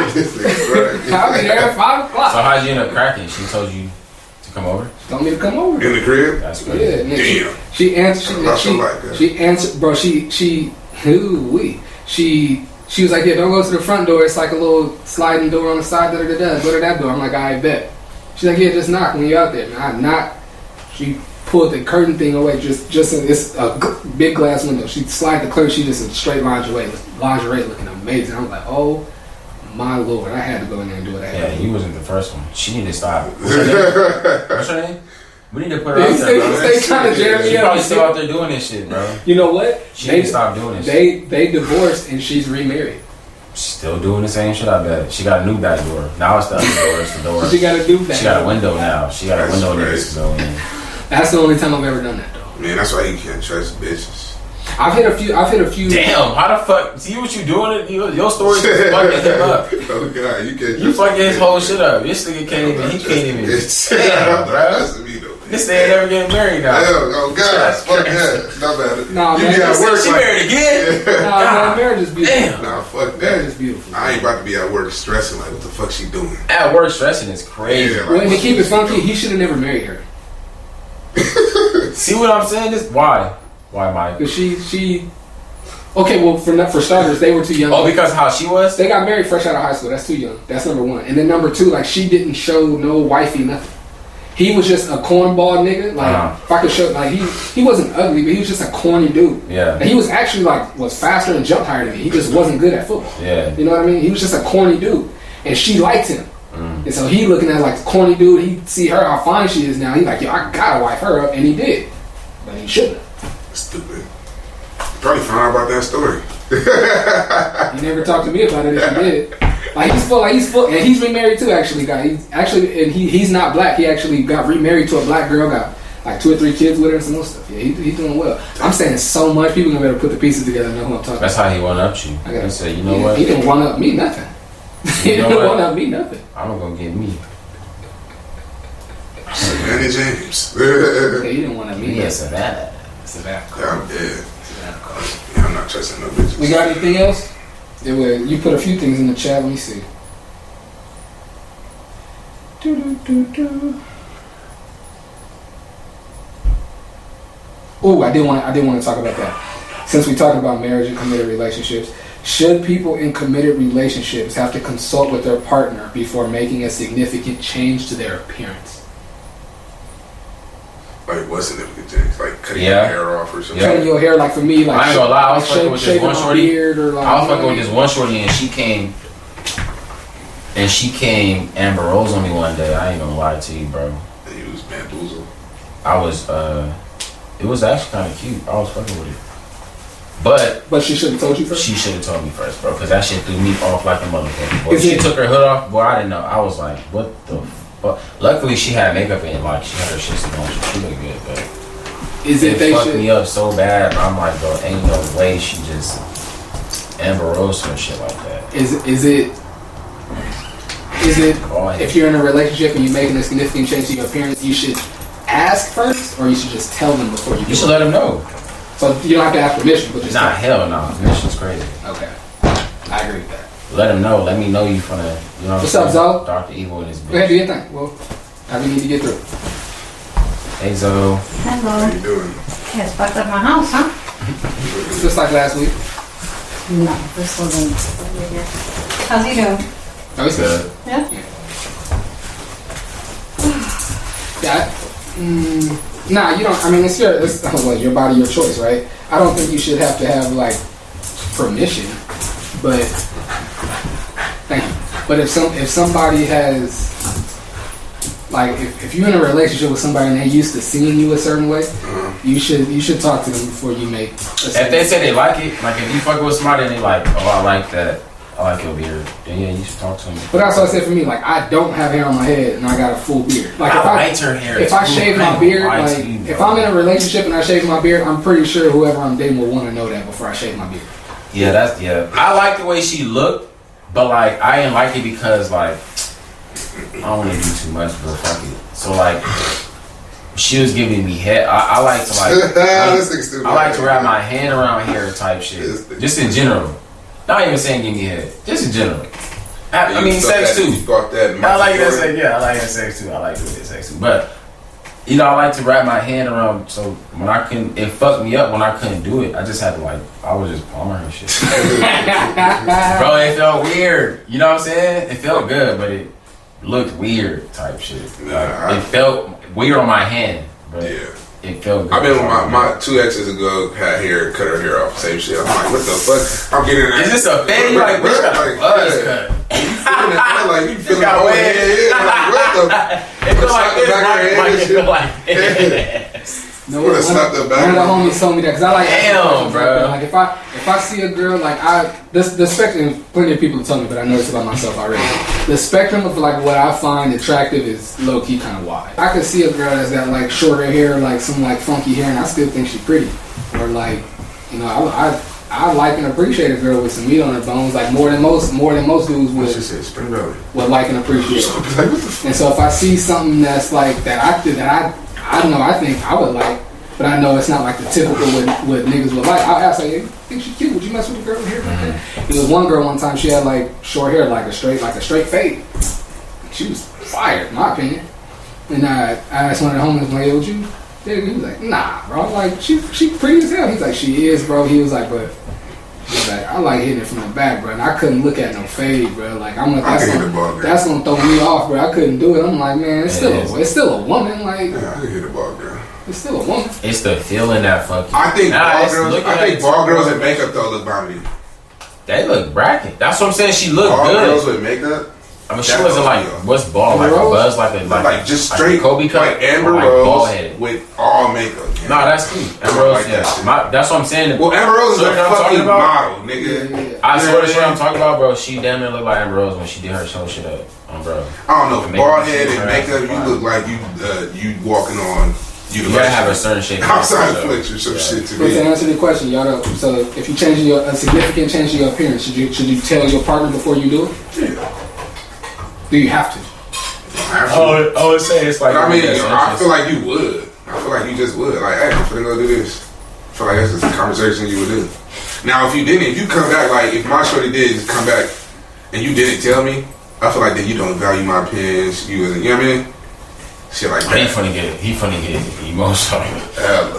I'll be there at 5 o'clock. So how'd you end up cracking? She told you to come over? She told me to come over. In the crib? That's crazy. Yeah, damn. She answered. She answered, bro. She was like, yeah, don't go to the front door. It's like a little sliding door on the side. Go to that door. I'm like, I bet. She's like, yeah, just knock when you're out there. And I knocked. She pulled the curtain thing away. It's a big glass window. She slid the curtain. She just in straight lingerie looking amazing. I'm like, oh my lord, I had to go in there and do what I had. Yeah, he wasn't the first one. She needed to stop. What's her name? We need to put her out there, bro. They trying to jam me She up. probably still out there doing this shit, bro. You know what? She need to stop doing this shit. They divorced and she's remarried. Still doing the same shit, I bet. She got a new back door. Now it's the other door. It's the door. She got a new back door. She got a window now. She got a window niggas to go in. That's the only time I've ever done that, though. Man, that's why you can't trust bitches. I've hit a few. Damn, how the fuck? See what you doing? Your story is fucking him up. Oh god, you can't. You fucking his whole shit up. This nigga can't even. He can't even. Damn, bro. This nigga never getting married now. Oh god, fuck that. Not bad. Nah, you man. be at work. She married again. Yeah. Nah, marriage is beautiful. Damn. Nah, fuck that. Marriage is beautiful. I ain't about to be at work stressing like what the fuck she doing. At work stressing is crazy. Yeah, Well, and to keep it funky, he should have never married her. See what I'm saying? This why Mike? Because she. Okay, well, for starters, they were too young. Oh, because how she was? They got married fresh out of high school. That's too young. That's number one. And then number two, she didn't show no wifey nothing. He was just a cornball nigga. If I could show, he wasn't ugly, but he was just a corny dude. Yeah. And he was actually was faster and jumped higher than me. He just wasn't good at football. Yeah. You know what I mean? He was just a corny dude, and she liked him. And so he looking at the corny dude. He see her how fine she is now. He like, yo, I gotta wife her up, and he did, but he shouldn't. Stupid. Probably found out about that story. He never talked to me about it if he did. He's full, and he's remarried too. Actually, he's not black. He actually got remarried to a black girl. Got 2 or 3 kids with her and some more stuff. Yeah, he's doing well. I'm saying so much. People gonna better put the pieces together and know who I'm talking about. That's how he one-upped you. He said, you know what? He didn't one-up me nothing. You don't want me nothing. I'm gonna get me. Savannah James. Yeah, you didn't want me. Yeah, Savannah. I'm dead. Yeah, I'm not trusting no bitches. We got anything else? You put a few things in the chat. Let me see. Oh, I did want to talk about that. Since we talked about marriage and committed relationships, should people in committed relationships have to consult with their partner before making a significant change to their appearance? Like, what significant things? Like cutting your hair off or something? Cutting your hair, like for me, like I ain't gonna lie, I was fucking with this one shorty. Or like, I was fucking with this one shorty, and she came Amber Rose on me one day. I ain't gonna lie to you, bro. And you was bamboozled. I was, it was actually kind of cute. I was fucking with it. But she should have told you first? She should have told me first, bro, because that shit threw me off like a motherfucker. When she took her hood off, boy, I didn't know. I was like, what the fuck? Luckily, she had makeup in, like, she had her shit on. She looked good, but it fucked me up so bad. I'm like, bro, ain't no way she just Amber Rose some shit like that. Is it if you're in a relationship and you're making a significant change to your appearance, you should ask first, or you should just tell them before you do it? You should let them know. So you don't have to ask permission, but just hell no. Permission's crazy. Okay, I agree with that. Let them know. Let me know you from the. You know what's up, Zoe? Dr. Evil and his bitch. Go ahead, do your thing. Well, how we need to get through. Hey, Zoe. Hello. How you doing? Yeah, it's fucked up my house, huh? Just like last week. No, this wasn't. How's he doing? Oh, he's good. Yeah. Nah, you don't. I mean, it's your body, your choice, right? I don't think you should have to have like permission, but thank you. But if somebody has like if you're in a relationship with somebody and they used to seeing you a certain way, you should talk to them before you make. If they say they like it, like if you fuck with somebody and they like, oh, I like that. I like your beard. Then yeah, you should talk to him. But that's what I said for me. Like I don't have hair on my head and I got a full beard. Like I liked her hair. If I shave my beard, like if I'm in a relationship and I shave my beard, I'm pretty sure whoever I'm dating will want to know that before I shave my beard. Yeah. I like the way she looked, but like I didn't like it because like I don't want to do too much, but fuck it. So like she was giving me head. I like to like I like to wrap my hand around hair type shit. Just in general. Not even saying give me head. Just in general. I mean sex too. I like that sex. Yeah, I like that sex too. I like to get sex too. But you know, I like to wrap my hand around. So when I couldn't, it fucked me up when I couldn't do it. I just had to like, I was just palming her shit. Bro, it felt weird. You know what I'm saying? It felt good, but it looked weird type shit. Like, it felt weird on my hand, but it felt good. I've been with my 2 exes ago had cut her hair off, same shit. I'm like, what the fuck? I'm getting that. Is this a fatty? Like, bitch got a buzz cut. Like, you feeling the whole head. Like, what the? It feel like this. It feel like this. No, one of the homies told me that because I like damn, bro. Like if I see a girl like the spectrum, plenty of people tell me, but I know this about myself already. The spectrum of like what I find attractive is low key kind of wide. I could see a girl that's got like shorter hair, like some like funky hair, and I still think she's pretty. Or like, you know, I like and appreciate a girl with some meat on her bones, like more than most dudes would like and appreciate. And so if I see something that's like that I don't know, I think I would like, but I know it's not like the typical what niggas would like. I'll ask her, hey, you think she cute? Would you mess with a girl with hair like that? There was one girl one time, she had like short hair, like a straight fade. She was fired, in my opinion. And I asked one of the homies, like, yo, would you? He was like, nah, bro. Like, she pretty as hell. He's like, she is, bro. He was like, but like, I like hitting it from the back, bro. And I couldn't look at no fade, bro. Like, that's gonna throw me off, bro. I couldn't do it. I'm like, man, it's still a woman. Like, yeah, I can hit the ball, girl. It's still a woman. It's the feeling that fucking. I think ball girls in makeup though look bomby. They look bracket. That's what I'm saying. She looked good. Ball girls with makeup. I mean, she wasn't like what's ball like a buzz like just straight Kobe cut, like Amber like Rose with all makeup. Yeah. Nah, that's cool. Amber Rose, yeah. That's what I'm saying. Well, Amber Rose is a fucking model, nigga. Yeah. I swear to shit I'm talking about, bro. She damn near looked like Amber Rose when she did her show shit up, bro. I don't know, bald head and makeup. You look like you walking on You gotta have a certain shape. Outside of Flix or some shit to But me. to answer the question, y'all know, so if you change a significant change to your appearance, should you tell your partner before you do it? Yeah. Do you have to? I would say it's like. I mean, I feel like you would. I feel like you just would. Like, hey, I'm finna go do this. I feel like that's just a conversation you would do. Now, if you didn't, if you come back, like, if my shorty did just come back and you didn't tell me, I feel like that you don't value my opinions. You know what I mean? Shit like that. He funny get emotional.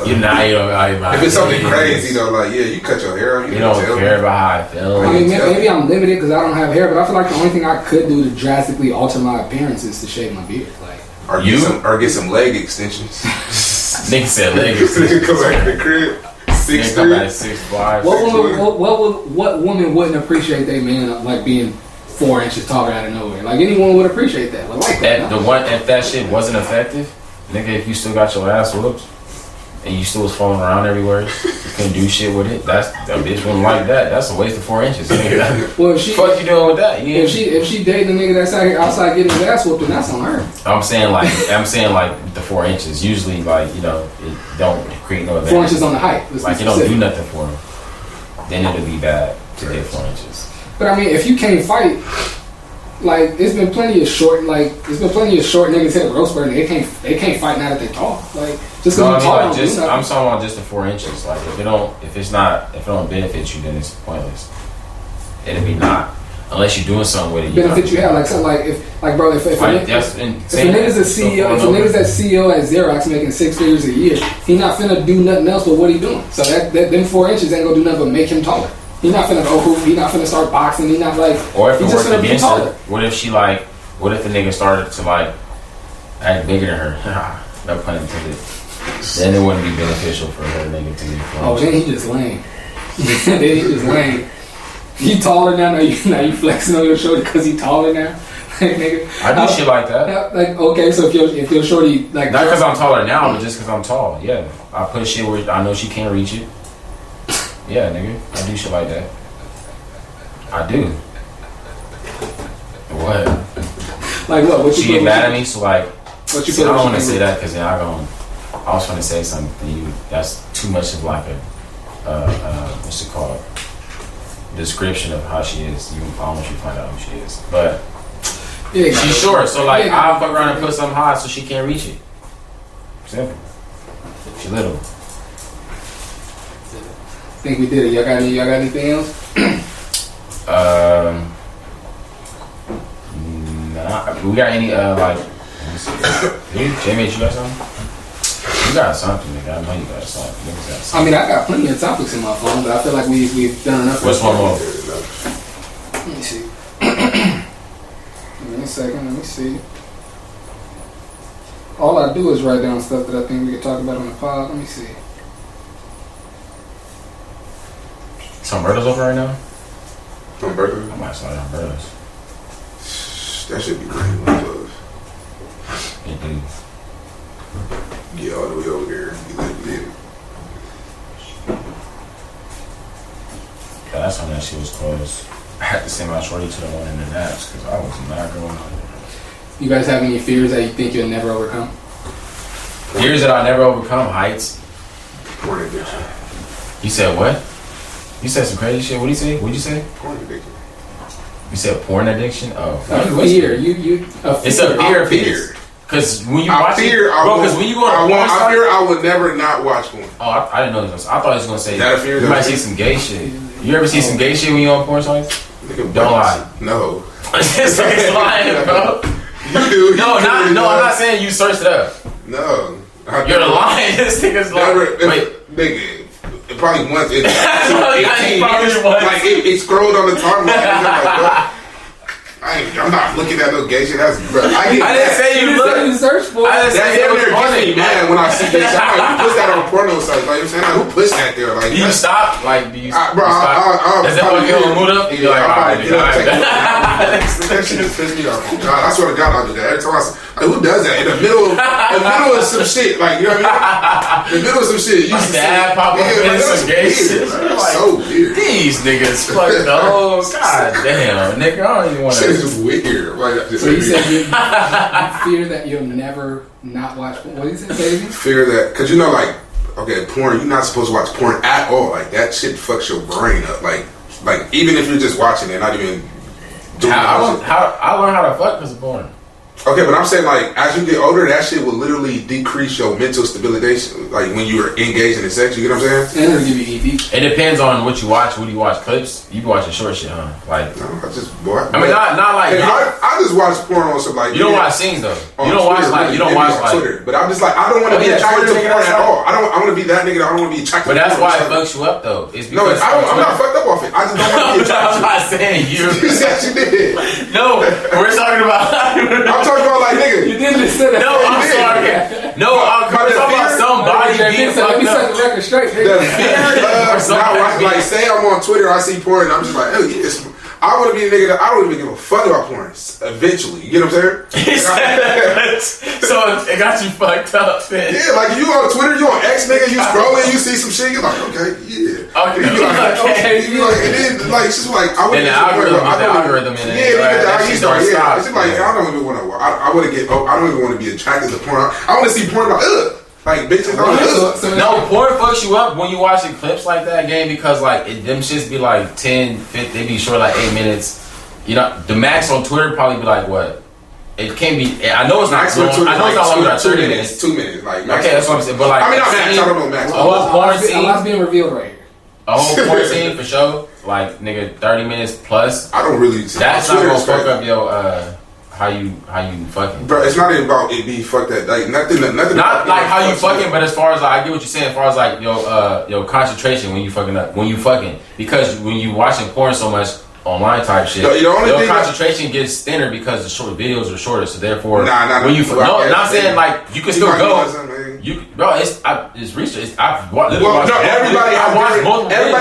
You don't value my If it's something opinions. crazy though, like you cut your hair off, You don't care about how I feel. I mean, maybe I'm limited because I don't have hair, but I feel like the only thing I could do to drastically alter my appearance is to shave my beard. Like, or get some leg extensions. Nigga said leg extensions. Come back to the crib. 6'3". 6'5". What woman wouldn't appreciate their man like being 4 inches taller out of nowhere? Like anyone would appreciate that. Like that. If that shit wasn't effective, nigga, if you still got your ass whooped and you still was falling around everywhere, you couldn't do shit with it. That bitch wouldn't like that. That's a waste of 4 inches. Nigga. Well, if she fuck you doing with that? If she dating a nigga that's out here outside getting his ass whooped, then that's on her. I'm saying like the 4 inches. Usually, like, you know, it don't create no advantage. 4 inches on the height. Like it don't do nothing for him. Then it'll be bad to get 4 inches. But I mean, if you can't fight, like there's been plenty of short niggas hit a growth spurt and they can't fight now that they tall. Like just because you tall, I'm talking about just the 4 inches. Like if it don't benefit you, then it's pointless. It'll be not unless you're doing something with it. Benefit you have like something like if a nigga's a CEO, if a nigga's that CEO at Xerox making 6 figures a year, he not finna do nothing else but what he doing. So that them 4 inches ain't gonna do nothing but make him taller. He not finna go hoop. He not finna start boxing. He not like. Or if it just worked finna be against taller. her, what if the nigga started to like act bigger than her? No pun intended. Then it wouldn't be beneficial for her nigga to be. Oh, then he just lame. Then he just lame. He taller now. Now you flexing on your shorty because he taller now. Nigga, I do shit like that. Like okay, so if your shorty like not because I'm taller now, but just because I'm tall. Yeah, I put shit where I know she can't reach it. Yeah, nigga, I do shit like that. I do. What? Like what? What you she get mad at me, so like. What you I don't want to say that because then I was trying to say something. That's too much of like a what's it called? Description of how she is. I don't want you to find out who she is, but yeah, she's short. So like I'll fuck around and put something high so she can't reach it. Simple. She little. Think we did it. Y'all got anything else? Nah. We got any like? Let me see. JMitch, you got something? You got something, nigga. I know you got something. Got something. I mean, I got plenty of topics in my phone, but I feel like we've done enough. What's one more? Let me see. Give me a second. Let me see. All I do is write down stuff that I think we could talk about on the pod. Let me see. Umberto's over right now? Umberto? I might start Umberto's. That should be great. Love. It do. Get all the way over there. Last time that shit was closed, I had to send my shorty to the one in the naps because I was not going on. You guys have any fears that you think you'll never overcome? Fears that I'll never overcome, heights. Porn addiction. You said what? You said some crazy shit. What'd you say? What'd you say? Porn addiction. You said porn addiction? Oh. Fear. It's a fear. Fear. Because when you watch it, because when you go to I fear I would never not watch porn. Oh, I didn't know this. I thought he was going to say that a fear. You might see some gay shit. You ever see some gay shit when you on porn sites? Don't lie. No. This nigga's lying, bro. You do. No, I'm not saying you searched it up. No. You're lying. This nigga's lying. Wait. Nigga. Probably once in 18 years, like it scrolled on the timeline. I'm not looking at no gay shit. That's bro. I didn't say you look. You search for it. That's damn near gets me mad when I see this. I'm like, who puts that on porno sites? Like, you know what I'm saying? Like, who puts that there? Like, do you stop? Like, do you stop? Bro, does that fucking hold mood up? You're like, alright, that shit just pissed me off. God, I swear to God, I do that. Every time who does that in the middle of some shit? Like, you know what I mean? In the middle of some shit. You dad pop up in some gay shit. So weird. These niggas fucking god damn, nigga. I don't even want to. Shit is just weird. Like, So you said you fear that you'll never not watch porn. What did you say, baby? Fear that, because you know, like, okay, porn, you're not supposed to watch porn at all. Like, that shit fucks your brain up. Like even if you're just watching it, not even doing I learned how to fuck because of porn. Okay, but I'm saying, like, as you get older, that shit will literally decrease your mental stabilization. Like, when you're engaging in sex, you get what I'm saying? And it'll give you ED. It depends on what you watch. What do you watch? Clips? You be watching short shit, huh? Like, no, I just, boy. I mean, not like. Hey, I just watch porn on some, like. You don't watch scenes, though. You don't watch, like, Twitter. But I'm just like, I don't want to be attracted to porn at all. I want to be that nigga that I don't want to be attracted to. But that's why it fucks you up, though. It's because I'm not fucked up off it. I just don't want to be attracted. I'm not saying you. You said you did. No, we're talking about. I'm talking about, like, nigga. You did just say that. No, I'm sorry. No, I'm talking about somebody being Let me fucked set up. the record straight. The fear of like, say I'm on Twitter, I see porn, and I'm just like, oh yes. I want to be a nigga that I don't even give a fuck about porn. Eventually, you get what I'm saying? So it got you fucked up. Man. Yeah, like you on Twitter, you on X, nigga, you scrolling, you see some shit, you're like, okay, yeah. Okay, you like, okay, you like, and then like it's just like I wouldn't. The algorithm in it. Yeah, Right, stop. It's just like I don't even want to. I want to get. I don't even want to be attracted to porn. I want to see porn like ugh. Like bitches, no, porn fucks you up when you watching clips like that, game, because like them shits be like 10, 50, they be short like 8 minutes. You know, the max on Twitter probably be like what? It can be. I know it's not. I know it's not longer than 30 minutes. 2 minutes, like okay, that's what I'm saying. But like, I mean, not max. I don't know max. A whole porn scene. A lot's being revealed right here. A whole porn scene for sure. Like nigga, 30 minutes plus. I don't really. That's not gonna fuck up your how you fucking. Bro, it's not even about it being fucked that like nothing. Not like how you fucking, but as far as like I get what you're saying. As far as like your concentration when you fucking because when you watching porn so much online type shit, your concentration gets thinner because the short videos are shorter. So therefore, not saying like you can still go. It's research. Everybody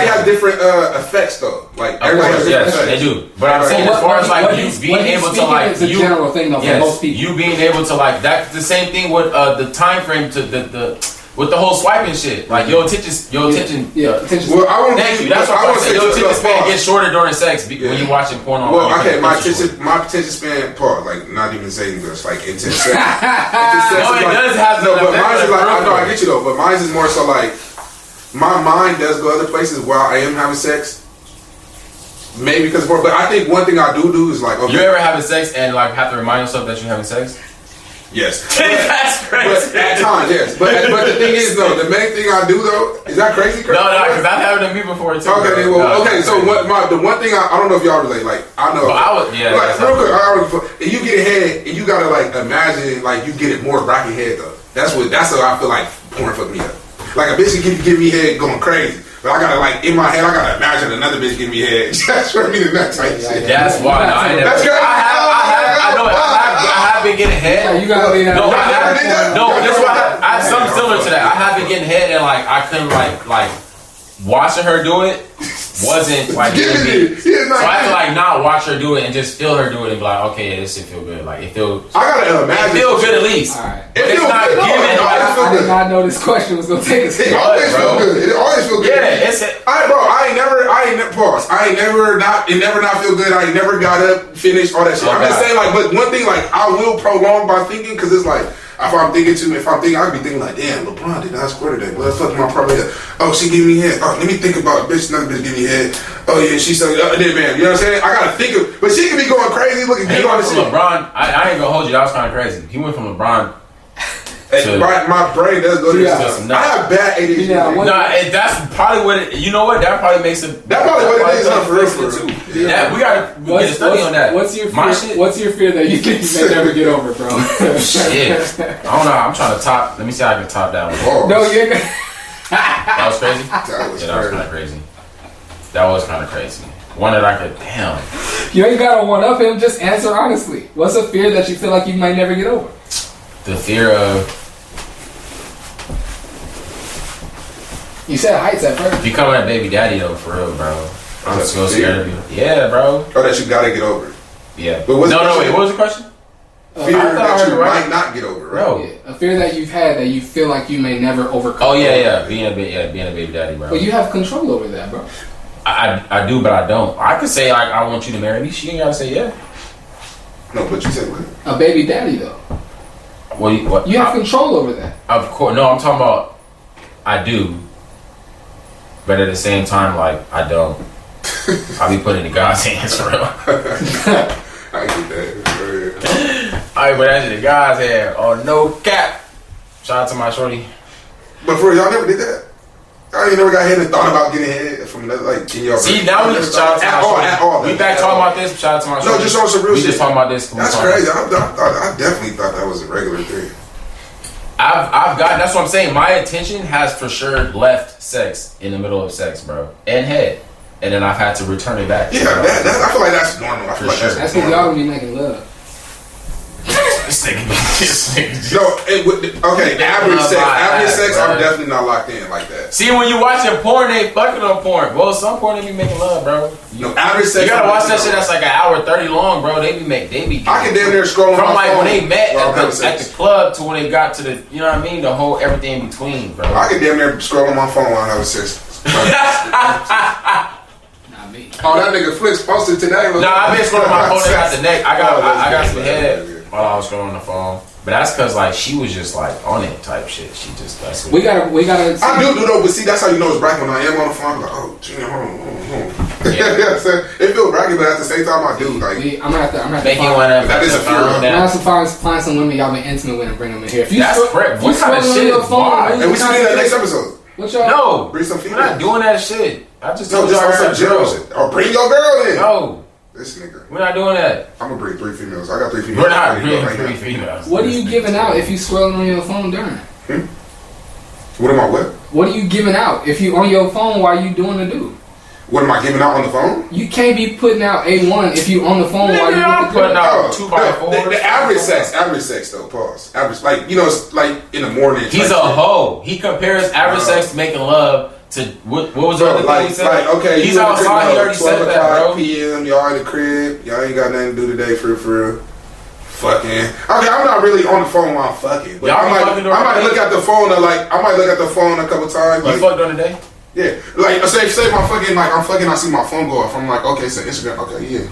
has different effects though. Like everybody has different effects. They do. But I'm saying as far as like you being able to like it's a general thing though for most people. You being able to like that's the same thing with the time frame to the with the whole swiping shit. Like your attention. Well, I want to. Thank you. That's what I'm saying. Your attention span gets shorter during sex when you're watching porn online. Well, okay, my attention span, pause. Like not even saying this, like intense sex. No, it does have. No, but mine is like I get you though. But mine is more so like my mind does go other places while I am having sex. Maybe because, but I think one thing I do is like, okay. You ever having sex and like have to remind yourself that you're having sex? Yes. That's crazy. But at times, yes. But the thing is though, the main thing I do though, is that crazy? No, because I've had it to me before too. Okay, so the one thing I don't know if y'all relate, like I know. But I was, yeah. Like real quick, and you get ahead and you gotta like imagine like you get it more rocking head though. That's how I feel like porn fucked me up. Like a bitch can give me head going crazy. But I gotta like in my head, I gotta imagine another bitch giving me head. That's for me to that type shit. That's why. That's crazy. I have been getting head. Yeah, you gotta be that. That's why I have something similar to that. I have been getting head and like I couldn't like watching her do it wasn't like getting me. So I have to like not watch her do it and just feel her do it and be like, okay, this shit feel good. Like it feels. I gotta imagine. It feels good at least. All right. But it's not given. I did not know this question was gonna take us. It always feel good. It always feel good. Yeah, it's. I ain't never not feel good. I ain't never got up, finished, all that shit. I'm just saying, like, but one thing, like, I will prolong by thinking, because it's like, if I'm thinking, I could be thinking, like, damn, LeBron did not score today. Well, fuck my probably head. Oh, she gave me head. Oh, let me think about it. Bitch, another bitch give me head. Oh, yeah, she said, then, man, you know what I'm saying? I gotta think of, but she could be going crazy, looking good on the shit. LeBron, I ain't gonna hold you, that was kind of crazy. He went from LeBron. My brain does go to this. I have bad ADHD. That's probably what it. You know what? That probably makes it. That's probably what it is. For real. Yeah, we gotta get a study on that. What's your fear that you think you may never get over, bro? Shit. I don't know. I'm trying to top. Let me see how I can top that one. Oh. No, you're. That was crazy. That was kind of crazy. That was kind of crazy. One that I could. Damn. You ain't gotta one up him. Just answer honestly. What's a fear that you feel like you might never get over? The fear of. You said heights at first. Becoming a baby daddy though, for real, bro. I'm so scared of you. Yeah, bro. Oh, that you gotta get over. Yeah. But wait. What was the question? Fear that you might not get over, right? No. Yeah, a fear that you've had that you feel like you may never overcome. Oh yeah, being a baby daddy, bro. But you have control over that, bro. I do, but I don't. I could say like I want you to marry me. She ain't gotta say yeah. No, but you said what? A baby daddy though. What? You have control over that. Of course, no. I'm talking about I do, but at the same time, like I don't. I be putting it in God's hands for real. I get that. I put that shit in God's hand. Oh no cap. Shout out to my shorty. But for real, y'all never did that. Y'all ain't never got hit and thought about getting hit from another, like in your. See, now we just shout out to my shorty. At all. We back talking about this. Shout out to my shorty. No, just on some real shit. We just talking about this. That's crazy. I definitely thought that was a regular thing. I've got. That's what I'm saying. My attention has for sure left sex in the middle of sex, bro, and head, and then I've had to return it back. Yeah, that I feel like that's normal. I feel like sure. That's because y'all be making love. This nigga. No, okay. Average sex, I'm definitely not locked in like that. See, when you watching porn, they fucking on porn. Well, some porn they be making love, bro. No, average sex. You gotta watch that shit. That's like an hour 30 long, bro. They be. I can damn near scroll from on my like phone when they met while at the club to when they got to the, you know what I mean, the whole everything in between, bro. I can damn near scroll on my phone while having sex. Not me. Oh, that nigga Flix posted today. Nah, I been scrolling my phone at the neck. I got some head while I was scrolling the phone. But that's cause like she was just like on it type shit. She just that's we gotta. I do though, but see that's how you know it's bragging when I am on the phone. I'm like, oh, hold on. Yeah. It feels bragging, but at the same time I do like. I'm gonna have to make you wanna. That is a fear. I'm gonna have to find some women y'all been intimate with and bring them in here. If you that's correct. What kind of shit is why? And we should do that next episode. What y'all? No, bring some we're females. not doing that shit. I just No, told just y'all on some general shit. Or bring your girl in. No. This nigga. We're not doing that. I'm gonna bring 3 females. I got 3 females. We're not bringing 3 females. What are you giving out if you scrolling on your phone during? What am I what? What are you giving out if you on your phone while you doing the do? What am I giving out on the phone? You can't be putting out A1 if you on the phone while you putting out 2x4. The average sex though. Pause. Average, like you know, it's like in the morning. He's a hoe. He compares average sex to making love. To what was the other thing he said? Like, okay, he's outside. He already said that, bro. PM, y'all in the crib. Y'all ain't got nothing to do today for real. Fucking. Okay, I'm not really on the phone while I'm fucking. But I might look at the phone. I might look at the phone a couple times. You fucked on the day? Yeah, like say my fucking like I'm fucking. I see my phone go off. I'm like, okay, so Instagram. Okay, yeah.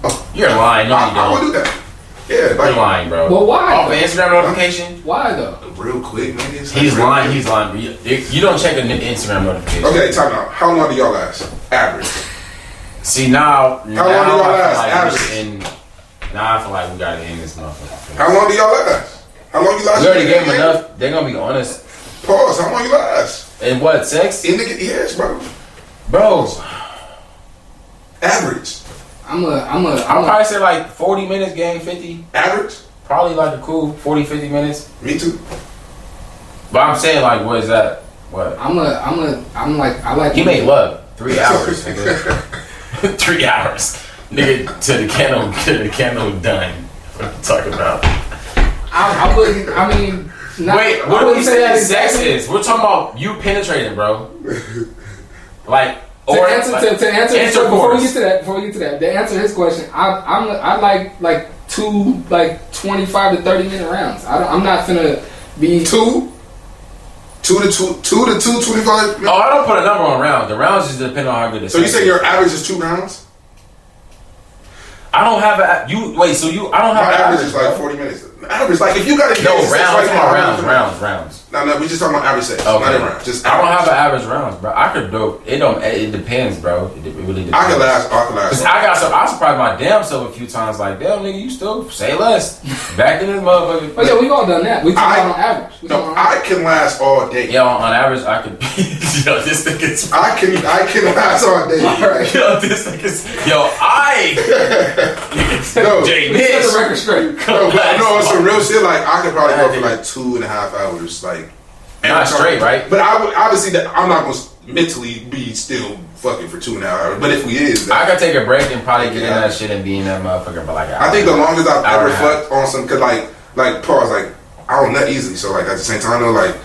Oh, you're lying. No, you don't. I would do that. Yeah, like, you're lying, bro. Well, why? Off an Instagram notification? Why though? Real quick, niggas. He's lying. He's lying. You don't check an Instagram notification. Okay, time out. How long do y'all last? Average. See now. How long do y'all last? Average. Now I feel like we gotta end this motherfucker. How long do y'all last? How long you last? We already gave them enough. They're gonna be honest. Pause. How long you last? And what? Sex? Yes, bro. Bro. Average. I'll probably say like 40 minutes, game 50. Average? Probably like a cool 40, 50 minutes. Me too. But I'm saying like, what is that? What? I like. He made love 3 hours, nigga. 3 hours, nigga, to the candle done. What are you talking about? I wouldn't. I mean. Wait, what do we say sex is? We're talking about you penetrating, bro. Like. To answer before we get to that, to answer his question, I like 2 25 to 30 minute rounds. I'm not finna be 2 to 225. Oh, I don't put a number on rounds. The rounds just depend on how good it is. So you say your average is 2 rounds? I don't have I don't have my average is like 40 minutes. Average, like if you got to rounds. No, we just talking about average sex. Okay. Not in rounds. Just I don't have an average rounds, bro. I could do it. It depends, bro. It really depends. I can last. Cause I surprised my damn self a few times. Like, damn nigga, you still say less. Back in this motherfucker. Oh yeah, we've all done that. We talk about on average. I can last all day. Yeah, on average, I could. Yo, this nigga's. I can last all day. Right. Yo, this nigga's. Yo, No, JMitch. Set the record straight. No, it's some real shit. Like I could probably go for like 2.5 hours. Like. Not straight, right? But I would obviously that I'm not gonna mentally be still fucking for 2.5 hours. But if we is, I could take a break and probably get in that shit and be in that motherfucker. But like, I think the longest I've ever fucked on some, cause like pause, like I don't nut easily. So like at the same time though, like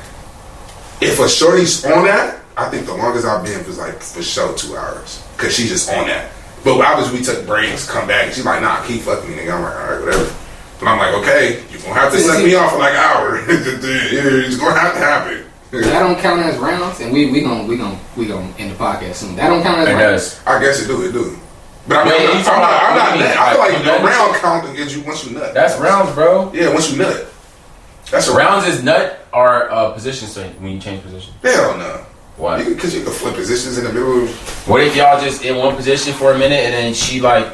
if a shorty's on that, I think the longest I've been was like for sure 2 hours, cause she's just on that. But obviously we took breaks, come back, and she's like, nah, keep fucking me, nigga. I'm like, alright, whatever. But I'm like, okay, you're gonna have to suck me off for like an hour. It's gonna have to happen. That don't count as rounds, and we gonna end the podcast soon. That don't count as rounds. I guess it do. But I mean, I'm not nut. I feel like the round count against you once you nut. That's rounds, bro. Yeah, once you nut. That's a rounds is nut or position swing when you change position. Hell no. Why? Because you can flip positions in the middle of... What if y'all just in one position for a minute and then she like,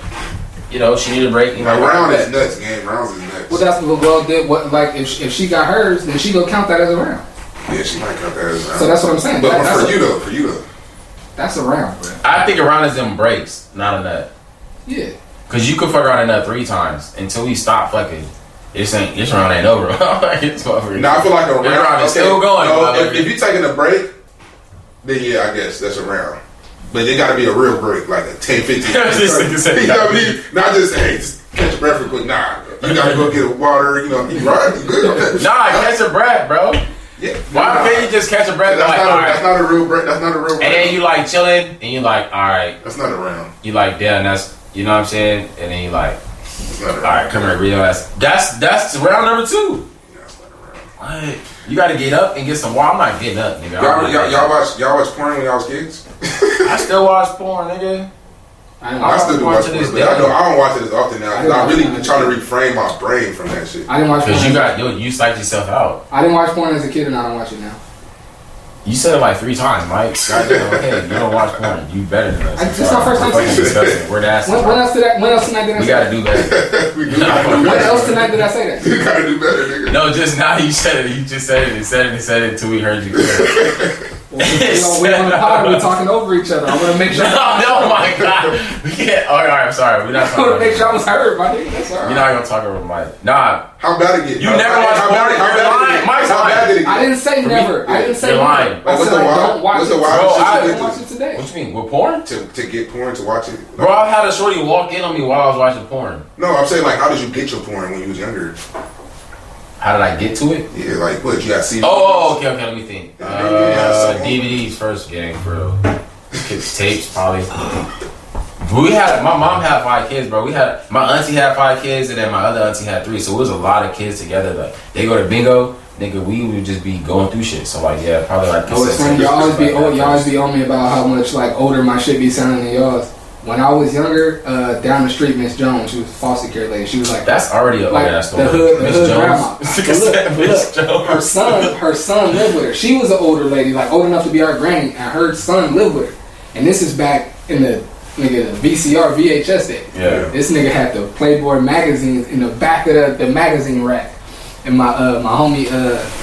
you know, she need a break? Round is nuts, gang. Rounds is nuts. Well, that's what like if she got hers, then she gonna count that as a round. Yeah, she might count that as a round. So that's what I'm saying. But for you though. That's a round, bro. I think a round is them breaks, not a nut. Yeah. Cause you could fuck around a nut 3 times until we stop fucking. This round ain't over. It's over. Now I feel like a round is still going. No, if you taking a break, then yeah, I guess that's a round. But it got to be a real break, like a 10, 15. You know what I mean? Not just, hey, just catch a breath real quick. Nah, you got to go get a water, you know, you right? You good? Nah, catch a breath, bro. Yeah. Why can't you just catch a breath? That's not a real break. That's not a real break. And then you like chilling, and you like, all right. That's not a round. You like, damn, that's, you know what I'm saying? And then you like, that's not a round. All right, come here, real ass. That's round number 2. Yeah, that's not a round. What? You got to get up and get some water. I'm not getting up, nigga. Y'all watch porn when y'all was kids? I still watch porn, nigga. I still do watch porn, but I don't watch it as often now because I really been trying to reframe my brain from that shit. I didn't watch porn. Because you psyched yourself out. I didn't watch porn as a kid and I don't watch it now. You said it like 3 times, Mike. Goddamn, okay, you don't watch porn. You better than us. It's my first time saying it. We're the ass. When else tonight did I say that? We gotta do better. When else tonight did I say that? You gotta do better, nigga. No, just now you said it. You just said it and said it and said it until we heard you. We're on the pod. We're talking over each other. I want to make sure. No, my God. We can't. All right, I'm sorry. We're not talking. I want to make sure I was heard, my nigga. That's all right. You're not gonna talk over Mike. Nah. How bad it get? You never watched porn. You're lying. Mike's lying. I didn't say never. I didn't say you're lying. I said I don't watch it. I didn't watch it today. What you mean? With porn? To get porn, to watch it? Bro, I had a shorty walk in on me while I was watching porn. No, I'm saying like, how did you get your porn when you was younger? How did I get to it? Yeah, like what? You got CDs? Oh, okay, let me think. DVDs first, gang, for real. Tapes, probably. My mom had 5 kids, bro. My auntie had 5 kids, and then my other auntie had 3. So it was a lot of kids together. Like they go to bingo, nigga. We would just be going through shit. So like, yeah, probably like. Oh, it's funny. Y'all always be on me about how much like older my shit be sounding than yours. When I was younger, down the street, Miss Jones, she was a foster care lady. She was like, that's already a like story. The hood grandma. Miss Jones. Her son lived with her. She was an older lady, like old enough to be our granny, and her son lived with her. And this is back in the VCR VHS day. Yeah. This nigga had the Playboy magazines in the back of the magazine rack. And my homie,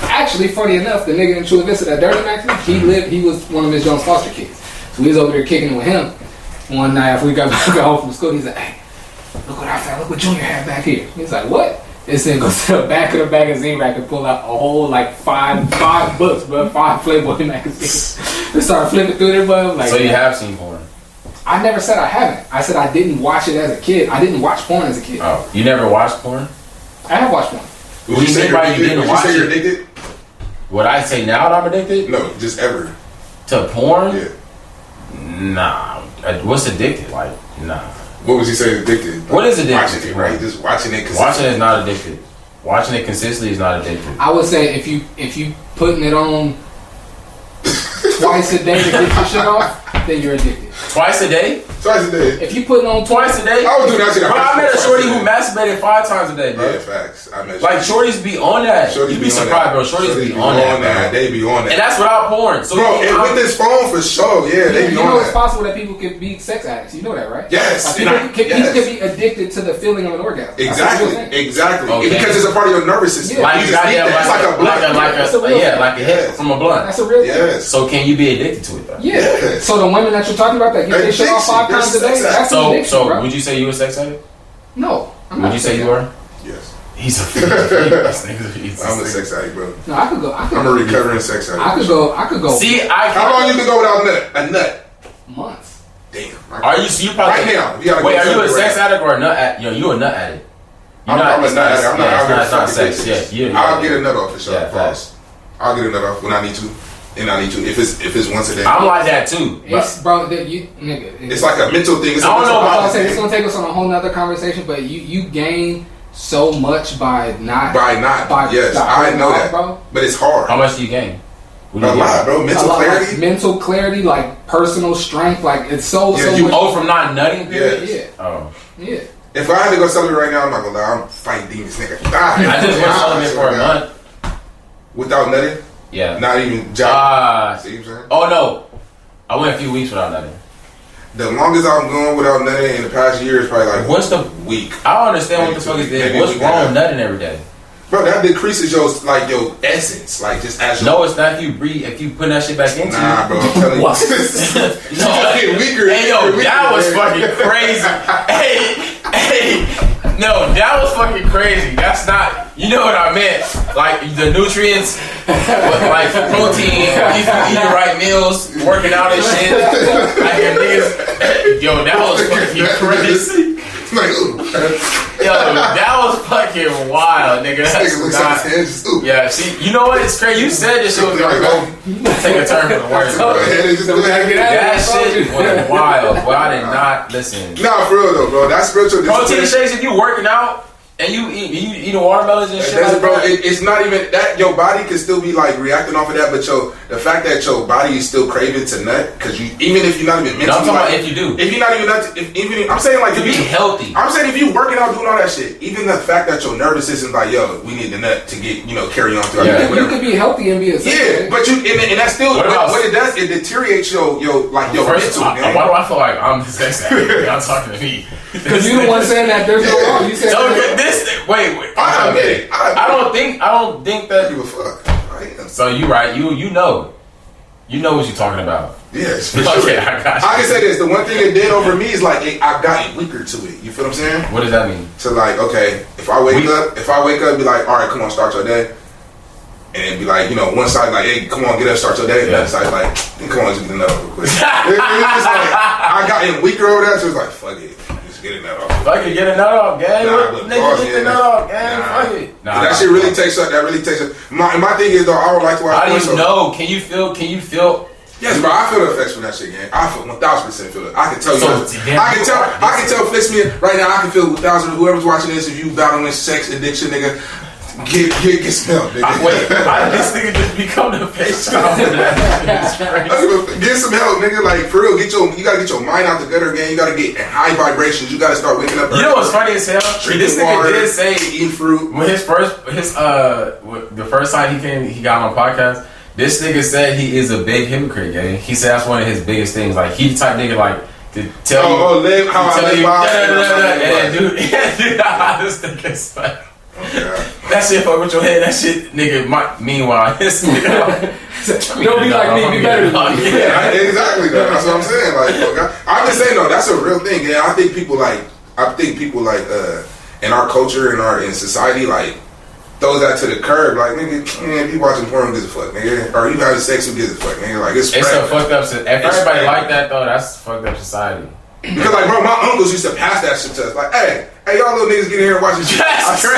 actually, funny enough, the nigga in Chula Vista, that Dirty magazine, he was one of Miss Jones' foster kids. So we was over there kicking it with him. One night after we got home from school, he's like, hey, look what I found. Look what Junior had back here. He's like, what? This nigga goes to the back of the magazine rack and pull out a whole like five books, bro, 5 Playboy magazines. They started flipping through there, bro. Like, so you have seen porn? I never said I haven't. I said I didn't watch it as a kid. I didn't watch porn as a kid. Oh, you never watched porn? I have watched porn. What do you mean by you didn't watch it? You're addicted? Would I say now that I'm addicted? No, just ever. To porn? Yeah. Nah. What's addicted? Like, nah. What was he saying addicted? Like, what is addicted? Watching it, right? Just watching it consistently. Watching it is not addicted. Watching it consistently is not addicted. I would say if you putting it on twice a day to get your shit off, then you're addicted. Twice a day? Twice a day. If you putting on twice a day? I would do that shit. Bro, I met a shorty who masturbated 5 times a day, bro. Yeah, facts. I met like shorties be on that. You'd be surprised, bro. Shorties be on that. They be on that. And that's without porn. So bro, and with this phone for sure, yeah, they be on that. You know it's possible that people could be sex addicts. You know that, right? Yes. Like people can be addicted to the feeling of an orgasm. Exactly. Okay. Because it's a part of your nervous system. Yeah. Like you just need that. It's like a blunt. Like a hit from a blunt. That's a real thing. Yes. So can you be addicted to it, though? Yeah. So the women that you're talking about that get their shit off 5 times a day, that's an addiction, so bro. would you say you were a sex addict? No. Would you say you were? Yes. He's a freak. I'm a sex addict, bro. No, I could go. I'm a recovering sex addict. I could go. See, how long you can go without a nut? Months. Damn. Are you? So you probably right now. Wait, are you a sex addict or a nut addict? You a nut addict? I'm a nut addict. I'm not. It's not sex. Yeah. I'll get a nut off for sure. Yeah, fast. I'll get a nut off when I need to. And I need to if it's once a day. I'm like that too. It's bro, nigga. It's like a mental thing. I don't know. It's gonna take us on a whole nother conversation, but you gain so much by not. Yes, I know that, bro. But it's hard. How much do you gain? A lot, bro. Mental clarity. Like, mental clarity, like personal strength, like it's so. Yeah, so You much, owe from not nutting, period? Yeah. Oh. Yeah. If I had to go celebrate right now, I'm not gonna lie. I'm fighting demons, nigga. I just went celebrate for a month. Without nutting? Yeah. Not even job. See what I'm saying? Oh, no. I went a few weeks without nutting. The longest I'm going without nutting in the past year is probably like What's the week. I don't understand what the fuck is this. Maybe What's wrong with nutting every day? Bro, that decreases your essence, like just as your. No, it's not if you breathe. If you put that shit back into. Nah, bro, I'm telling you. No, Get weaker. hey, yo, that was fucking crazy. hey, no, that was fucking crazy. That's not. You know what I meant? Like the nutrients, like protein, eating the right meals, working out and shit. Like your niggas, yo, that was fucking crazy. Like, ooh. Yo, that was fucking wild, nigga. That's not, yeah, see, you know what? It's crazy. You said this shit was gonna go take a turn for the worse. That shit was wild. Well, I did not listen. Nah, for real though, bro. That's spiritual discipline. Protein shakes, if you working out and you eating watermelons and shit like bro, that. it's not even that. Your body can still be like reacting off of that, but the fact that your body is still craving to nut, because even if you're not even mentally, No, I'm talking like, about if you do. If you're not even I'm saying like To be healthy. I'm saying if you working out doing all that shit, even the fact that your nervous system's like, yo, we need the nut to get carry on through. Yeah. You could be healthy and be a yeah, but you and that's still what it does. It deteriates your mental. First, why do I feel like I'm the sex addict? Y'all talking to me? Because you the one saying that there's no wrong. You said So wait. I admit it. I don't think that. Give a fuck. So you right. You know what you're talking about. Yes, for Okay, sure. I got you. I can say this. The one thing it did over me is like I got weaker to it. You feel what I'm saying? What does that mean? So like, okay, if I wake up, be like, all right, come on, start your day. And be like, one side like, hey, come on, get up, start your day. The other side like, come on, just get the nut off real quick. It's like, I got weaker over that, so it's like, fuck it. Just get a nut off. Fuck it, get a nut off, gang. Nigga, get the nut off, gang. Fuck it. That shit really takes up. That really takes up. My thing is though, I would like to watch. How do you know? Can you feel? Yes, bro. I feel the effects from that shit, gang. I feel 1000% feel it. I can tell you. I can tell Flix me right now. I can feel 1,000. Whoever's watching this, if you battling sex addiction, nigga. Get some help, nigga. Wait, this nigga just become the face cop for that. Get some help, nigga. Like for real, you gotta get your mind out the gutter again. You gotta get in high vibrations. You gotta start waking up. You know what's funny as hell? This nigga did say eat fruit. When the first time he got on podcast, this nigga said he is a big hypocrite, gang. He said that's one of his biggest things. Like he the type nigga like to tell you live how I live and dude, this nigga's like. That shit fuck with your head. That shit, nigga. Meanwhile, this nigga. Don't be like me. Be better than me. Yeah, exactly. Though. That's what I'm saying. Like, I'm just saying though. That's a real thing. Yeah, I think people like in our culture in society like throws that to the curb. Like nigga, if you watching porn, who gives a fuck, nigga? Or you having sex, who gives a fuck, nigga? Like it's a fucked up. If everybody like that though, that's fucked up society. Because like bro, my uncles used to pass that shit to us. Like, hey, y'all little niggas get in here and watch this shit. I swear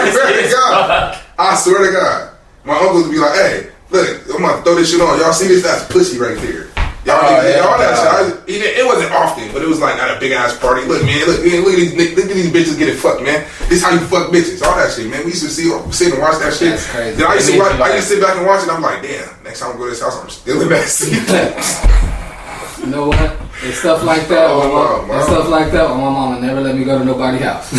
to God. My uncles would be like, hey, look, I'm gonna throw this shit on. Y'all see this? That's pussy right there. Y'all all that shit. It wasn't often, but it was like at a big ass party. Look, man, look at these bitches getting fucked, man. This how you fuck bitches. All that shit, man. We used to sit and watch that shit. That's crazy. Then I used to sit back and watch it. I'm like, damn. Next time I go to this house, I'm still in that seat. You know what? And stuff like that. Stuff like that. My mama never let me go to nobody's house.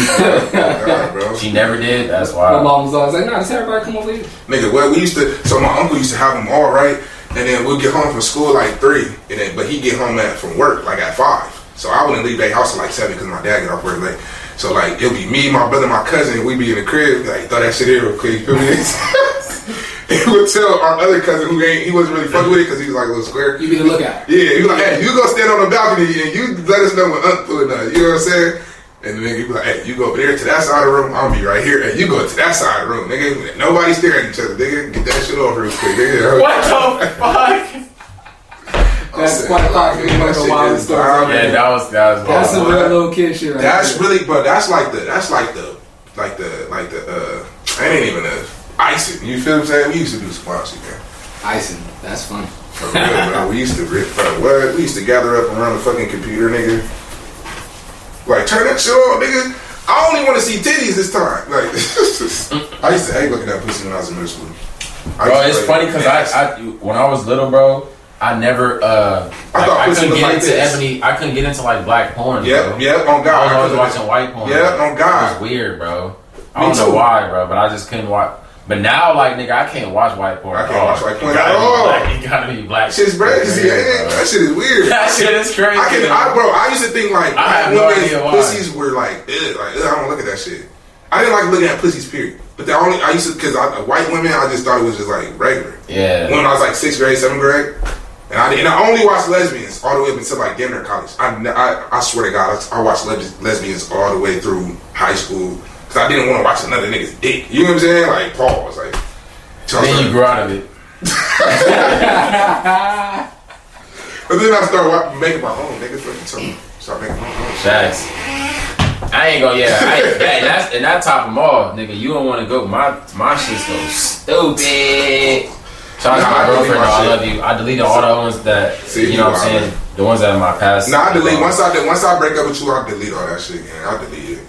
God, bro. She never did. That's why. My mom was always like, "Nah, just everybody come over here." Nigga, well, we used to. So my uncle used to have them all right, and then we'll get home from school like 3, but he get home from work like at 5. So I wouldn't leave their house till like 7 because my dad get off work late. So like it'll be me, my brother, my cousin, and we be in the crib. Like throw that shit in real quick. You feel me? He would tell our other cousin he wasn't really fucking with it because he was like a little square. You be the lookout. Yeah, he was like, hey, you go stand on the balcony and you let us know when Unc pulling up. You know what I'm saying? And then he be like, hey, you go over there to that side of the room, I'm gonna be right here. And you go to that side of the room, nigga. Nobody stare at each other, nigga. Get that shit off real quick, nigga. What the fuck? That's quite possible. Yeah, that was that's some real little kid shit. Right That's there. really, but that's like the I ain't even icing. You feel what I'm saying? We used to do some wild shit, man. Icing. That's funny. For real, man. We used to gather up around the fucking computer, nigga. Like turn that shit on, nigga. I only want to see titties this time. Like, I used to hate looking at pussy when I was in middle school. Bro, it's funny because I when I was little, bro, I never I couldn't get into ebony. I couldn't get into like black porn. Yeah, on God. I was always watching white porn. Yeah, on God. It was weird, bro. I don't know why, bro, but I just couldn't watch. But now, like, nigga, I can't watch white porn. I can't watch white porn at all. You gotta be black. Shit's crazy. That shit is weird. That shit is crazy. I used to think like black women's pussies were like, I don't look at that shit. I didn't like looking at pussies, period. But I used to, because white women, I just thought it was just like regular. Yeah. When I was like 6th grade, 7th grade. And I only watched lesbians all the way up until like damn near college. I swear to God, I watched lesbians all the way through high school. Because I didn't want to watch another nigga's dick. You know what I'm saying? Like, pause. Like, then you grew out of it. But then I started making my own niggas. Start making my own. Facts. I ain't gonna, and that top them all, nigga. You don't want to go. My shit's so stupid. Shout out to my girlfriend, though. I love you. I deleted all the ones that, you know what I'm saying? The ones that are my past. Nah, I delete. Once I break up with you, I delete all that shit, man. I delete it.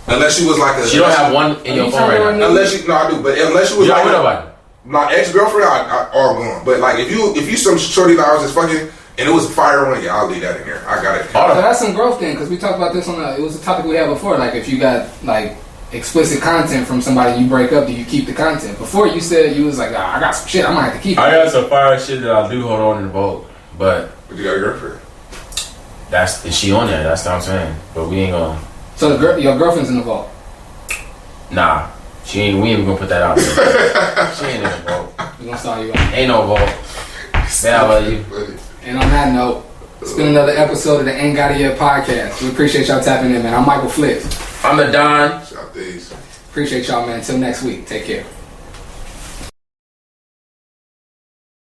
Unless you was like a... You don't have one in your phone right now. Unless you... No, I do. But unless you was like... Nobody. My ex-girlfriend, I all gone. But like, if you some shorty that I was just fucking, and it was a fire one, yeah, I'll leave that in there. I got it. So that's some growth then, because we talked about this it was a topic we had before. Like, if you got like explicit content from somebody you break up, do you keep the content? Before you said you was like, I got some shit, I might have to keep it. I got some fire shit that I do hold on in the vault, but you got a girlfriend. Is she on there? That's what I'm saying. But we ain't gonna. So your girlfriend's in the vault? Nah, she ain't. We ain't gonna put that out there. She ain't in the vault. We gonna start you out. Ain't no vault. Man, I love you. And on that note, it's been another episode of the Ain't Got It Yet podcast. We appreciate y'all tapping in, man. I'm Michael Flix. I'm the Don. Shout these. Appreciate y'all, man. Until next week. Take care.